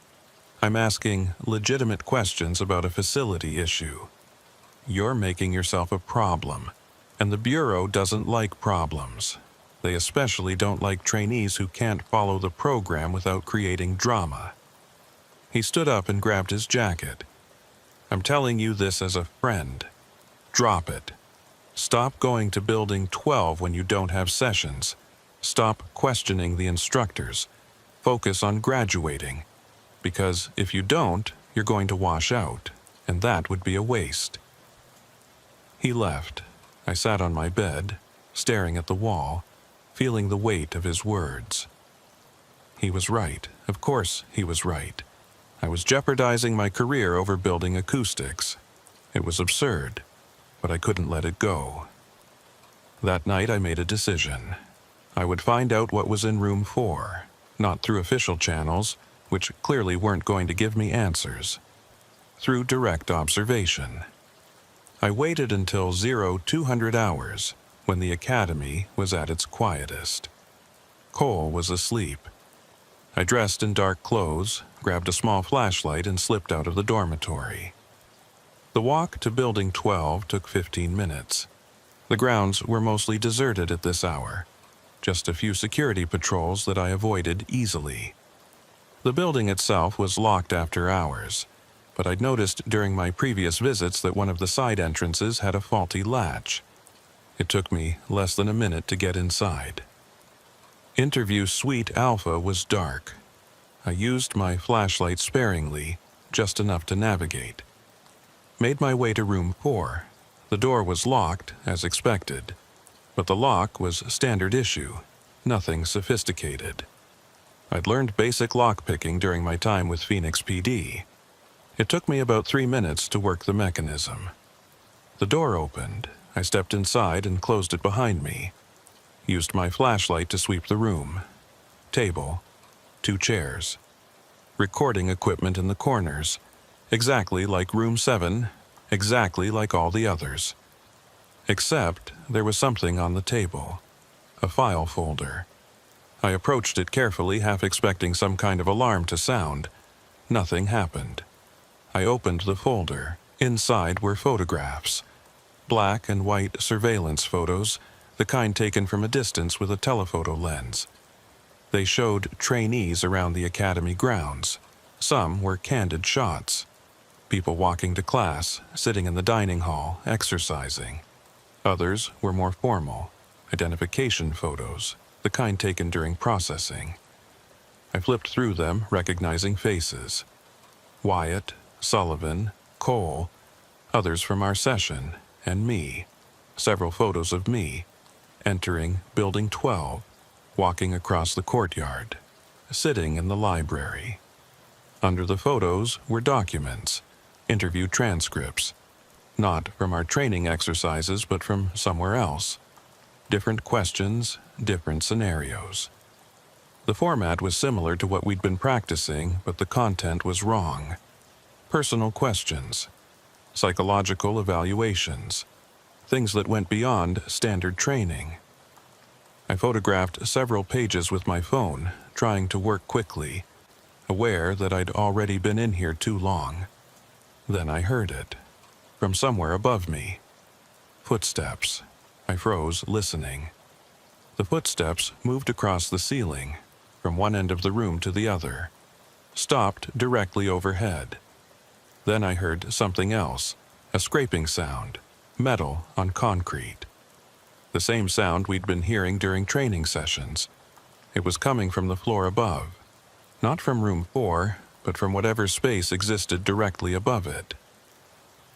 [SPEAKER 1] I'm asking legitimate questions about a facility issue. You're making yourself a problem, and the Bureau doesn't like problems. They especially don't like trainees who can't follow the program without creating drama. He stood up and grabbed his jacket. I'm telling you this as a friend. Drop it. Stop going to Building 12 when you don't have sessions. Stop questioning the instructors. Focus on graduating. Because if you don't, you're going to wash out, and that would be a waste. He left. I sat on my bed, staring at the wall, feeling the weight of his words. He was right. Of course he was right. I was jeopardizing my career over building acoustics. It was absurd, but I couldn't let it go. That night I made a decision. I would find out what was in room 4, not through official channels, which clearly weren't going to give me answers. Through direct observation. I waited until 0200 hours, when the academy was at its quietest. Cole was asleep. I dressed in dark clothes, grabbed a small flashlight, and slipped out of the dormitory. The walk to Building 12 took 15 minutes. The grounds were mostly deserted at this hour. Just a few security patrols that I avoided easily. The building itself was locked after hours, but I'd noticed during my previous visits that one of the side entrances had a faulty latch. It took me less than a minute to get inside. Interview Suite Alpha was dark. I used my flashlight sparingly, just enough to navigate. Made my way to room 4. The door was locked, as expected, but the lock was standard issue, nothing sophisticated. I'd learned basic lockpicking during my time with Phoenix PD. It took me about 3 minutes to work the mechanism. The door opened. I stepped inside and closed it behind me. Used my flashlight to sweep the room. Table, 2 chairs. Recording equipment in the corners. Exactly like room 7, exactly like all the others. Except there was something on the table. A file folder. I approached it carefully, half expecting some kind of alarm to sound. Nothing happened. I opened the folder. Inside were photographs. Black and white surveillance photos, the kind taken from a distance with a telephoto lens. They showed trainees around the academy grounds. Some were candid shots. People walking to class, sitting in the dining hall, exercising. Others were more formal, identification photos, the kind taken during processing. I flipped through them, recognizing faces. Wyatt, Sullivan, Cole, others from our session, and me. Several photos of me, entering Building 12, walking across the courtyard, sitting in the library. Under the photos were documents, interview transcripts, not from our training exercises but from somewhere else. Different questions, different scenarios. The format was similar to what we'd been practicing, but the content was wrong. Personal questions, psychological evaluations, things that went beyond standard training. I photographed several pages with my phone, trying to work quickly, aware that I'd already been in here too long. Then I heard it, from somewhere above me. Footsteps. I froze, listening. The footsteps moved across the ceiling, from one end of the room to the other, stopped directly overhead. Then I heard something else, a scraping sound, metal on concrete. The same sound we'd been hearing during training sessions. It was coming from the floor above, not from room 4, but from whatever space existed directly above it.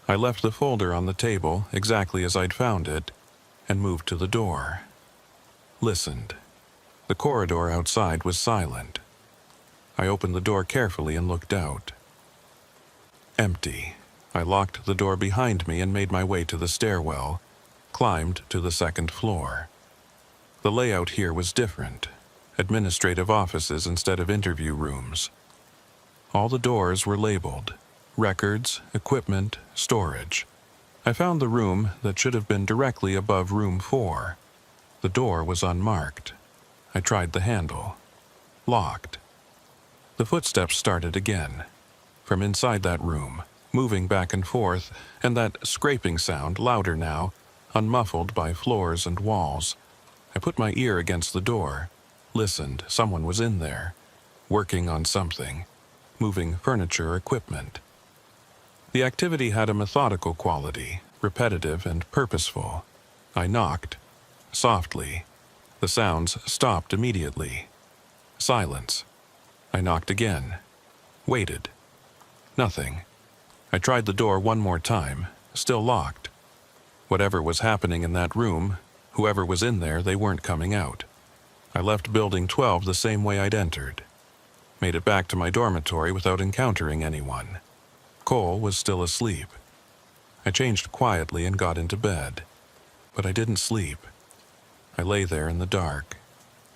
[SPEAKER 1] I left the folder on the table exactly as I'd found it, and moved to the door. Listened. The corridor outside was silent. I opened the door carefully and looked out. Empty. I locked the door behind me and made my way to the stairwell, climbed to the second floor. The layout here was different. Administrative offices instead of interview rooms. All the doors were labeled: records, equipment, storage. I found the room that should have been directly above room 4. The door was unmarked. I tried the handle. Locked. The footsteps started again. From inside that room, moving back and forth, and that scraping sound, louder now, unmuffled by floors and walls. I put my ear against the door, listened. Someone was in there, working on something, moving furniture, equipment. The activity had a methodical quality, repetitive and purposeful. I knocked, softly. The sounds stopped immediately. Silence. I knocked again. Waited. Nothing. I tried the door one more time, still locked. Whatever was happening in that room, whoever was in there, they weren't coming out. I left Building 12 the same way I'd entered. Made it back to my dormitory without encountering anyone. Cole was still asleep. I changed quietly and got into bed. But I didn't sleep. I lay there in the dark,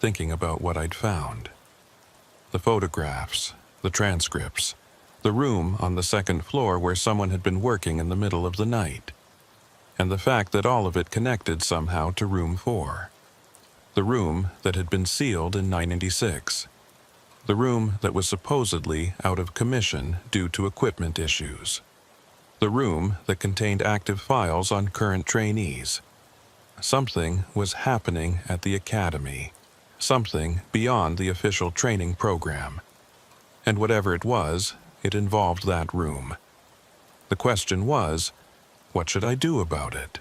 [SPEAKER 1] thinking about what I'd found. The photographs, the transcripts, the room on the second floor where someone had been working in the middle of the night, and the fact that all of it connected somehow to room 4. The room that had been sealed in 996. The room that was supposedly out of commission due to equipment issues. The room that contained active files on current trainees. Something was happening at the academy. Something beyond the official training program. And whatever it was, it involved that room. The question was, what should I do about it?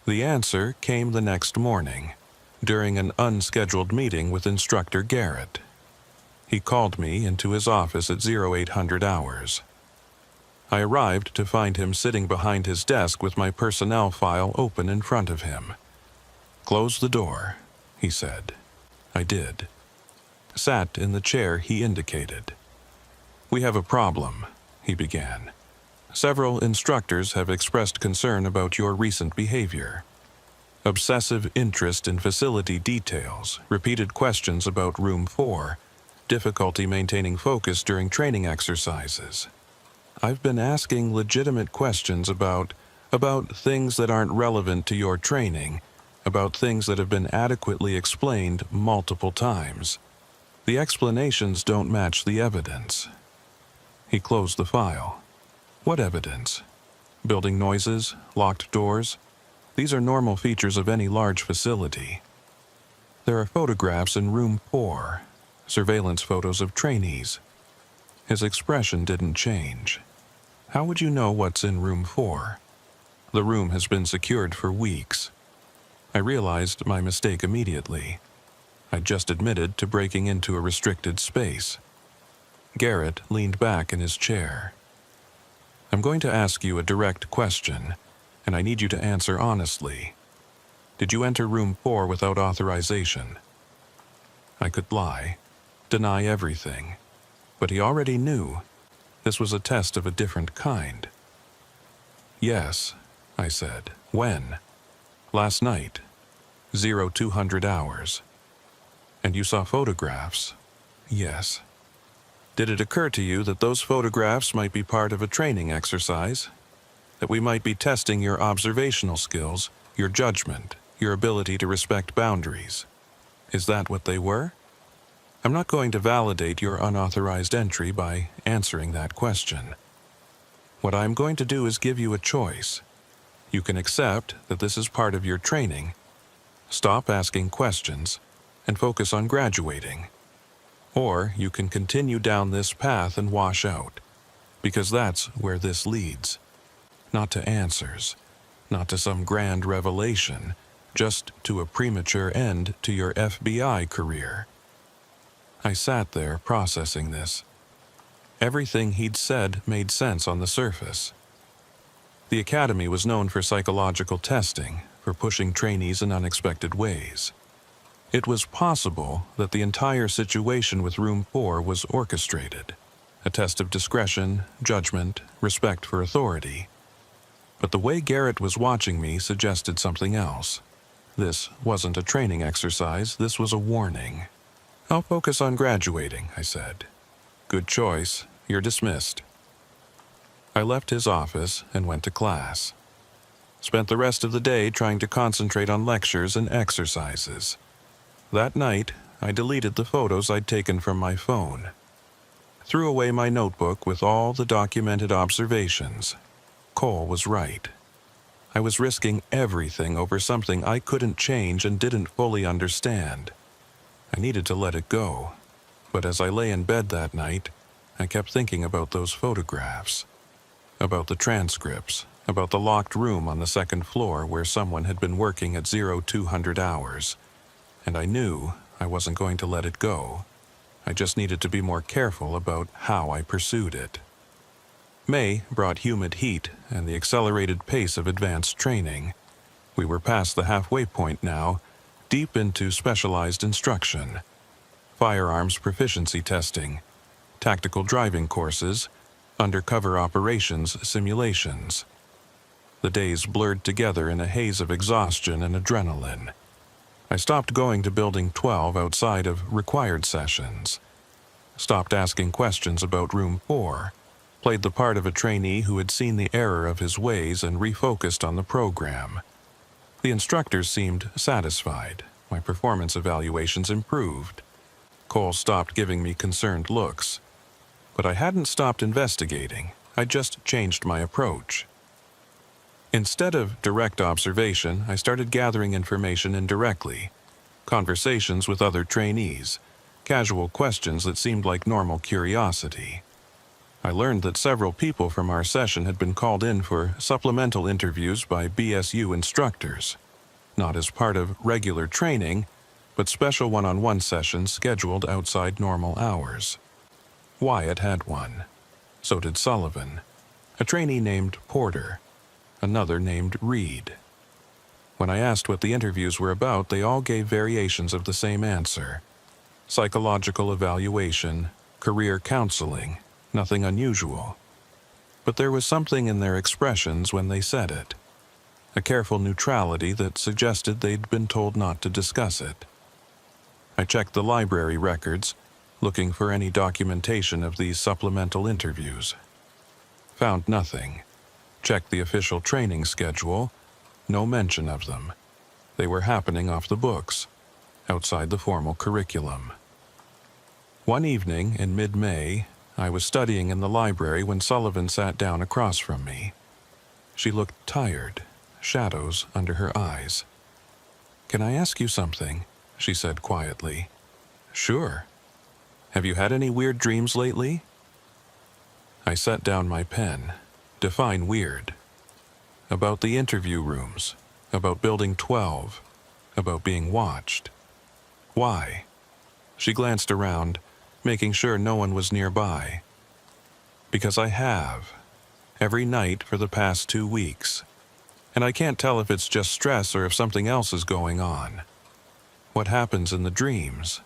[SPEAKER 1] The answer came the next morning, during an unscheduled meeting with Instructor Garrett. He called me into his office at 0800 hours. I arrived to find him sitting behind his desk with my personnel file open in front of him. "Close the door," he said. I did. Sat in the chair he indicated. "We have a problem," he began. "Several instructors have expressed concern about your recent behavior. Obsessive interest in facility details, repeated questions about room 4, difficulty maintaining focus during training exercises. I've been asking legitimate questions about things that aren't relevant to your training, about things that have been adequately explained multiple times. The explanations don't match the evidence." He closed the file. "What evidence? Building noises, locked doors? These are normal features of any large facility. There are photographs in room 4, surveillance photos of trainees." His expression didn't change. "How would you know what's in room 4? The room has been secured for weeks." I realized my mistake immediately. I'd just admitted to breaking into a restricted space. Garrett leaned back in his chair. "I'm going to ask you a direct question, and I need you to answer honestly. Did you enter room 4 without authorization?" I could lie, deny everything, but he already knew. This was a test of a different kind. "Yes," I said. "When?" "Last night, 0200 hours. "And you saw photographs?" "Yes." "Did it occur to you that those photographs might be part of a training exercise? That we might be testing your observational skills, your judgment, your ability to respect boundaries? Is that what they were? I'm not going to validate your unauthorized entry by answering that question. What I'm going to do is give you a choice. You can accept that this is part of your training, stop asking questions, and focus on graduating. Or you can continue down this path and wash out, because that's where this leads. Not to answers, not to some grand revelation, just to a premature end to your FBI career." I sat there processing this. Everything he'd said made sense on the surface. The academy was known for psychological testing, for pushing trainees in unexpected ways. It was possible that the entire situation with room 4 was orchestrated. a test of discretion, judgment, respect for authority. But the way Garrett was watching me suggested something else. This wasn't a training exercise, this was a warning. "I'll focus on graduating," I said. "Good choice. You're dismissed." I left his office and went to class. Spent the rest of the day trying to concentrate on lectures and exercises. That night, I deleted the photos I'd taken from my phone. Threw away my notebook with all the documented observations. Cole was right. I was risking everything over something I couldn't change and didn't fully understand. I needed to let it go. But as I lay in bed that night, I kept thinking about those photographs. About the transcripts. About the locked room on the second floor where someone had been working at 0200 hours. And I knew I wasn't going to let it go. I just needed to be more careful about how I pursued it. May brought humid heat and the accelerated pace of advanced training. We were past the halfway point now, deep into specialized instruction. Firearms proficiency testing, tactical driving courses, undercover operations simulations. The days blurred together in a haze of exhaustion and adrenaline. I stopped going to Building 12 outside of required sessions. Stopped asking questions about Room 4. Played the part of a trainee who had seen the error of his ways and refocused on the program. The instructors seemed satisfied. My performance evaluations improved. Cole stopped giving me concerned looks. But I hadn't stopped investigating. I'd just changed my approach. Instead of direct observation, I started gathering information indirectly. Conversations with other trainees. Casual questions that seemed like normal curiosity. I learned that several people from our session had been called in for supplemental interviews by BSU instructors. Not as part of regular training, but special one-on-one sessions scheduled outside normal hours. Wyatt had one. So did Sullivan. A trainee named Porter. Another named Reed. When I asked what the interviews were about, they all gave variations of the same answer. Psychological evaluation, career counseling, nothing unusual. But there was something in their expressions when they said it. A careful neutrality that suggested they'd been told not to discuss it. I checked the library records, looking for any documentation of these supplemental interviews. Found nothing. Checked the official training schedule. No mention of them. They were happening off the books, outside the formal curriculum. One evening in mid-May, I was studying in the library when Sullivan sat down across from me. She looked tired, shadows under her eyes. "Can I ask you something?" she said quietly. "Sure. Have you had any weird dreams lately?" I set down my pen. Define weird. About the interview rooms. About Building 12. About being watched. Why? She glanced around, making sure no one was nearby. "Because I have. Every night for the past 2 weeks. And I can't tell if it's just stress or if something else is going on. What happens in the dreams?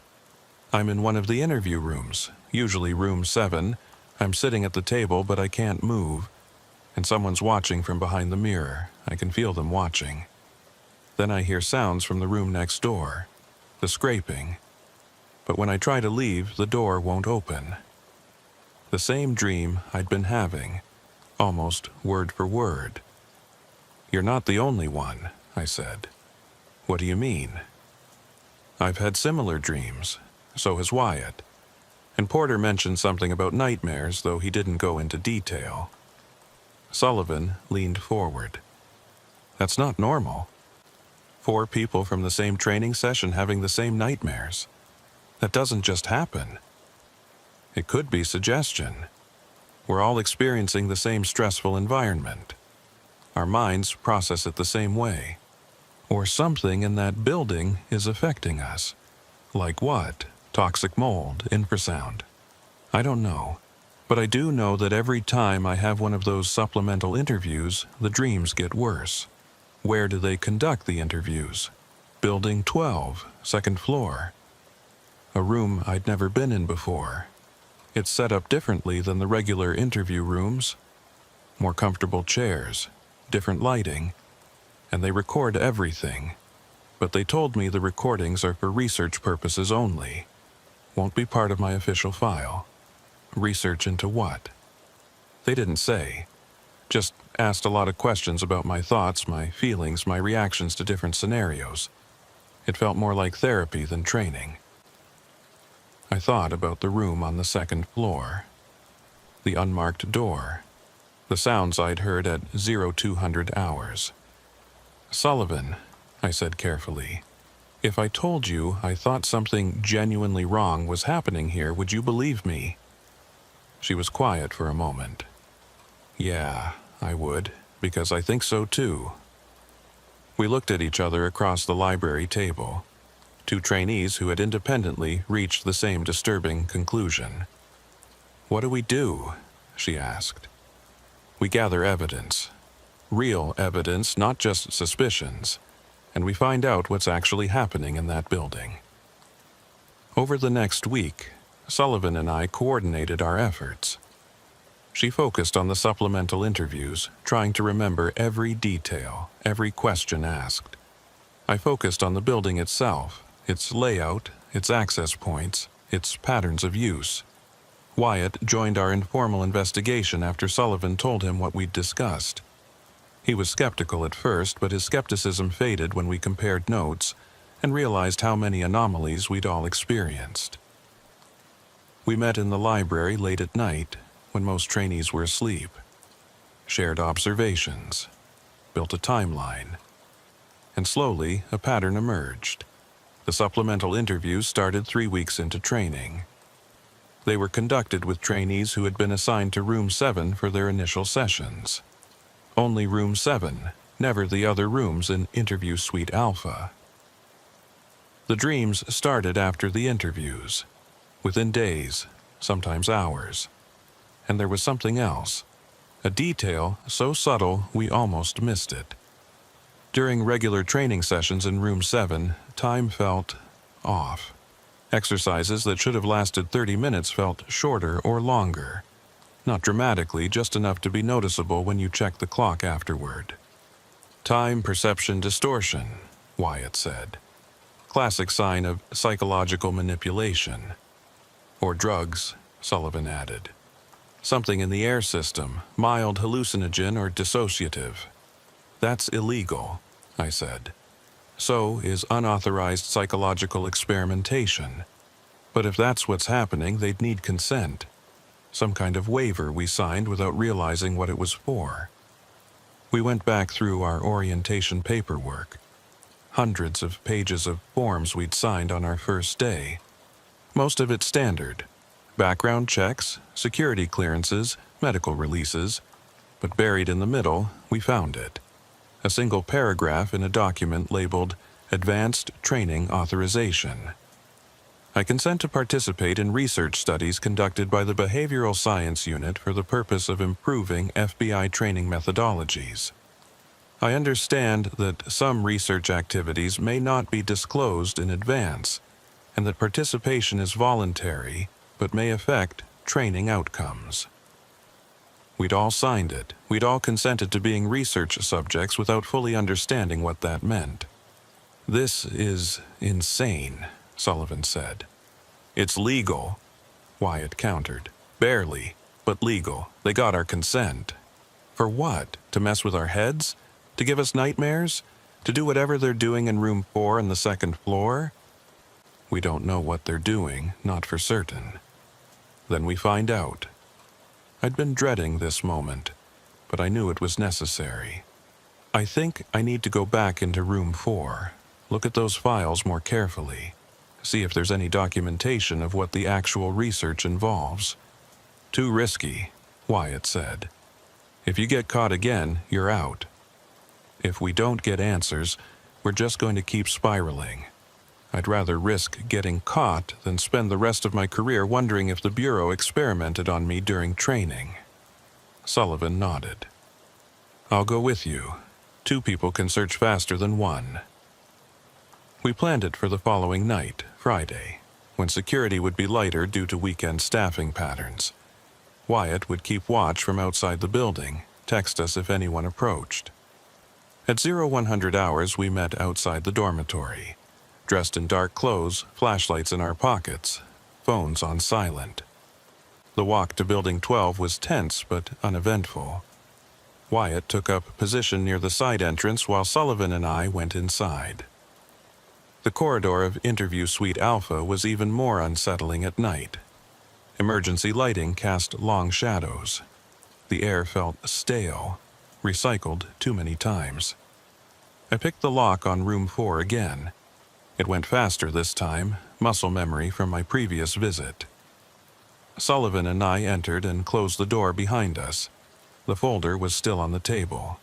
[SPEAKER 1] I'm in one of the interview rooms, usually room 7. I'm sitting at the table, but I can't move. And someone's watching from behind the mirror. I can feel them watching. Then I hear sounds from the room next door. The scraping. But when I try to leave, the door won't open. The same dream I'd been having, almost word for word." "You're not the only one," I said. "What do you mean?" "I've had similar dreams. So has Wyatt. And Porter mentioned something about nightmares, though he didn't go into detail." Sullivan leaned forward. "That's not normal. 4 people from the same training session having the same nightmares. That doesn't just happen. It could be suggestion. We're all experiencing the same stressful environment. Our minds process it the same way. Or something in that building is affecting us. Like what? Toxic mold, infrasound. I don't know. But I do know that every time I have one of those supplemental interviews, the dreams get worse. Where do they conduct the interviews? Building 12, second floor. A room I'd never been in before. It's set up differently than the regular interview rooms. More comfortable chairs, different lighting, and they record everything. But they told me the recordings are for research purposes only. Won't be part of my official file. Research into what? They didn't say. Just asked a lot of questions about my thoughts, my feelings, my reactions to different scenarios. It felt more like therapy than training. I thought about the room on the second floor. The unmarked door. The sounds I'd heard at 0200 hours. "Sullivan," I said carefully, "if I told you I thought something genuinely wrong was happening here, would you believe me?" She was quiet for a moment. "Yeah, I would, because I think so too." We looked at each other across the library table, two trainees who had independently reached the same disturbing conclusion. "What do we do?" she asked. "We gather evidence. Real evidence, not just suspicions, and we find out what's actually happening in that building." Over the next week, Sullivan and I coordinated our efforts. She focused on the supplemental interviews, trying to remember every detail, every question asked. I focused on the building itself, its layout, its access points, its patterns of use. Wyatt joined our informal investigation after Sullivan told him what we'd discussed. He was skeptical at first, but his skepticism faded when we compared notes and realized how many anomalies we'd all experienced. We met in the library late at night, when most trainees were asleep. Shared observations, built a timeline, and slowly a pattern emerged. The supplemental interviews started 3 weeks into training. They were conducted with trainees who had been assigned to Room 7 for their initial sessions. Only Room 7, never the other rooms in Interview Suite Alpha. The dreams started after the interviews, within days, sometimes hours. And there was something else, a detail so subtle we almost missed it. During regular training sessions in Room 7, time felt off. Exercises that should have lasted 30 minutes felt shorter or longer. Not dramatically, just enough to be noticeable when you checked the clock afterward. "Time perception distortion," Wyatt said. "Classic sign of psychological manipulation." "Or drugs," Sullivan added. "Something in the air system, mild hallucinogen or dissociative." "That's illegal," I said. "So is unauthorized psychological experimentation. But if that's what's happening, they'd need consent. Some kind of waiver we signed without realizing what it was for." We went back through our orientation paperwork. Hundreds of pages of forms we'd signed on our first day. Most of it standard. Background checks, security clearances, medical releases. But buried in the middle, we found it. A single paragraph in a document labeled Advanced Training Authorization. "I consent to participate in research studies conducted by the Behavioral Science Unit for the purpose of improving FBI training methodologies. I understand that some research activities may not be disclosed in advance, and that participation is voluntary, but may affect training outcomes." We'd all signed it. We'd all consented to being research subjects without fully understanding what that meant. "This is insane," Sullivan said. "It's legal," Wyatt countered. "Barely, but legal. They got our consent." "For what? To mess with our heads? To give us nightmares? To do whatever they're doing in Room 4 on the second floor?" "We don't know what they're doing, not for certain." "Then we find out." I'd been dreading this moment, but I knew it was necessary. "I think I need to go back into Room 4, look at those files more carefully, see if there's any documentation of what the actual research involves." "Too risky," Wyatt said. "If you get caught again, you're out. If we don't get answers, we're just going to keep spiraling. I'd rather risk getting caught than spend the rest of my career wondering if the Bureau experimented on me during training." Sullivan nodded. "I'll go with you. 2 people can search faster than 1. We planned it for the following night, Friday. when security would be lighter due to weekend staffing patterns. Wyatt would keep watch from outside the building, text us if anyone approached. At 0100 hours, we met outside the dormitory, dressed in dark clothes, flashlights in our pockets, phones on silent. The walk to Building 12 was tense but uneventful. Wyatt took up position near the side entrance while Sullivan and I went inside. The corridor of Interview Suite Alpha was even more unsettling at night. Emergency lighting cast long shadows. The air felt stale, recycled too many times. I picked the lock on room 4 again. It went faster this time, muscle memory from my previous visit. Sullivan and I entered and closed the door behind us. The folder was still on the table.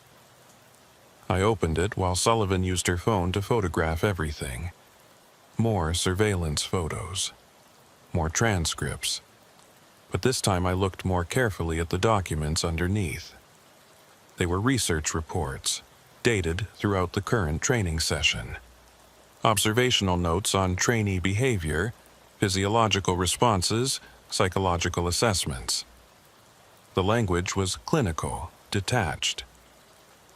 [SPEAKER 1] I opened it while Sullivan used her phone to photograph everything. More surveillance photos. More transcripts. But this time I looked more carefully at the documents underneath. They were research reports, dated throughout the current training session. Observational notes on trainee behavior, physiological responses, psychological assessments. The language was clinical, detached.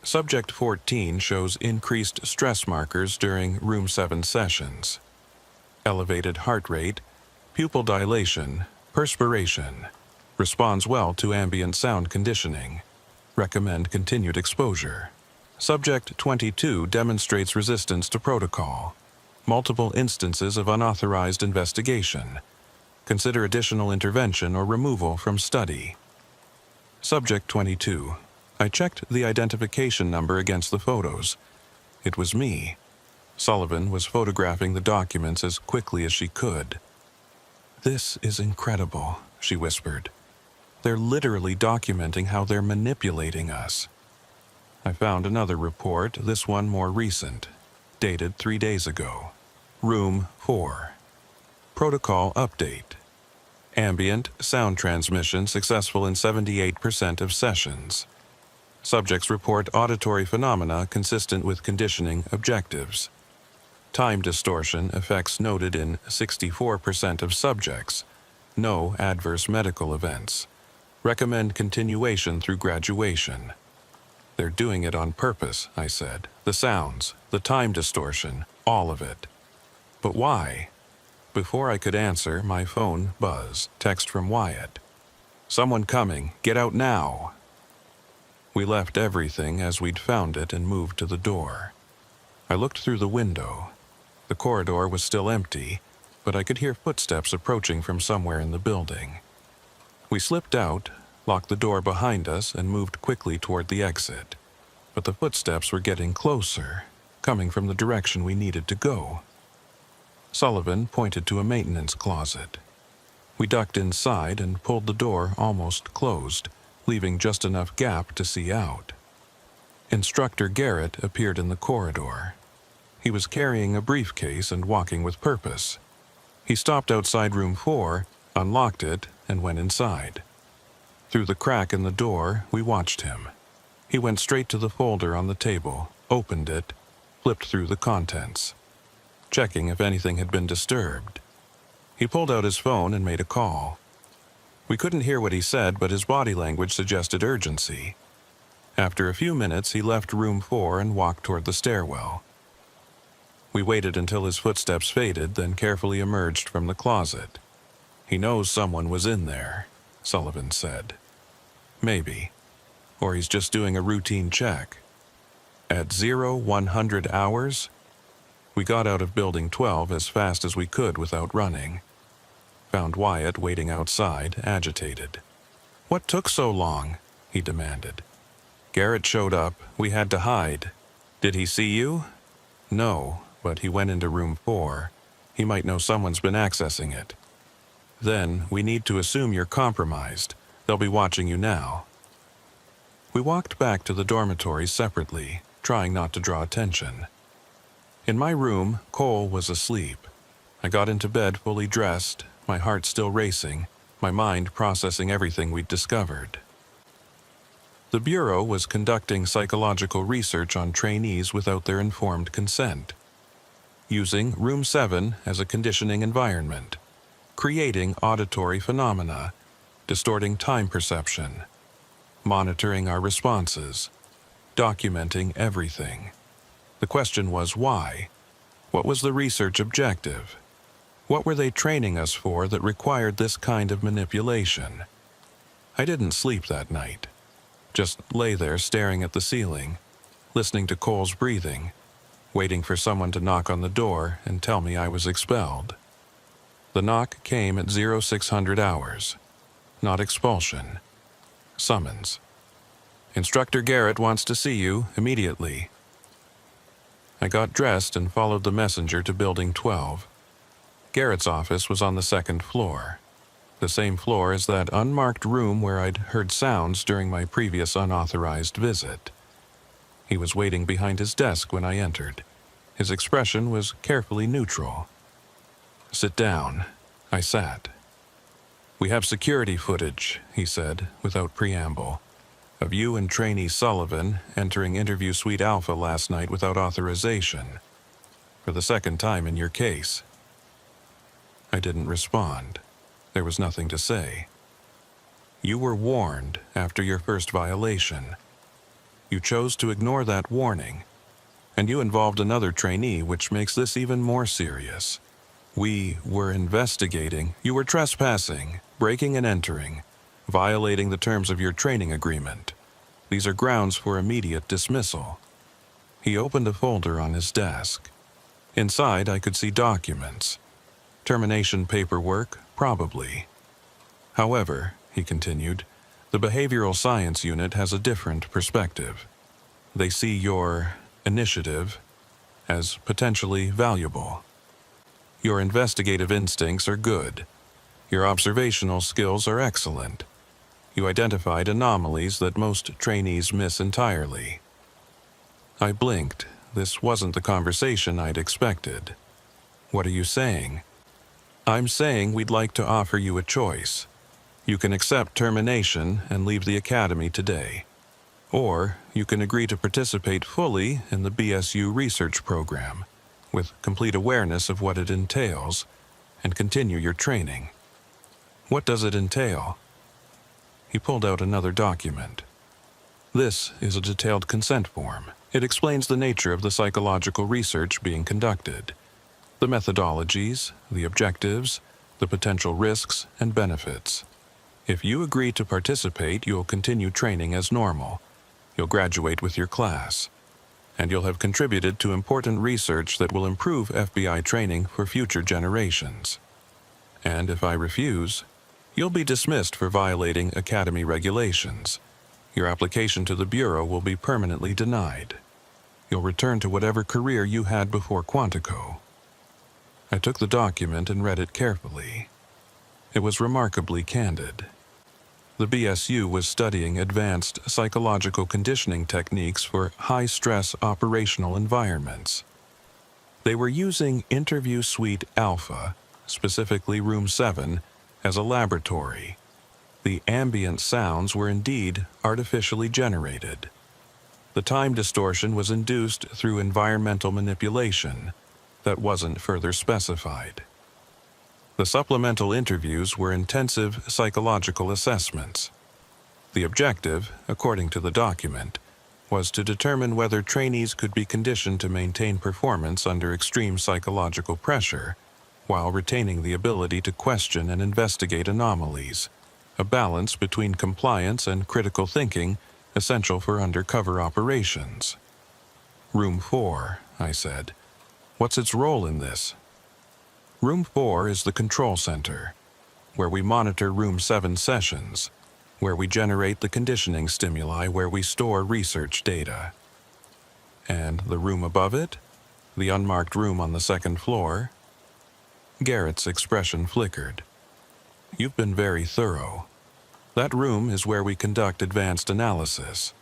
[SPEAKER 1] Subject 14 shows increased stress markers during Room 7 sessions. Elevated heart rate, pupil dilation, perspiration. Responds well to ambient sound conditioning. Recommend continued exposure. Subject 22 demonstrates resistance to protocol. Multiple instances of unauthorized investigation. Consider additional intervention or removal from study. Subject 22. I checked the identification number against the photos. It was me. Sullivan was photographing the documents as quickly as she could. "This is incredible," she whispered. "They're literally documenting how they're manipulating us." I found another report, this one more recent, dated 3 days ago. Room 4. Protocol update. Ambient sound transmission successful in 78% of sessions. Subjects report auditory phenomena consistent with conditioning objectives. Time distortion effects noted in 64% of subjects. No adverse medical events. Recommend continuation through graduation. "They're doing it on purpose," I said. "The sounds, the time distortion, all of it." "But why?" Before I could answer, my phone buzzed. Text from Wyatt. "Someone coming. Get out now." We left everything as we'd found it and moved to the door. I looked through the window. The corridor was still empty, but I could hear footsteps approaching from somewhere in the building. We slipped out, locked the door behind us, and moved quickly toward the exit. But the footsteps were getting closer, coming from the direction we needed to go. Sullivan pointed to a maintenance closet. We ducked inside and pulled the door almost closed, leaving just enough gap to see out. Instructor Garrett appeared in the corridor. He was carrying a briefcase and walking with purpose. He stopped outside room 4, unlocked it, and went inside. Through the crack in the door, we watched him. He went straight to the folder on the table, opened it, flipped through the contents, checking if anything had been disturbed. He pulled out his phone and made a call. We couldn't hear what he said, but his body language suggested urgency. After a few minutes, he left room 4 and walked toward the stairwell. We waited until his footsteps faded, then carefully emerged from the closet. "He knows someone was in there," Sullivan said. "Maybe. Or he's just doing a routine check." At 0100 hours, we got out of Building 12 as fast as we could without running. Found Wyatt waiting outside, agitated. "What took so long?" he demanded. "Garrett showed up. We had to hide." "Did he see you?" "No, but he went into room 4. He might know someone's been accessing it." "Then we need to assume you're compromised. They'll be watching you now." We walked back to the dormitories separately, trying not to draw attention. In my room, Cole was asleep. I got into bed fully dressed, my heart still racing, my mind processing everything we'd discovered. The Bureau was conducting psychological research on trainees without their informed consent, using Room 7 as a conditioning environment. creating auditory phenomena, distorting time perception, monitoring our responses, documenting everything. The question was why? What was the research objective? What were they training us for that required this kind of manipulation? I didn't sleep that night. Just lay there staring at the ceiling, listening to Cole's breathing, waiting for someone to knock on the door and tell me I was expelled. The knock came at 0600 hours. Not expulsion. Summons. Instructor Garrett wants to see you immediately. I got dressed and followed the messenger to Building 12. Garrett's office was on the second floor, the same floor as that unmarked room where I'd heard sounds during my previous unauthorized visit. He was waiting behind his desk when I entered. His expression was carefully neutral. "Sit down." I sat. "We have security footage," he said, without preamble, "of you and trainee Sullivan entering Interview Suite Alpha last night without authorization. For the second time in your case." I didn't respond. There was nothing to say. "You were warned after your first violation. You chose to ignore that warning, and you involved another trainee, which makes this even more serious. We were investigating. You were trespassing, breaking and entering, violating the terms of your training agreement. These are grounds for immediate dismissal." He opened a folder on his desk. Inside, I could see documents. Termination paperwork, probably. "However," he continued, "the behavioral science unit has a different perspective. They see your initiative as potentially valuable. Your investigative instincts are good. Your observational skills are excellent. You identified anomalies that most trainees miss entirely." I blinked. This wasn't the conversation I'd expected. "What are you saying?" "I'm saying we'd like to offer you a choice. You can accept termination and leave the academy today. Or you can agree to participate fully in the BSU research program, with complete awareness of what it entails, and continue your training." "What does it entail?" He pulled out another document. "This is a detailed consent form. It explains the nature of the psychological research being conducted, the methodologies, the objectives, the potential risks and benefits. If you agree to participate, you'll continue training as normal. You'll graduate with your class, and you'll have contributed to important research that will improve FBI training for future generations. And if I refuse, you'll be dismissed for violating academy regulations. Your application to the Bureau will be permanently denied. You'll return to whatever career you had before Quantico." I took the document and read it carefully. It was remarkably candid. The BSU was studying advanced psychological conditioning techniques for high-stress operational environments. They were using Interview Suite Alpha, specifically Room 7, as a laboratory. The ambient sounds were indeed artificially generated. The time distortion was induced through environmental manipulation that wasn't further specified. The supplemental interviews were intensive psychological assessments. The objective, according to the document, was to determine whether trainees could be conditioned to maintain performance under extreme psychological pressure while retaining the ability to question and investigate anomalies, a balance between compliance and critical thinking essential for undercover operations. "Room 4, I said. "What's its role in this?" "Room 4 is the control center, where we monitor Room 7 sessions, where we generate the conditioning stimuli, where we store research data." "And the room above it? The unmarked room on the second floor?" Garrett's expression flickered. "You've been very thorough. That room is where we conduct advanced analysis,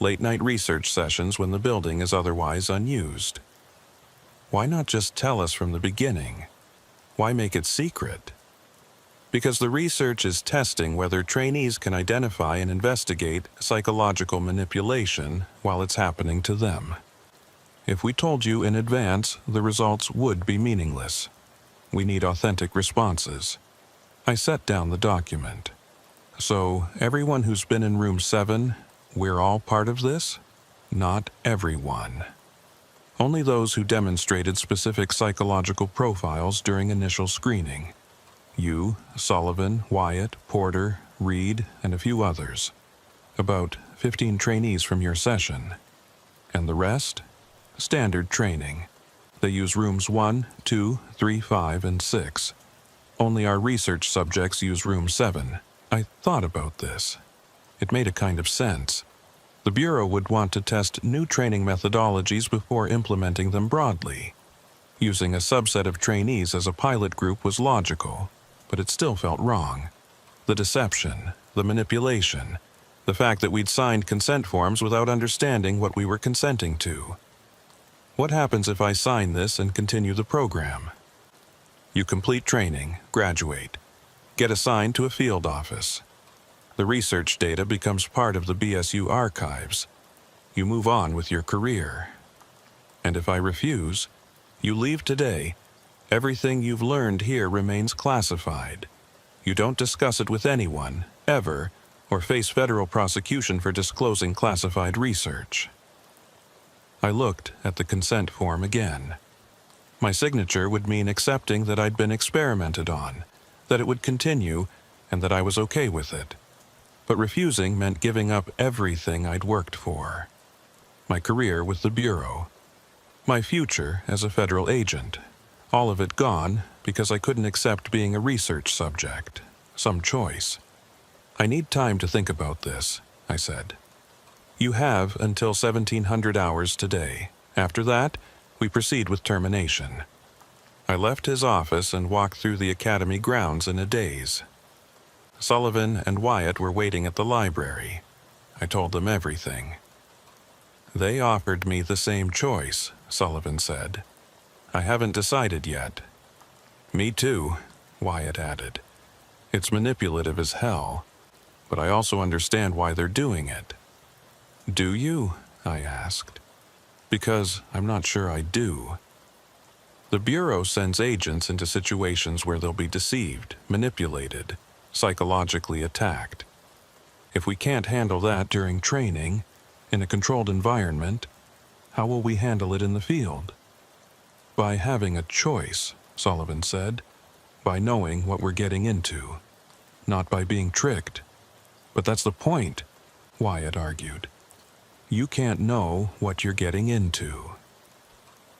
[SPEAKER 1] late-night research sessions when the building is otherwise unused." "Why not just tell us from the beginning? Why make it secret?" "Because the research is testing whether trainees can identify and investigate psychological manipulation while it's happening to them. If we told you in advance, the results would be meaningless. We need authentic responses. I set down the document. So, everyone who's been in room 7, we're all part of this? Not everyone. Only those who demonstrated specific psychological profiles during initial screening. You, Sullivan, Wyatt, Porter, Reed, and a few others. About 15 trainees from your session. And the rest? Standard training. They use rooms 1, 2, 3, 5, and 6. Only our research subjects use room 7. I thought about this. It made a kind of sense. The Bureau would want to test new training methodologies before implementing them broadly. Using a subset of trainees as a pilot group was logical, but it still felt wrong. The deception, the manipulation, the fact that we'd signed consent forms without understanding what we were consenting to. What happens if I sign this and continue the program? You complete training, graduate, get assigned to a field office. The research data becomes part of the BSU archives. You move on with your career. And if I refuse, you leave today. Everything you've learned here remains classified. You don't discuss it with anyone, ever, or face federal prosecution for disclosing classified research. I looked at the consent form again. My signature would mean accepting that I'd been experimented on, that it would continue, and that I was okay with it. But refusing meant giving up everything I'd worked for. My career with the Bureau. My future as a federal agent. All of it gone because I couldn't accept being a research subject. Some choice. I need time to think about this, I said. You have until 1700 hours today. After that, we proceed with termination. I left his office and walked through the academy grounds in a daze. Sullivan and Wyatt were waiting at the library. I told them everything. They offered me the same choice, Sullivan said. I haven't decided yet. Me too, Wyatt added. It's manipulative as hell, but I also understand why they're doing it. Do you? I asked. Because I'm not sure I do. The Bureau sends agents into situations where they'll be deceived, manipulated, psychologically attacked. If we can't handle that during training, in a controlled environment, how will we handle it in the field? By having a choice, Sullivan said, by knowing what we're getting into, not by being tricked. But that's the point, Wyatt argued. You can't know what you're getting into.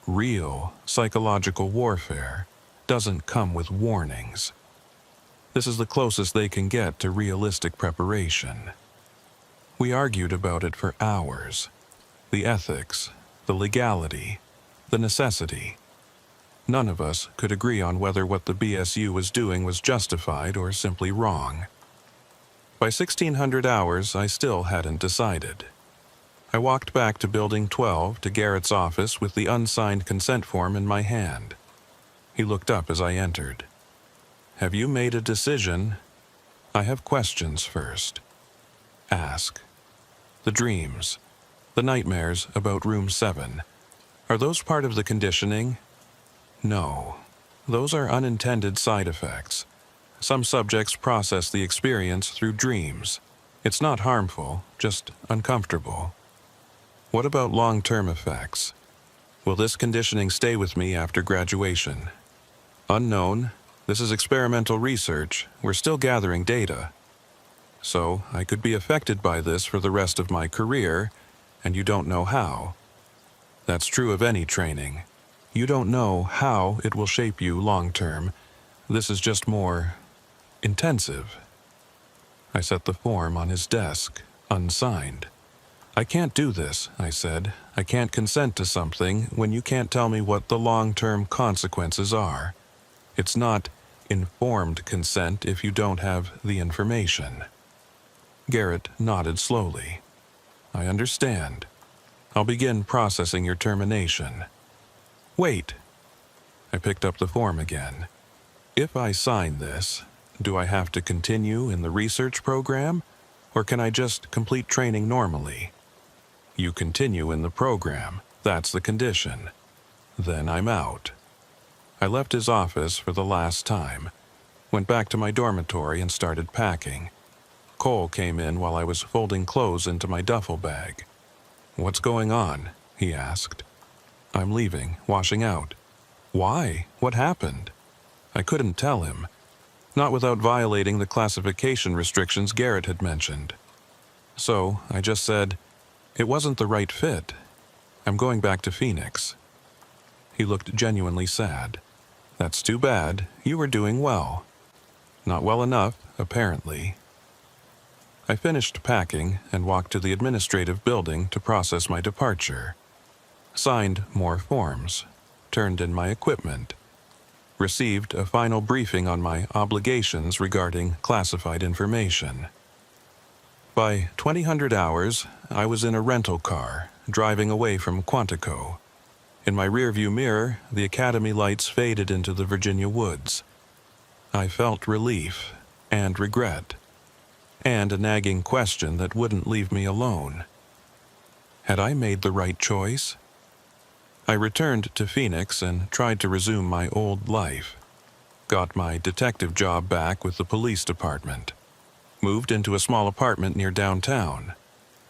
[SPEAKER 1] Real psychological warfare doesn't come with warnings. This is the closest they can get to realistic preparation. We argued about it for hours. The ethics, the legality, the necessity. None of us could agree on whether what the BSU was doing was justified or simply wrong. By 1600 hours, I still hadn't decided. I walked back to Building 12 to Garrett's office with the unsigned consent form in my hand. He looked up as I entered. Have you made a decision? I have questions first. Ask. The dreams, the nightmares about room 7, are those part of the conditioning? No. Those are unintended side effects. Some subjects process the experience through dreams. It's not harmful, just uncomfortable. What about long-term effects? Will this conditioning stay with me after graduation? Unknown. This is experimental research. We're still gathering data. So, I could be affected by this for the rest of my career, and you don't know how. That's true of any training. You don't know how it will shape you long-term. This is just more intensive. I set the form on his desk, unsigned. I can't do this, I said. I can't consent to something when you can't tell me what the long-term consequences are. It's not informed consent if you don't have the information. Garrett nodded slowly. I understand. I'll begin processing your termination. Wait. I picked up the form again. If I sign this, do I have to continue in the research program, or can I just complete training normally? You continue in the program. That's the condition. Then I'm out. I left his office for the last time. went back to my dormitory and started packing. Cole came in while I was folding clothes into my duffel bag. "What's going on?" he asked. "I'm leaving, washing out." "Why? What happened?" I couldn't tell him, not without violating the classification restrictions Garrett had mentioned. So I just said, "It wasn't the right fit. I'm going back to Phoenix." He looked genuinely sad. "That's too bad. You were doing well." "Not well enough, apparently." I finished packing and walked to the administrative building to process my departure. Signed more forms, turned in my equipment, received a final briefing on my obligations regarding classified information. By 2000 hours, I was in a rental car, driving away from Quantico. In my rearview mirror, the academy lights faded into the Virginia woods. I felt relief and regret, and a nagging question that wouldn't leave me alone. Had I made the right choice? I returned to Phoenix and tried to resume my old life. Got my detective job back with the police department. Moved into a small apartment near downtown.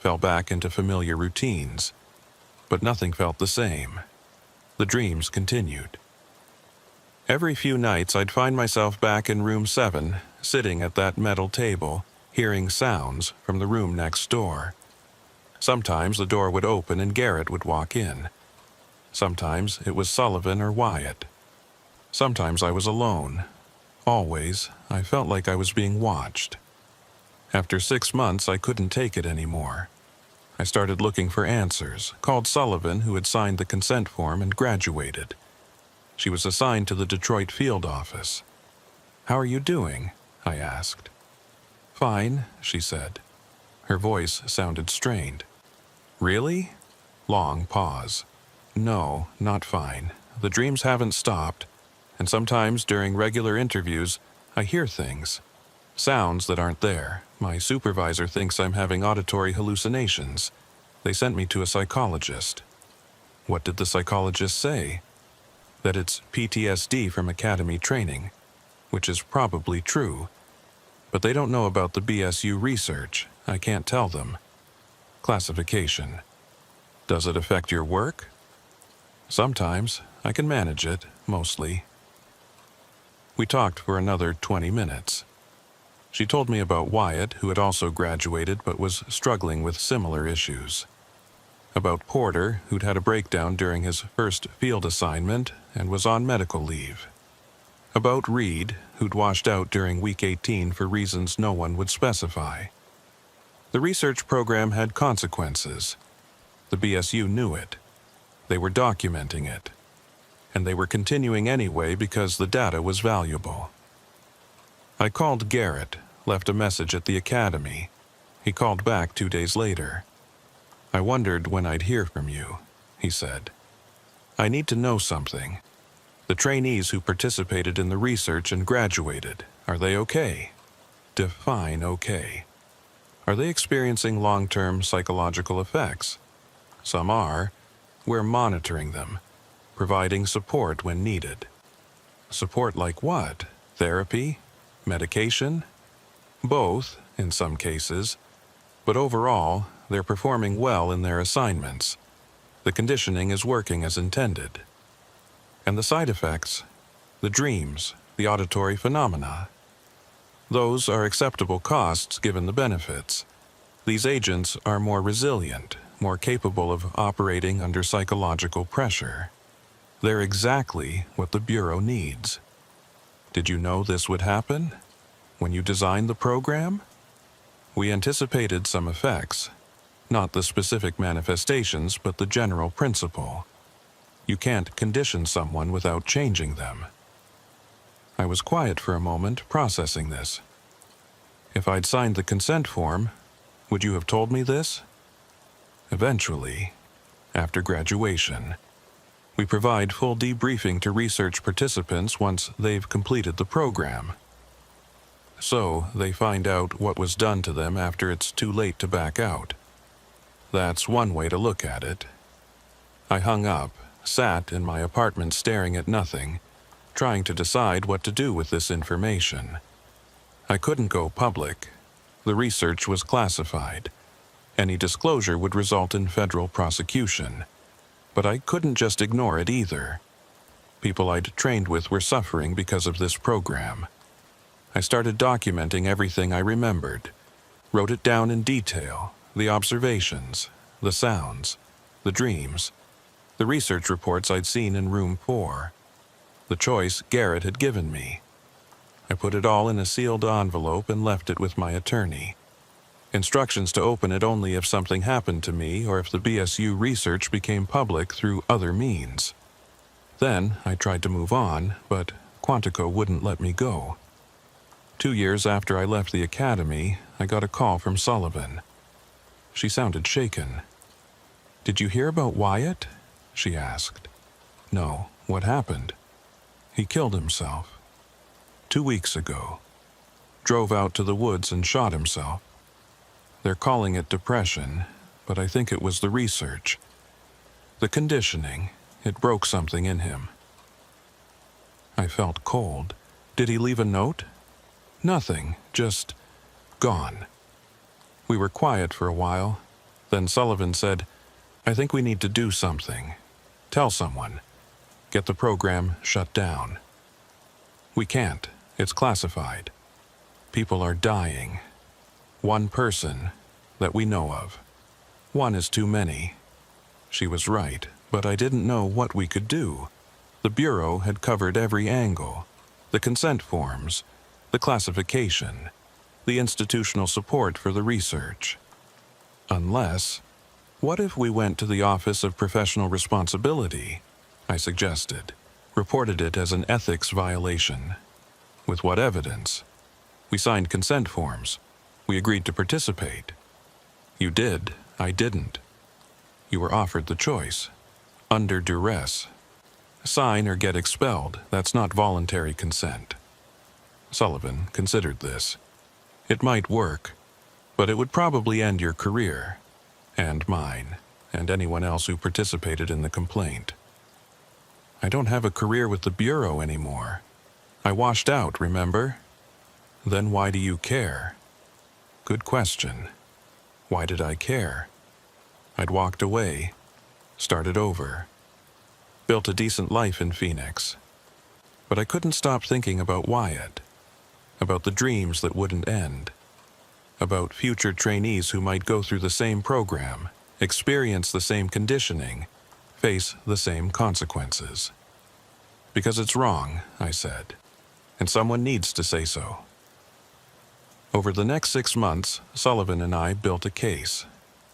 [SPEAKER 1] Fell back into familiar routines. But nothing felt the same. The dreams continued. Every few nights I'd find myself back in room 7, sitting at that metal table, hearing sounds from the room next door. Sometimes the door would open and Garrett would walk in. Sometimes it was Sullivan or Wyatt. Sometimes I was alone. Always, I felt like I was being watched. After 6 months, I couldn't take it anymore. I started looking for answers, called Sullivan, who had signed the consent form and graduated. She was assigned to the Detroit field office. "How are you doing?" I asked. "Fine," she said. Her voice sounded strained. "Really?" Long pause. "No, not fine. The dreams haven't stopped, and sometimes during regular interviews, I hear things. Sounds that aren't there. My supervisor thinks I'm having auditory hallucinations. They sent me to a psychologist." "What did the psychologist say?" "That it's PTSD from academy training, which is probably true. But they don't know about the BSU research. I can't tell them." "Classification. Does it affect your work?" "Sometimes. I can manage it, mostly." We talked for another 20 minutes. She told me about Wyatt, who had also graduated but was struggling with similar issues. About Porter, who'd had a breakdown during his first field assignment and was on medical leave. About Reed, who'd washed out during week 18 for reasons no one would specify. The research program had consequences. The BSU knew it. They were documenting it. And they were continuing anyway because the data was valuable. I called Garrett, left a message at the academy. He called back 2 days later. "I wondered when I'd hear from you," he said. "I need to know something. The trainees who participated in the research and graduated, are they okay?" Define okay. "Are they experiencing long-term psychological effects?" "Some are. We're monitoring them, providing support when needed." "Support like what? Therapy? Medication?" "Both, in some cases. But overall, they're performing well in their assignments. The conditioning is working as intended." "And the side effects? The dreams, the auditory phenomena?" "Those are acceptable costs given the benefits. These agents are more resilient, more capable of operating under psychological pressure. They're exactly what the Bureau needs." "Did you know this would happen? When you designed the program?" "We anticipated some effects. Not the specific manifestations, but the general principle. You can't condition someone without changing them." I was quiet for a moment, processing this. "If I'd signed the consent form, would you have told me this?" "Eventually, after graduation. We provide full debriefing to research participants once they've completed the program. So they find out what was done to them after it's too late to back out. That's one way to look at it." I hung up, sat in my apartment staring at nothing, trying to decide what to do with this information. I couldn't go public. The research was classified. Any disclosure would result in federal prosecution. But I couldn't just ignore it either. People I'd trained with were suffering because of this program. I started documenting everything I remembered, wrote it down in detail, the observations, the sounds, the dreams, the research reports I'd seen in room 4, the choice Garrett had given me. I put it all in a sealed envelope and left it with my attorney. Instructions to open it only if something happened to me or if the BSU research became public through other means. Then I tried to move on, but Quantico wouldn't let me go. 2 years after I left the academy, I got a call from Sullivan. She sounded shaken. "Did you hear about Wyatt?" she asked. "No. What happened?" "He killed himself. 2 weeks ago. Drove out to the woods and shot himself. They're calling it depression, but I think it was the research. The conditioning, it broke something in him." I felt cold. "Did he leave a note?" "Nothing, just gone." We were quiet for a while. Then Sullivan said, "I think we need to do something. Tell someone. Get the program shut down." "We can't. It's classified. People are dying. One person that we know of. One is too many." She was right, but I didn't know what we could do. The Bureau had covered every angle. The consent forms, the classification, the institutional support for the research. Unless, what if we went to the Office of Professional Responsibility, I suggested, reported it as an ethics violation. With what evidence? We signed consent forms. We agreed to participate. You did, I didn't. You were offered the choice. Under duress. Sign or get expelled, that's not voluntary consent. Sullivan considered this. It might work, but it would probably end your career, and mine, and anyone else who participated in the complaint. "I don't have a career with the Bureau anymore. I washed out, remember?" "Then why do you care?" Good question. Why did I care? I'd walked away, started over, built a decent life in Phoenix. But I couldn't stop thinking about Wyatt, about the dreams that wouldn't end, about future trainees who might go through the same program, experience the same conditioning, face the same consequences. "Because it's wrong," I said, "and someone needs to say so." Over the next 6 months, Sullivan and I built a case,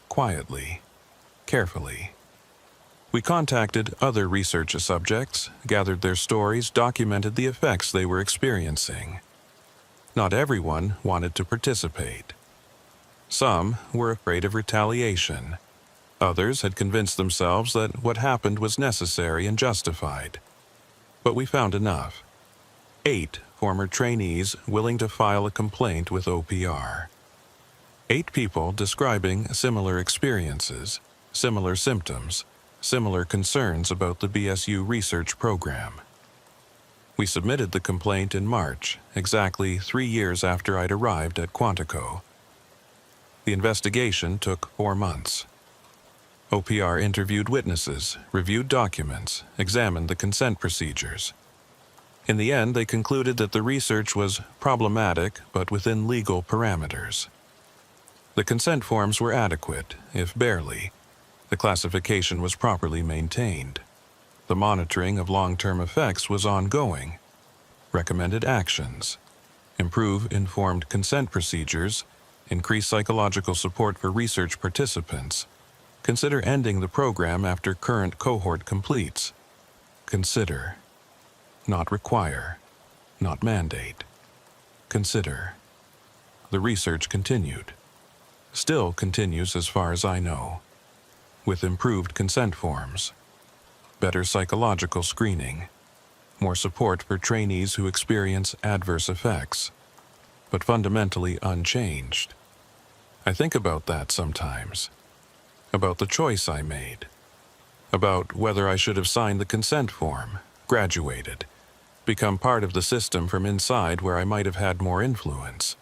[SPEAKER 1] quietly, carefully. We contacted other research subjects, gathered their stories, documented the effects they were experiencing. Not everyone wanted to participate. Some were afraid of retaliation. Others had convinced themselves that what happened was necessary and justified. But we found enough. 8 former trainees willing to file a complaint with OPR. 8 people describing similar experiences, similar symptoms, similar concerns about the BSU research program. We submitted the complaint in March, exactly 3 years after I'd arrived at Quantico. The investigation took 4 months. OPR interviewed witnesses, reviewed documents, examined the consent procedures. In the end, they concluded that the research was problematic but within legal parameters. The consent forms were adequate, if barely. The classification was properly maintained. The monitoring of long-term effects was ongoing. Recommended actions: improve informed consent procedures, increase psychological support for research participants, consider ending the program after current cohort completes. Consider. Not require. Not mandate. Consider. The research continued. Still continues as far as I know. With improved consent forms, better psychological screening, more support for trainees who experience adverse effects, but fundamentally unchanged. I think about that sometimes, about the choice I made, about whether I should have signed the consent form, graduated, become part of the system from inside where I might have had more influence.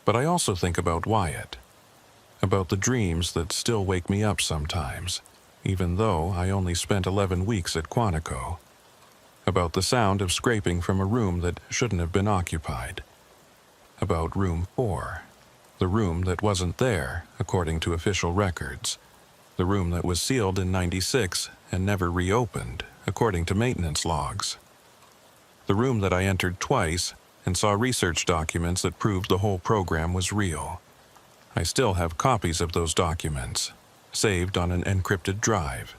[SPEAKER 1] But I also think about Wyatt, about the dreams that still wake me up sometimes, even though I only spent 11 weeks at Quantico, about the sound of scraping from a room that shouldn't have been occupied, about room 4, the room that wasn't there according to official records, the room that was sealed in '96 and never reopened according to maintenance logs, the room that I entered twice and saw research documents that proved the whole program was real. I still have copies of those documents, saved on an encrypted drive,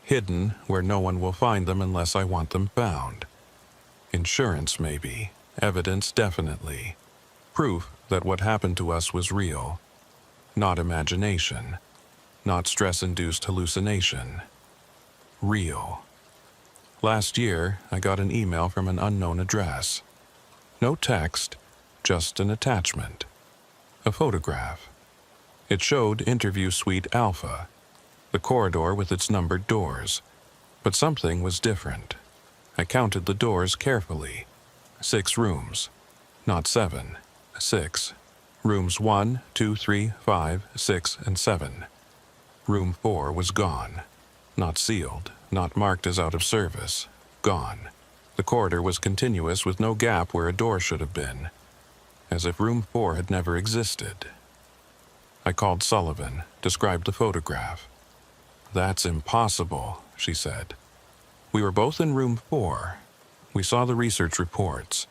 [SPEAKER 1] hidden where no one will find them unless I want them found. Insurance, maybe. Evidence, definitely. Proof that what happened to us was real. Not imagination. Not stress-induced hallucination. Real. Last year, I got an email from an unknown address. No text, just an attachment. A photograph. It showed Interview Suite Alpha, the corridor with its numbered doors. But something was different. I counted the doors carefully. 6 rooms. Not 7. 6. Rooms 1, 2, 3, 5, 6, and 7. Room 4 was gone. Not sealed, not marked as out of service. Gone. The corridor was continuous with no gap where a door should have been, as if room 4 had never existed. I called Sullivan, described the photograph. "That's impossible," she said. "We were both in room 4. We saw the research reports."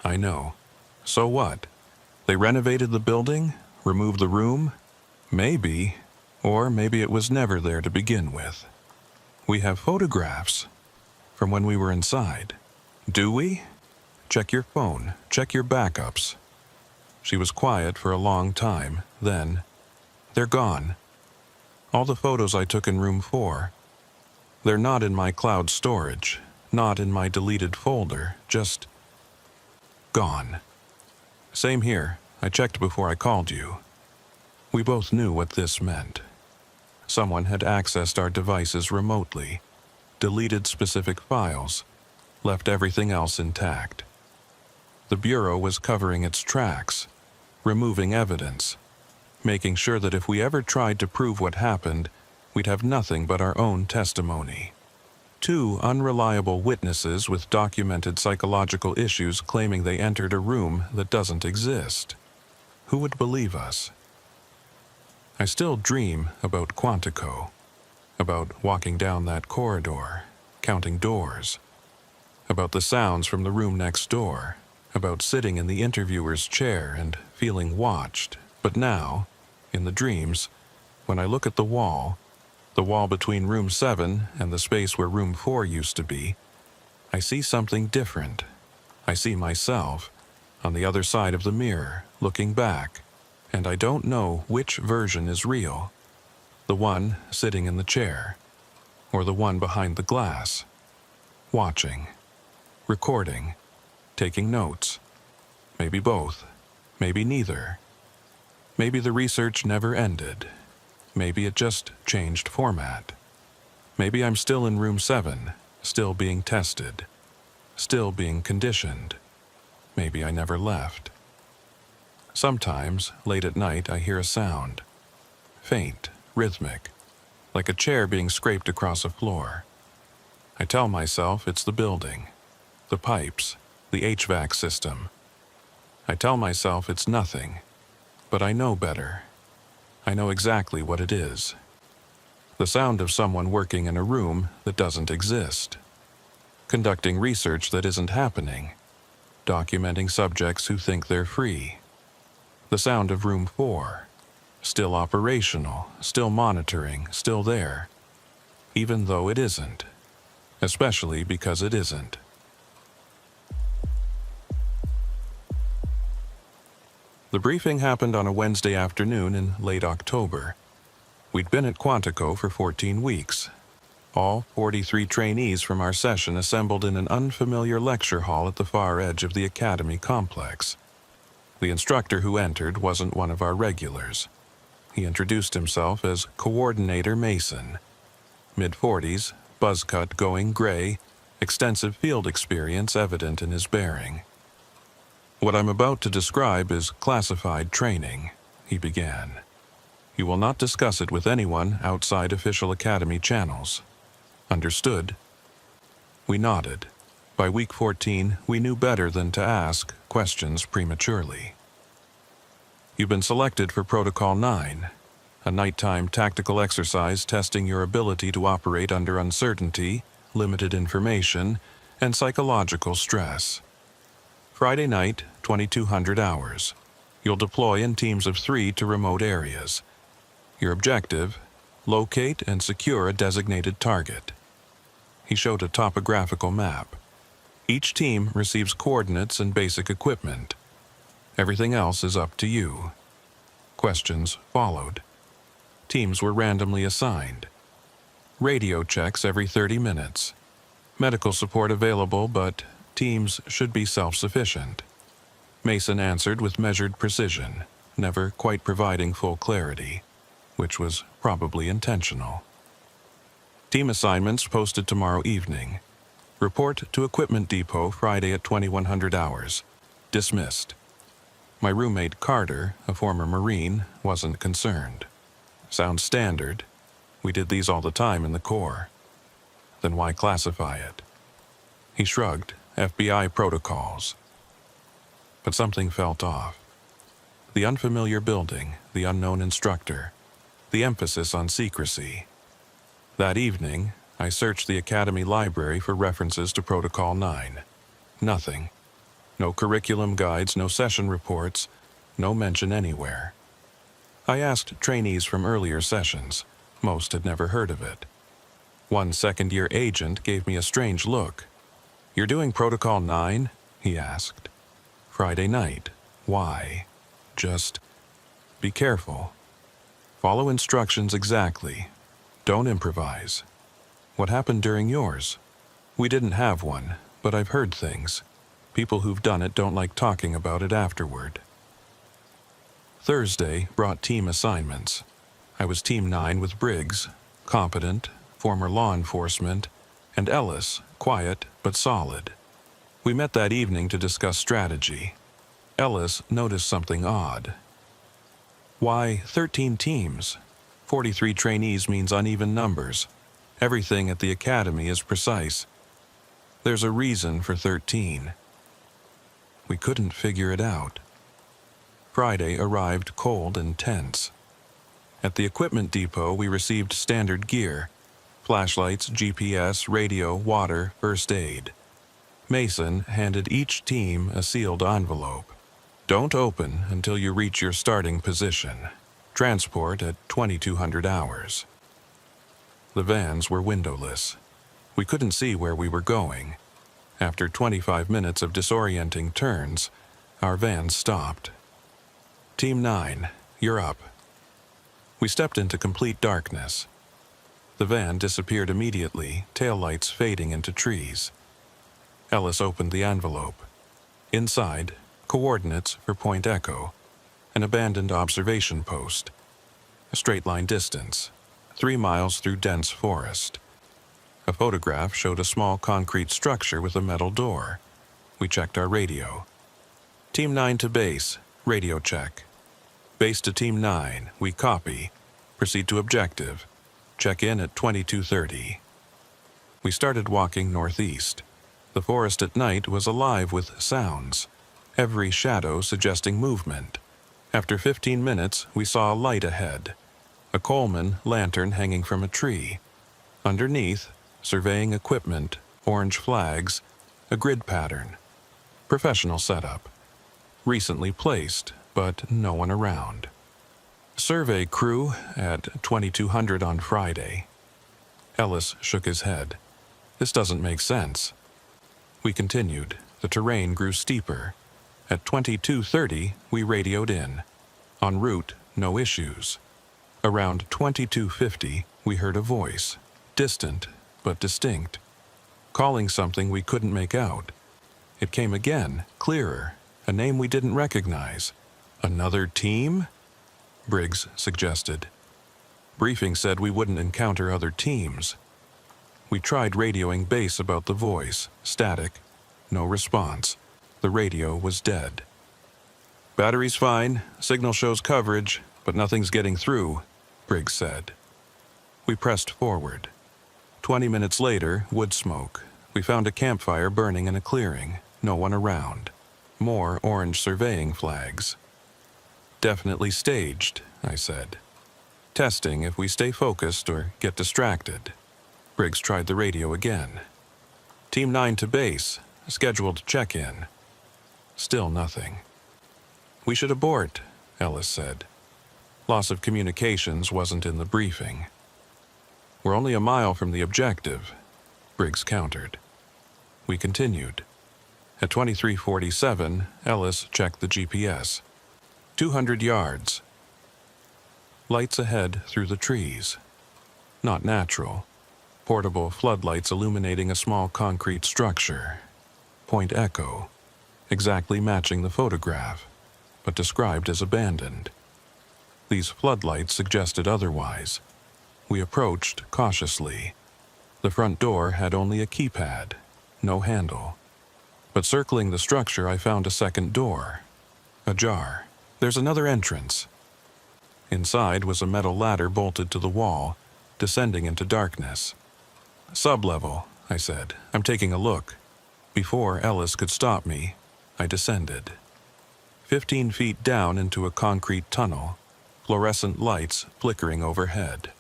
[SPEAKER 1] "I know. So what? They renovated the building? Removed the room? Maybe. Or maybe it was never there to begin with. We have photographs from when we were inside." "Do we? Check your phone. Check your backups." She was quiet for a long time. Then, "They're gone. All the photos I took in room 4. They're not in my cloud storage, not in my deleted folder, just gone." "Same here. I checked before I called you." We both knew what this meant. Someone had accessed our devices remotely, deleted specific files, left everything else intact. The Bureau was covering its tracks, removing evidence, making sure that if we ever tried to prove what happened, we'd have nothing but our own testimony. 2 unreliable witnesses with documented psychological issues claiming they entered a room that doesn't exist. Who would believe us? I still dream about Quantico, about walking down that corridor, counting doors, about the sounds from the room next door, about sitting in the interviewer's chair and feeling watched. But now, in the dreams, when I look at the wall between room 7 and the space where room 4 used to be, I see something different. I see myself on the other side of the mirror, looking back, and I don't know which version is real, the one sitting in the chair, or the one behind the glass, watching, recording, taking notes. Maybe both, maybe neither. Maybe the research never ended. Maybe it just changed format. Maybe I'm still in room 7, still being tested, still being conditioned. Maybe I never left. Sometimes, late at night, I hear a sound. Faint, rhythmic, like a chair being scraped across a floor. I tell myself it's the building, the pipes, the HVAC system. I tell myself it's nothing, but I know better. I know exactly what it is. The sound of someone working in a room that doesn't exist, conducting research that isn't happening, documenting subjects who think they're free. The sound of room 4, still operational, still monitoring, still there, even though it isn't, especially because it isn't. The briefing happened on a Wednesday afternoon in late October. We'd been at Quantico for 14 weeks. All 43 trainees from our session assembled in an unfamiliar lecture hall at the far edge of the academy complex. The instructor who entered wasn't one of our regulars. He introduced himself as Coordinator Mason. Mid-40s, buzz cut going gray, extensive field experience evident in his bearing. "What I'm about to describe is classified training," he began. "You will not discuss it with anyone outside official academy channels. Understood?" We nodded. By week 14, we knew better than to ask questions prematurely. "You've been selected for Protocol 9, a nighttime tactical exercise testing your ability to operate under uncertainty, limited information, and psychological stress. Friday night, 2200 hours. You'll deploy in teams of 3 to remote areas. Your objective: locate and secure a designated target." He showed a topographical map. "Each team receives coordinates and basic equipment. Everything else is up to you." Questions followed. Teams were randomly assigned. Radio checks every 30 minutes. Medical support available, but teams should be self-sufficient. Mason answered with measured precision, never quite providing full clarity, which was probably intentional. "Team assignments posted tomorrow evening. Report to Equipment Depot Friday at 2100 hours. Dismissed." My roommate Carter, a former Marine, wasn't concerned. "Sounds standard. We did these all the time in the Corps." "Then why classify it?" He shrugged. "FBI protocols." But something felt off. The unfamiliar building, the unknown instructor, the emphasis on secrecy. That evening, I searched the Academy library for references to Protocol 9. Nothing. No curriculum guides, no session reports, no mention anywhere. I asked trainees from earlier sessions. Most had never heard of it. One second-year agent gave me a strange look. "You're doing Protocol 9?" he asked. "Friday night. Why?" "Just be careful. Follow instructions exactly. Don't improvise." "What happened during yours?" "We didn't have one, but I've heard things. People who've done it don't like talking about it afterward." Thursday brought team assignments. I was Team 9 with Briggs, competent, former law enforcement, and Ellis, quiet but solid. We met that evening to discuss strategy. Ellis noticed something odd. "Why 13 teams? 43 trainees means uneven numbers. Everything at the academy is precise. There's a reason for 13. We couldn't figure it out. Friday arrived cold and tense. At the equipment depot, we received standard gear: flashlights, GPS, radio, water, first aid. Mason handed each team a sealed envelope. "Don't open until you reach your starting position. Transport at 2200 hours." The vans were windowless. We couldn't see where we were going. After 25 minutes of disorienting turns, our van stopped. "Team 9, you're up." We stepped into complete darkness. The van disappeared immediately, taillights fading into trees. Ellis opened the envelope. Inside, coordinates for Point Echo, an abandoned observation post. A straight-line distance, 3 miles through dense forest. A photograph showed a small concrete structure with a metal door. We checked our radio. "Team 9 to base, radio check." "Base to Team 9, we copy. Proceed to objective. Check in at 2230. We started walking northeast. The forest at night was alive with sounds, every shadow suggesting movement. After 15 minutes, we saw a light ahead, a Coleman lantern hanging from a tree. Underneath, surveying equipment, orange flags, a grid pattern. Professional setup. Recently placed, but no one around. "Survey crew at 2200 on Friday." Ellis shook his head. "This doesn't make sense." We continued. The terrain grew steeper. At 2230, we radioed in. En route, no issues. Around 2250, we heard a voice, distant but distinct, calling something we couldn't make out. It came again, clearer, a name we didn't recognize. "Another team?" Briggs suggested. "Briefing said we wouldn't encounter other teams." We tried radioing base about the voice. Static. No response. The radio was dead. "Battery's fine. Signal shows coverage, but nothing's getting through," Briggs said. We pressed forward. 20 minutes later, wood smoke. We found a campfire burning in a clearing. No one around. More orange surveying flags. "Definitely staged," I said. "Testing if we stay focused or get distracted." Briggs tried the radio again. "Team 9 to base. Scheduled check-in." Still nothing. "We should abort," Ellis said. Loss of communications wasn't in the briefing. "We're only a mile from the objective," Briggs countered. We continued. At 23:47, Ellis checked the GPS. 200 yards. Lights ahead through the trees. Not natural. Portable floodlights illuminating a small concrete structure. Point echo. Exactly matching the photograph, but described as abandoned. These floodlights suggested otherwise. We approached cautiously. The front door had only a keypad, no handle. But circling the structure, I found a second door. Ajar. "There's another entrance." Inside was a metal ladder bolted to the wall, descending into darkness. "Sublevel," I said. "I'm taking a look." Before Ellis could stop me, I descended. 15 feet down into a concrete tunnel, fluorescent lights flickering overhead.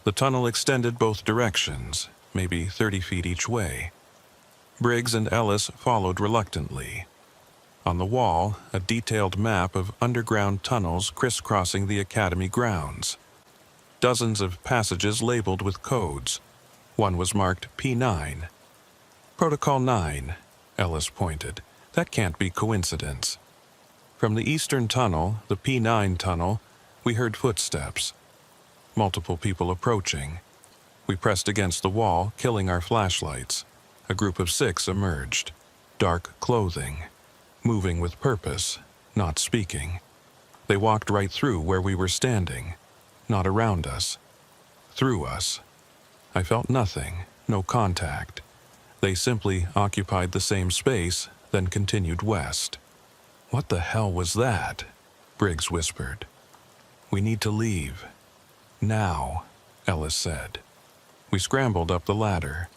[SPEAKER 1] The tunnel extended both directions, maybe 30 feet each way. Briggs and Ellis followed reluctantly. On the wall, a detailed map of underground tunnels crisscrossing the academy grounds. Dozens of passages labeled with codes. One was marked P9. "Protocol 9, Ellis pointed. "That can't be coincidence." From the eastern tunnel, the P9 tunnel, we heard footsteps. Multiple people approaching. We pressed against the wall, killing our flashlights. A group of 6 emerged. Dark clothing. Moving with purpose, not speaking. They walked right through where we were standing. Not around us. Through us. I felt nothing, no contact. They simply occupied the same space, then continued west. "What the hell was that?" Briggs whispered. "We need to leave." "Now," Ellis said. We scrambled up the ladder.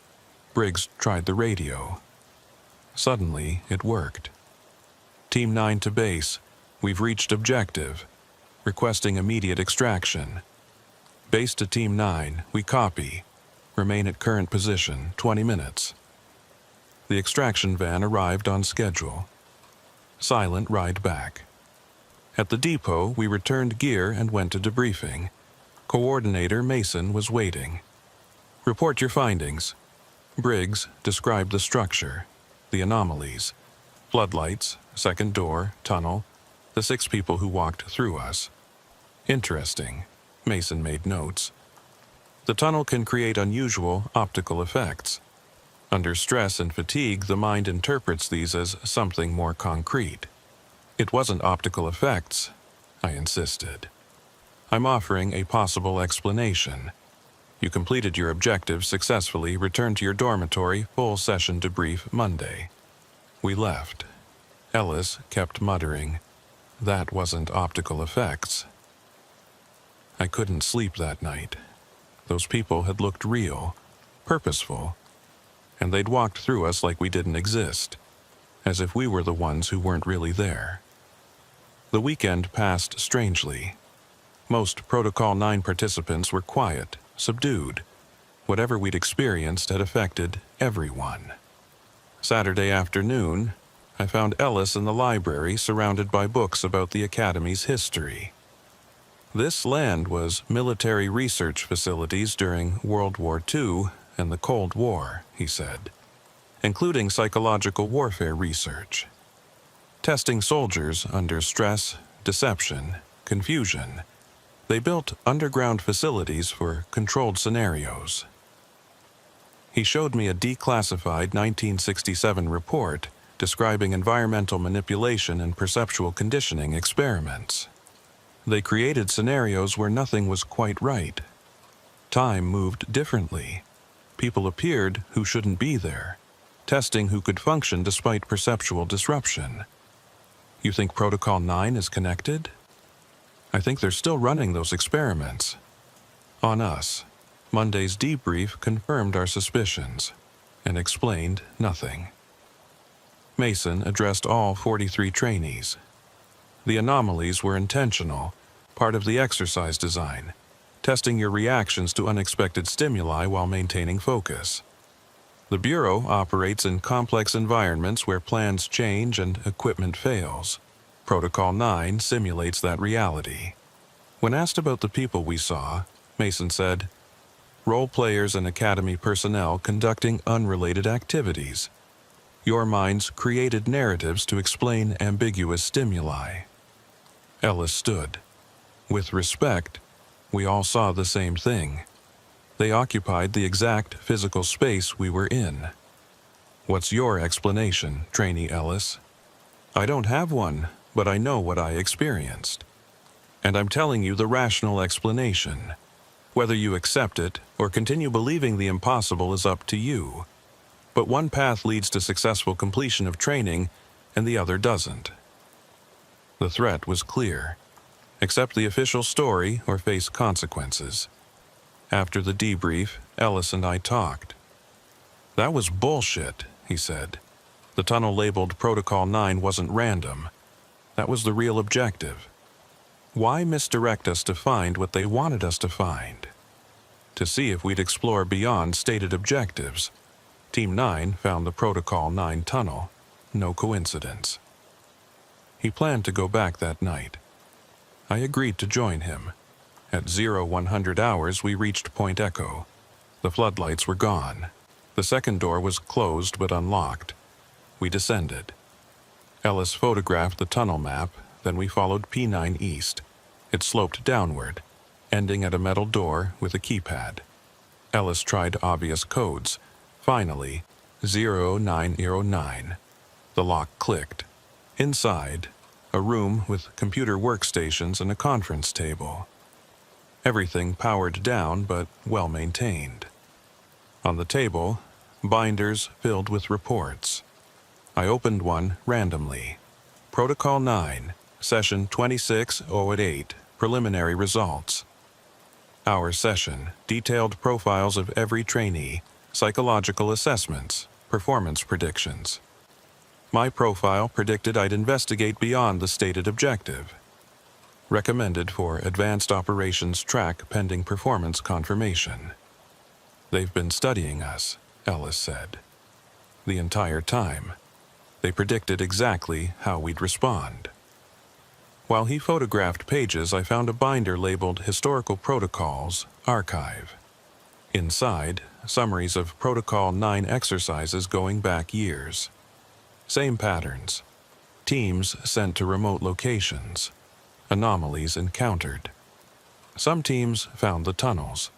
[SPEAKER 1] Briggs tried the radio. Suddenly, it worked. "Team 9 to base. We've reached objective. Requesting immediate extraction. Base to Team 9. We copy. Remain at current position. 20 minutes." The extraction van arrived on schedule. Silent ride back. At the depot, we returned gear and went to debriefing. Coordinator Mason was waiting. "Report your findings." Briggs described the structure, the anomalies, floodlights, second door, tunnel, the 6 people who walked through us. "Interesting," Mason made notes. "The tunnel can create unusual optical effects. Under stress and fatigue, the mind interprets these as something more concrete." "It wasn't optical effects," I insisted. "I'm offering a possible explanation. You completed your objective successfully, returned to your dormitory, full session debrief Monday." We left. Ellis kept muttering, "That wasn't optical effects." I couldn't sleep that night. Those people had looked real, purposeful, and they'd walked through us like we didn't exist, as if we were the ones who weren't really there. The weekend passed strangely. Most Protocol 9 participants were quiet, subdued. Whatever we'd experienced had affected everyone. Saturday afternoon, I found Ellis in the library surrounded by books about the Academy's history. This land was military research facilities during World War II and the Cold War, he said, including psychological warfare research. Testing soldiers under stress, deception, confusion. They built underground facilities for controlled scenarios. He showed me a declassified 1967 report describing environmental manipulation and perceptual conditioning experiments. They created scenarios where nothing was quite right. Time moved differently. People appeared who shouldn't be there, testing who could function despite perceptual disruption. You think Protocol 9 is connected? I think they're still running those experiments. On us, Monday's debrief confirmed our suspicions and explained nothing. Mason addressed all 43 trainees. The anomalies were intentional, part of the exercise design, testing your reactions to unexpected stimuli while maintaining focus. The Bureau operates in complex environments where plans change and equipment fails. Protocol 9 simulates that reality. When asked about the people we saw, Mason said, "Role players and Academy personnel conducting unrelated activities. Your minds created narratives to explain ambiguous stimuli." Ellis stood. With respect, we all saw the same thing. They occupied the exact physical space we were in. What's your explanation, Trainee Ellis? I don't have one, but I know what I experienced. And I'm telling you the rational explanation. Whether you accept it or continue believing the impossible is up to you. But one path leads to successful completion of training, and the other doesn't. The threat was clear. Accept the official story or face consequences. After the debrief, Ellis and I talked. That was bullshit, he said. The tunnel labeled Protocol 9 wasn't random. That was the real objective. Why misdirect us to find what they wanted us to find? To see if we'd explore beyond stated objectives. Team 9 found the Protocol 9 tunnel. No coincidence. He planned to go back that night. I agreed to join him. At 0100 hours, we reached Point Echo. The floodlights were gone. The second door was closed but unlocked. We descended. Ellis photographed the tunnel map, then we followed P9 east. It sloped downward, ending at a metal door with a keypad. Ellis tried obvious codes. Finally, 0909. The lock clicked. Inside, a room with computer workstations and a conference table. Everything powered down but well maintained. On the table, binders filled with reports. I opened one randomly. Protocol 9, Session 2608, Preliminary Results. Our session detailed profiles of every trainee, psychological assessments, performance predictions. My profile predicted I'd investigate beyond the stated objective. Recommended for Advanced Operations Track pending performance confirmation. They've been studying us, Ellis said. The entire time. They predicted exactly how we'd respond. While he photographed pages, I found a binder labeled Historical Protocols, Archive. Inside, summaries of Protocol 9 exercises going back years. Same patterns. Teams sent to remote locations. Anomalies encountered. Some teams found the tunnels,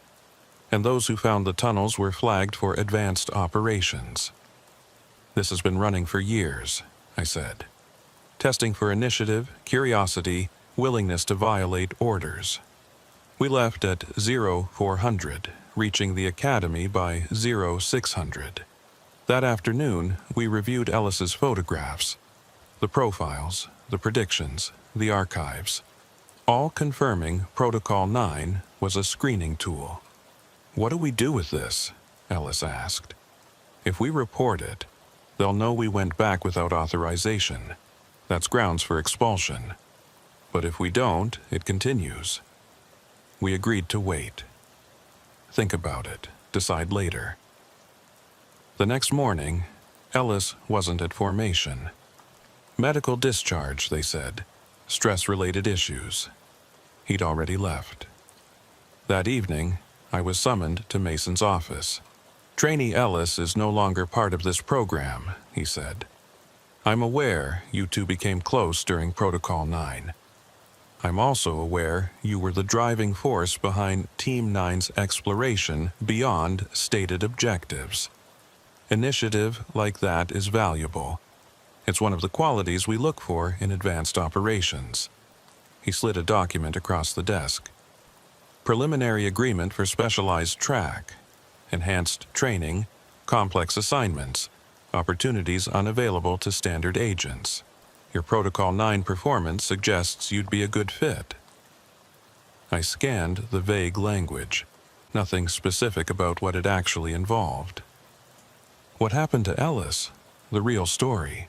[SPEAKER 1] and those who found the tunnels were flagged for advanced operations. This has been running for years, I said. Testing for initiative, curiosity, willingness to violate orders. We left at 0400, reaching the Academy by 0600. That afternoon, we reviewed Ellis's photographs, the profiles, the predictions, the archives, all confirming Protocol 9 was a screening tool. What do we do with this? Ellis asked. If we report it, they'll know we went back without authorization. That's grounds for expulsion. But if we don't, it continues. We agreed to wait. Think about it. Decide later. The next morning, Ellis wasn't at formation. Medical discharge, they said. Stress-related issues. He'd already left. That evening, I was summoned to Mason's office. Trainee Ellis is no longer part of this program, he said. I'm aware you two became close during Protocol 9. I'm also aware you were the driving force behind Team 9's exploration beyond stated objectives. Initiative like that is valuable. It's one of the qualities we look for in advanced operations. He slid a document across the desk. Preliminary agreement for specialized track. enhanced training, complex assignments, opportunities unavailable to standard agents. Your Protocol 9 performance suggests you'd be a good fit. I scanned the vague language, nothing specific about what it actually involved. What happened to Ellis? The real story.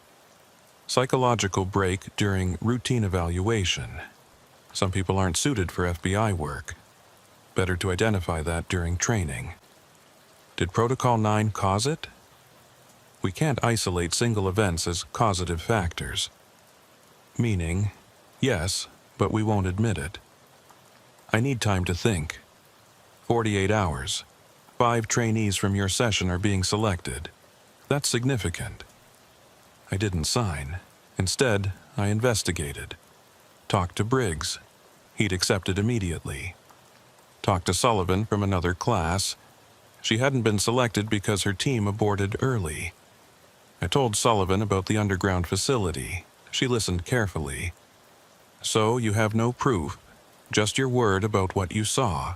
[SPEAKER 1] Psychological break during routine evaluation. Some people aren't suited for FBI work. Better to identify that during training. Did Protocol 9 cause it? We can't isolate single events as causative factors. Meaning, yes, but we won't admit it. I need time to think. 48 hours. 5 trainees from your session are being selected. That's significant. I didn't sign. Instead, I investigated. Talked to Briggs. He'd accepted immediately. Talked to Sullivan from another class. She hadn't been selected because her team aborted early. I told Sullivan about the underground facility. She listened carefully. So you have no proof, just your word about what you saw.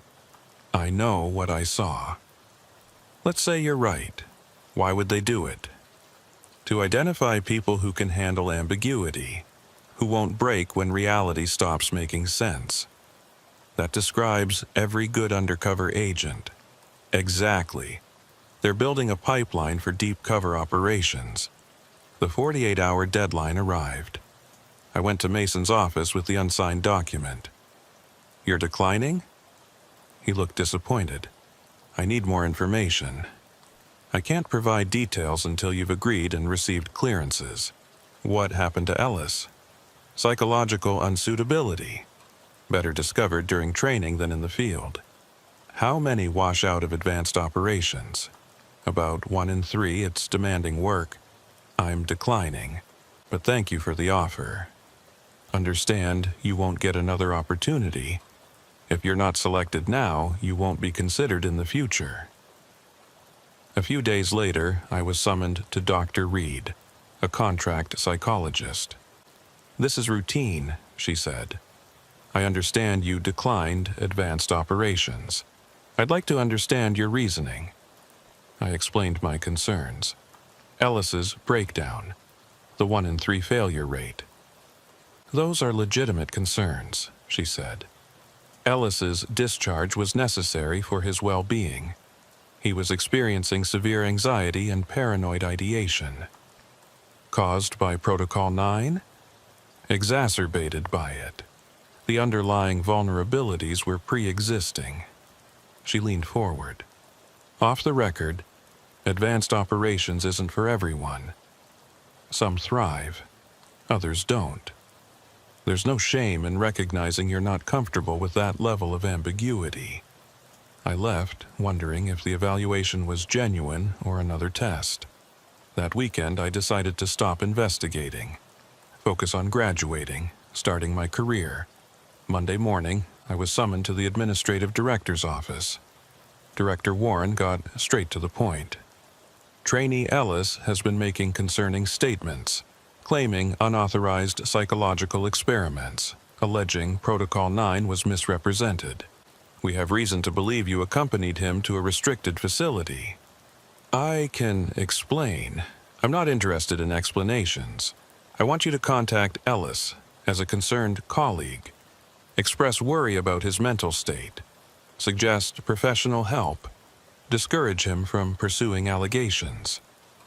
[SPEAKER 1] I know what I saw. Let's say you're right. Why would they do it? To identify people who can handle ambiguity, who won't break when reality stops making sense. That describes every good undercover agent. Exactly. They're building a pipeline for deep cover operations. The 48-hour deadline arrived. I went to Mason's office with the unsigned document. You're declining? He looked disappointed. I need more information. I can't provide details until you've agreed and received clearances. What happened to Ellis? Psychological unsuitability. Better discovered during training than in the field. How many wash out of advanced operations? About 1 in 3. It's demanding work. I'm declining, but thank you for the offer. Understand you won't get another opportunity. If you're not selected now, you won't be considered in the future. A few days later, I was summoned to Dr. Reed, a contract psychologist. This is routine, she said. I understand you declined advanced operations. I'd like to understand your reasoning. I explained my concerns. Ellis's breakdown, the 1 in 3 failure rate. Those are legitimate concerns, she said. Ellis's discharge was necessary for his well-being. He was experiencing severe anxiety and paranoid ideation. Caused by Protocol 9? Exacerbated by it. The underlying vulnerabilities were pre-existing. She leaned forward. Off the record, advanced operations isn't for everyone. Some thrive, others don't. There's no shame in recognizing you're not comfortable with that level of ambiguity. I left, wondering if the evaluation was genuine or another test. That weekend, I decided to stop investigating. Focus on graduating, starting my career. Monday morning, I was summoned to the administrative director's office. Director Warren got straight to the point. Trainee Ellis has been making concerning statements, claiming unauthorized psychological experiments, alleging Protocol 9 was misrepresented. We have reason to believe you accompanied him to a restricted facility. I can explain. I'm not interested in explanations. I want you to contact Ellis as a concerned colleague. Express worry about his mental state. Suggest professional help. Discourage him from pursuing allegations.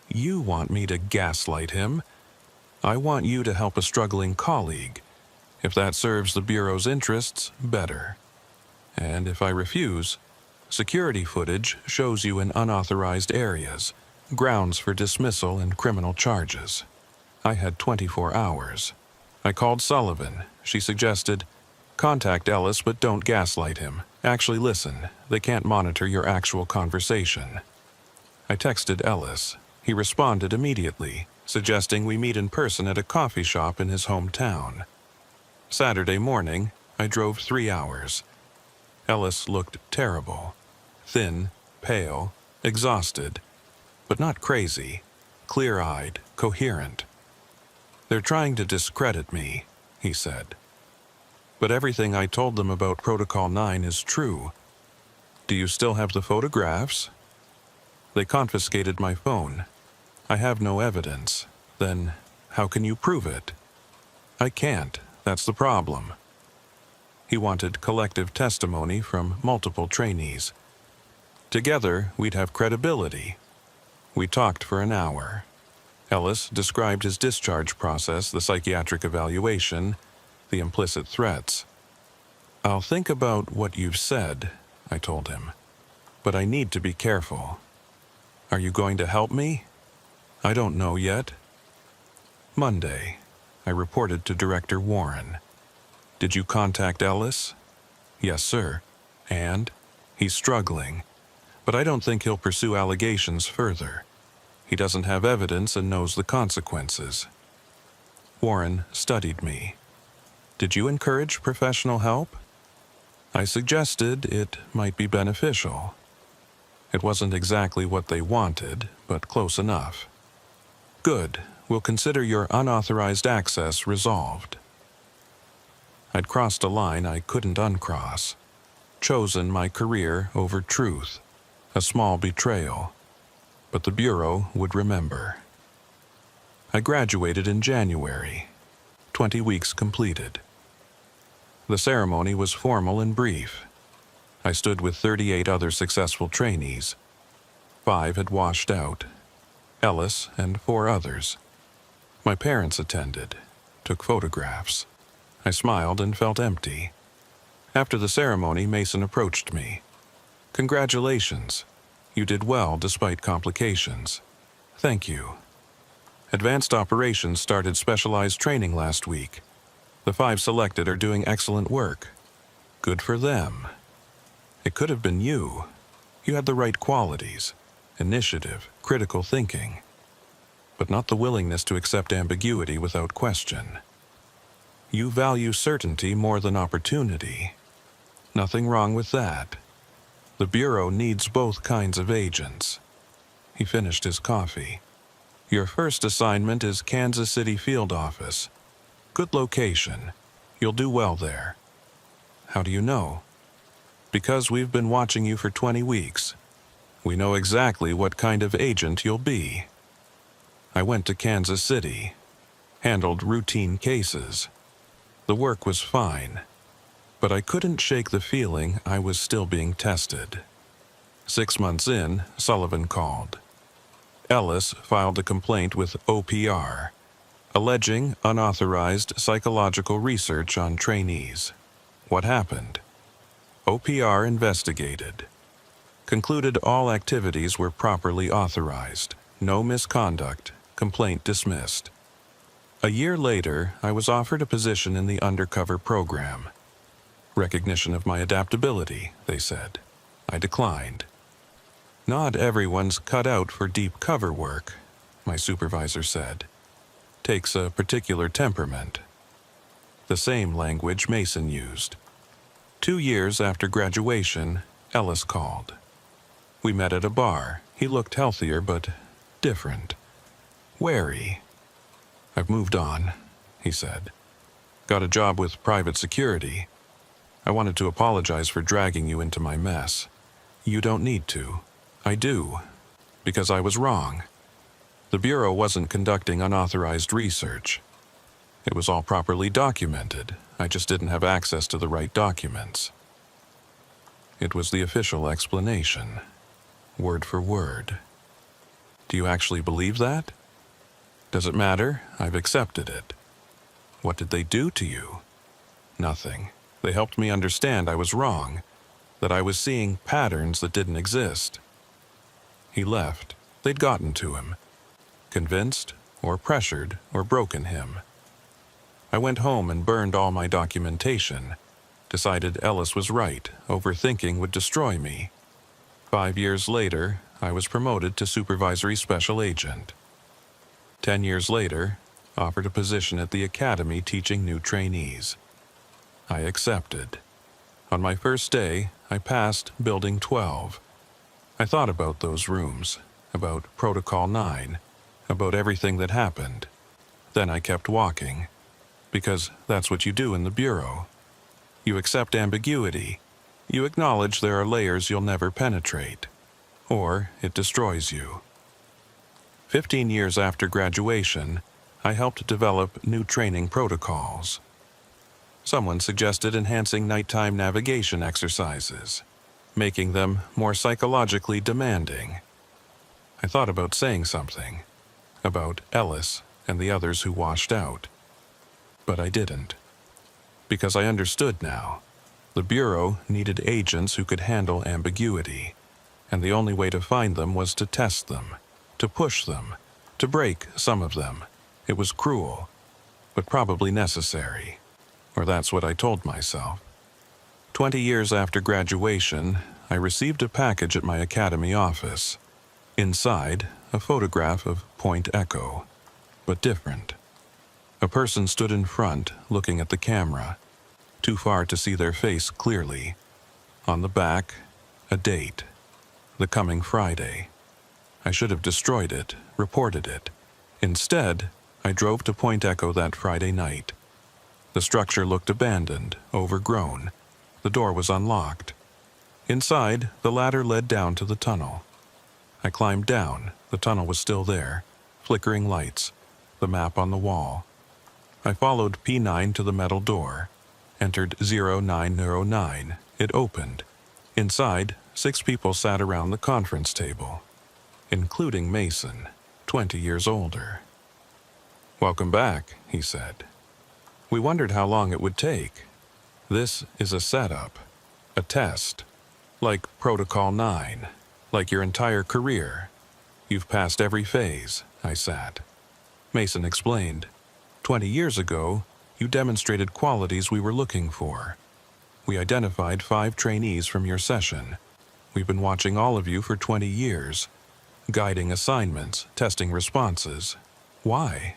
[SPEAKER 1] You want me to gaslight him? I want you to help a struggling colleague. If that serves the Bureau's interests, better. And if I refuse, security footage shows you in unauthorized areas, grounds for dismissal and criminal charges. I had 24 hours. I called Sullivan. She suggested, contact Ellis but don't gaslight him. Actually listen, they can't monitor your actual conversation. I texted Ellis. He responded immediately, suggesting we meet in person at a coffee shop in his hometown. Saturday morning, I drove 3 hours. Ellis looked terrible. Thin, pale, exhausted, but not crazy, clear-eyed, coherent. They're trying to discredit me, he said. But everything I told them about Protocol 9 is true. Do you still have the photographs? They confiscated my phone. I have no evidence. Then, how can you prove it? I can't. That's the problem. He wanted collective testimony from multiple trainees. Together, we'd have credibility. We talked for an hour. Ellis described his discharge process, the psychiatric evaluation, the implicit threats. I'll think about what you've said, I told him, but I need to be careful. Are you going to help me? I don't know yet. Monday, I reported to Director Warren. Did you contact Ellis? Yes, sir. And? He's struggling, but I don't think he'll pursue allegations further. He doesn't have evidence and knows the consequences. Warren studied me. Did you encourage professional help? I suggested it might be beneficial. It wasn't exactly what they wanted, but close enough. Good. We'll consider your unauthorized access resolved. I'd crossed a line I couldn't uncross. Chosen my career over truth. A small betrayal. But the Bureau would remember. I graduated in January. 20 weeks completed. The ceremony was formal and brief. I stood with 38 other successful trainees. 5 had washed out. Ellis and 4 others. My parents attended, took photographs. I smiled and felt empty. After the ceremony, Mason approached me. Congratulations. You did well despite complications. Thank you. Advanced Operations started specialized training last week. The 5 selected are doing excellent work. Good for them. It could have been you. You had the right qualities. Initiative, critical thinking. But not the willingness to accept ambiguity without question. You value certainty more than opportunity. Nothing wrong with that. The Bureau needs both kinds of agents. He finished his coffee. Your first assignment is Kansas City Field Office. Good location. You'll do well there. How do you know? Because we've been watching you for 20 weeks. We know exactly what kind of agent you'll be. I went to Kansas City. Handled routine cases. The work was fine. But I couldn't shake the feeling I was still being tested. 6 months in, Sullivan called. Ellis filed a complaint with OPR, alleging unauthorized psychological research on trainees. What happened? OPR investigated. Concluded all activities were properly authorized. No misconduct. Complaint dismissed. A year later, I was offered a position in the undercover program. Recognition of my adaptability, they said. I declined. Not everyone's cut out for deep cover work, my supervisor said. Takes a particular temperament. The same language Mason used. 2 years after graduation, Ellis called. We met at a bar. He looked healthier, but different. Wary. I've moved on, he said. Got a job with private security. I wanted to apologize for dragging you into my mess. You don't need to. I do. Because I was wrong. The Bureau wasn't conducting unauthorized research. It was all properly documented. I just didn't have access to the right documents. It was the official explanation. Word for word. Do you actually believe that? Does it matter? I've accepted it. What did they do to you? Nothing. They helped me understand I was wrong, that I was seeing patterns that didn't exist. He left. They'd gotten to him. Convinced, or pressured, or broken him. I went home and burned all my documentation. Decided Ellis was right. Overthinking would destroy me. 5 years later, I was promoted to supervisory special agent. 10 years later, offered a position at the academy teaching new trainees. I accepted. On my first day, I passed Building 12. I thought about those rooms, about Protocol 9, about everything that happened. Then I kept walking, because that's what you do in the Bureau. You accept ambiguity. You acknowledge there are layers you'll never penetrate. or it destroys you. 15 years after graduation, I helped develop new training protocols. Someone suggested enhancing nighttime navigation exercises, making them more psychologically demanding. I thought about saying something about Ellis and the others who washed out, but I didn't, because I understood now. The Bureau needed agents who could handle ambiguity, and the only way to find them was to test them, to push them, to break some of them. It was cruel, but probably necessary, or that's what I told myself. 20 years after graduation, I received a package at my academy office. Inside, a photograph of Point Echo, but different. A person stood in front, looking at the camera, too far to see their face clearly. On the back, a date, the coming Friday. I should have destroyed it, reported it. Instead, I drove to Point Echo that Friday night. The structure looked abandoned, overgrown. The door was unlocked. Inside, the ladder led down to the tunnel. I climbed down. The tunnel was still there, flickering lights, the map on the wall. I followed P9 to the metal door, entered 0909. It opened. Inside, 6 people sat around the conference table, including Mason, 20 years older. "Welcome back," he said. "We wondered how long it would take. This is a setup, a test, like Protocol 9, like your entire career. You've passed every phase." I sat. Mason explained. 20 years ago, you demonstrated qualities we were looking for. We identified 5 trainees from your session. We've been watching all of you for 20 years, guiding assignments, testing responses. Why?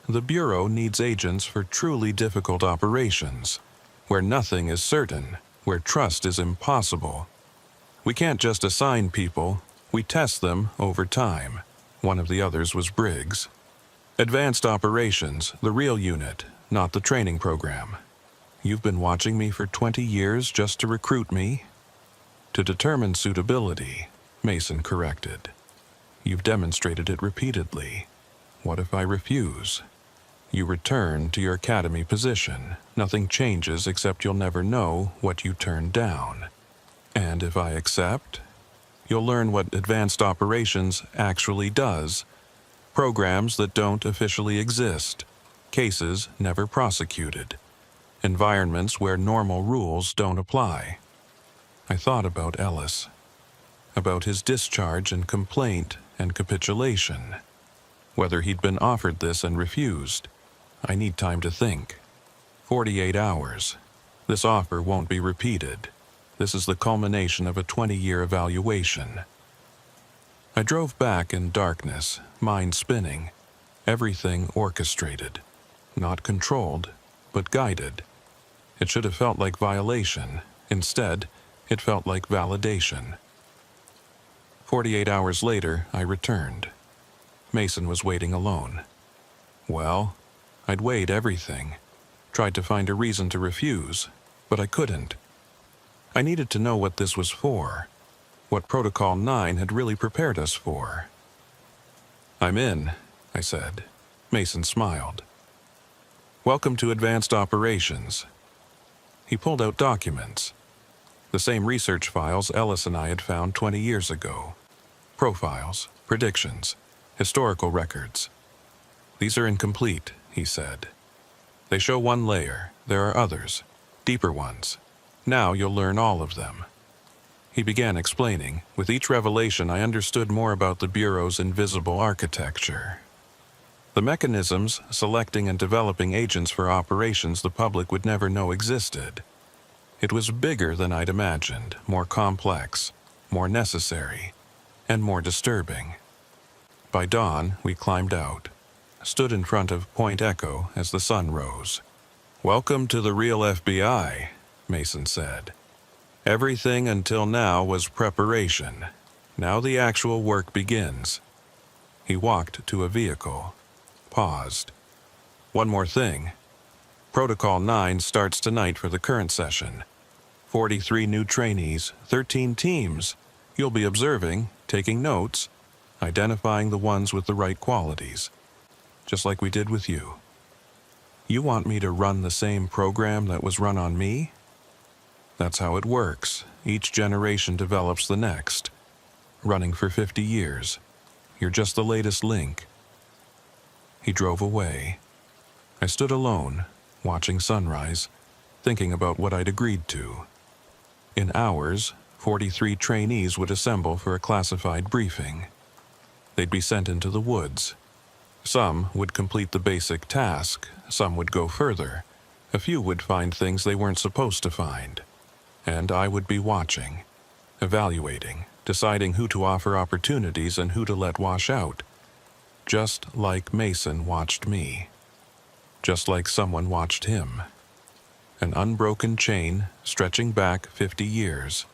[SPEAKER 1] The Bureau needs agents for truly difficult operations, where nothing is certain, where trust is impossible. We can't just assign people, we test them over time. One of the others was Briggs. Advanced operations, the real unit, not the training program. You've been watching me for 20 years just to recruit me? To determine suitability, Mason corrected. You've demonstrated it repeatedly. What if I refuse? You return to your academy position. Nothing changes except you'll never know what you turned down. And if I accept, you'll learn what advanced operations actually does. Programs that don't officially exist. Cases never prosecuted. Environments where normal rules don't apply. I thought about Ellis, about his discharge and complaint and capitulation, whether he'd been offered this and refused. I need time to think. 48 hours. This offer won't be repeated. This is the culmination of a 20-year evaluation. I drove back in darkness, mind spinning, everything orchestrated, not controlled, but guided. It should have felt like violation. Instead, it felt like validation. 48 hours later, I returned. Mason was waiting alone. Well, I'd weighed everything, tried to find a reason to refuse, but I couldn't. I needed to know what this was for, what Protocol 9 had really prepared us for. "I'm in," I said. Mason smiled. "Welcome to Advanced Operations." He pulled out documents, the same research files Ellis and I had found 20 years ago. Profiles, predictions, historical records. "These are incomplete," he said. "They show one layer. There are others, deeper ones. Now you'll learn all of them." He began explaining. With each revelation, I understood more about the Bureau's invisible architecture. The mechanisms selecting and developing agents for operations the public would never know existed. It was bigger than I'd imagined, more complex, more necessary, and more disturbing. By dawn, we climbed out, stood in front of Point Echo as the sun rose. "Welcome to the real FBI," Mason said. "Everything until now was preparation. Now the actual work begins." He walked to a vehicle, paused. "One more thing. Protocol 9 starts tonight for the current session. 43 new trainees, 13 teams. You'll be observing, taking notes, identifying the ones with the right qualities, just like we did with you. You want me to run the same program that was run on me? That's how it works. Each generation develops the next. Running for 50 years. You're just the latest link. He drove away. I stood alone, watching sunrise, thinking about what I'd agreed to. In hours, 43 trainees would assemble for a classified briefing. They'd be sent into the woods. Some would complete the basic task, some would go further. A few would find things they weren't supposed to find. And I would be watching, evaluating, deciding who to offer opportunities and who to let wash out. Just like Mason watched me. Just like someone watched him. An unbroken chain stretching back 50 years.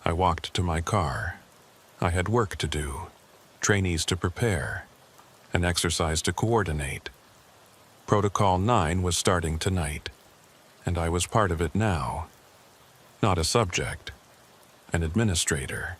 [SPEAKER 1] I walked to my car. I had work to do, trainees to prepare, an exercise to coordinate. Protocol 9 was starting tonight, and I was part of it now. Not a subject, an administrator.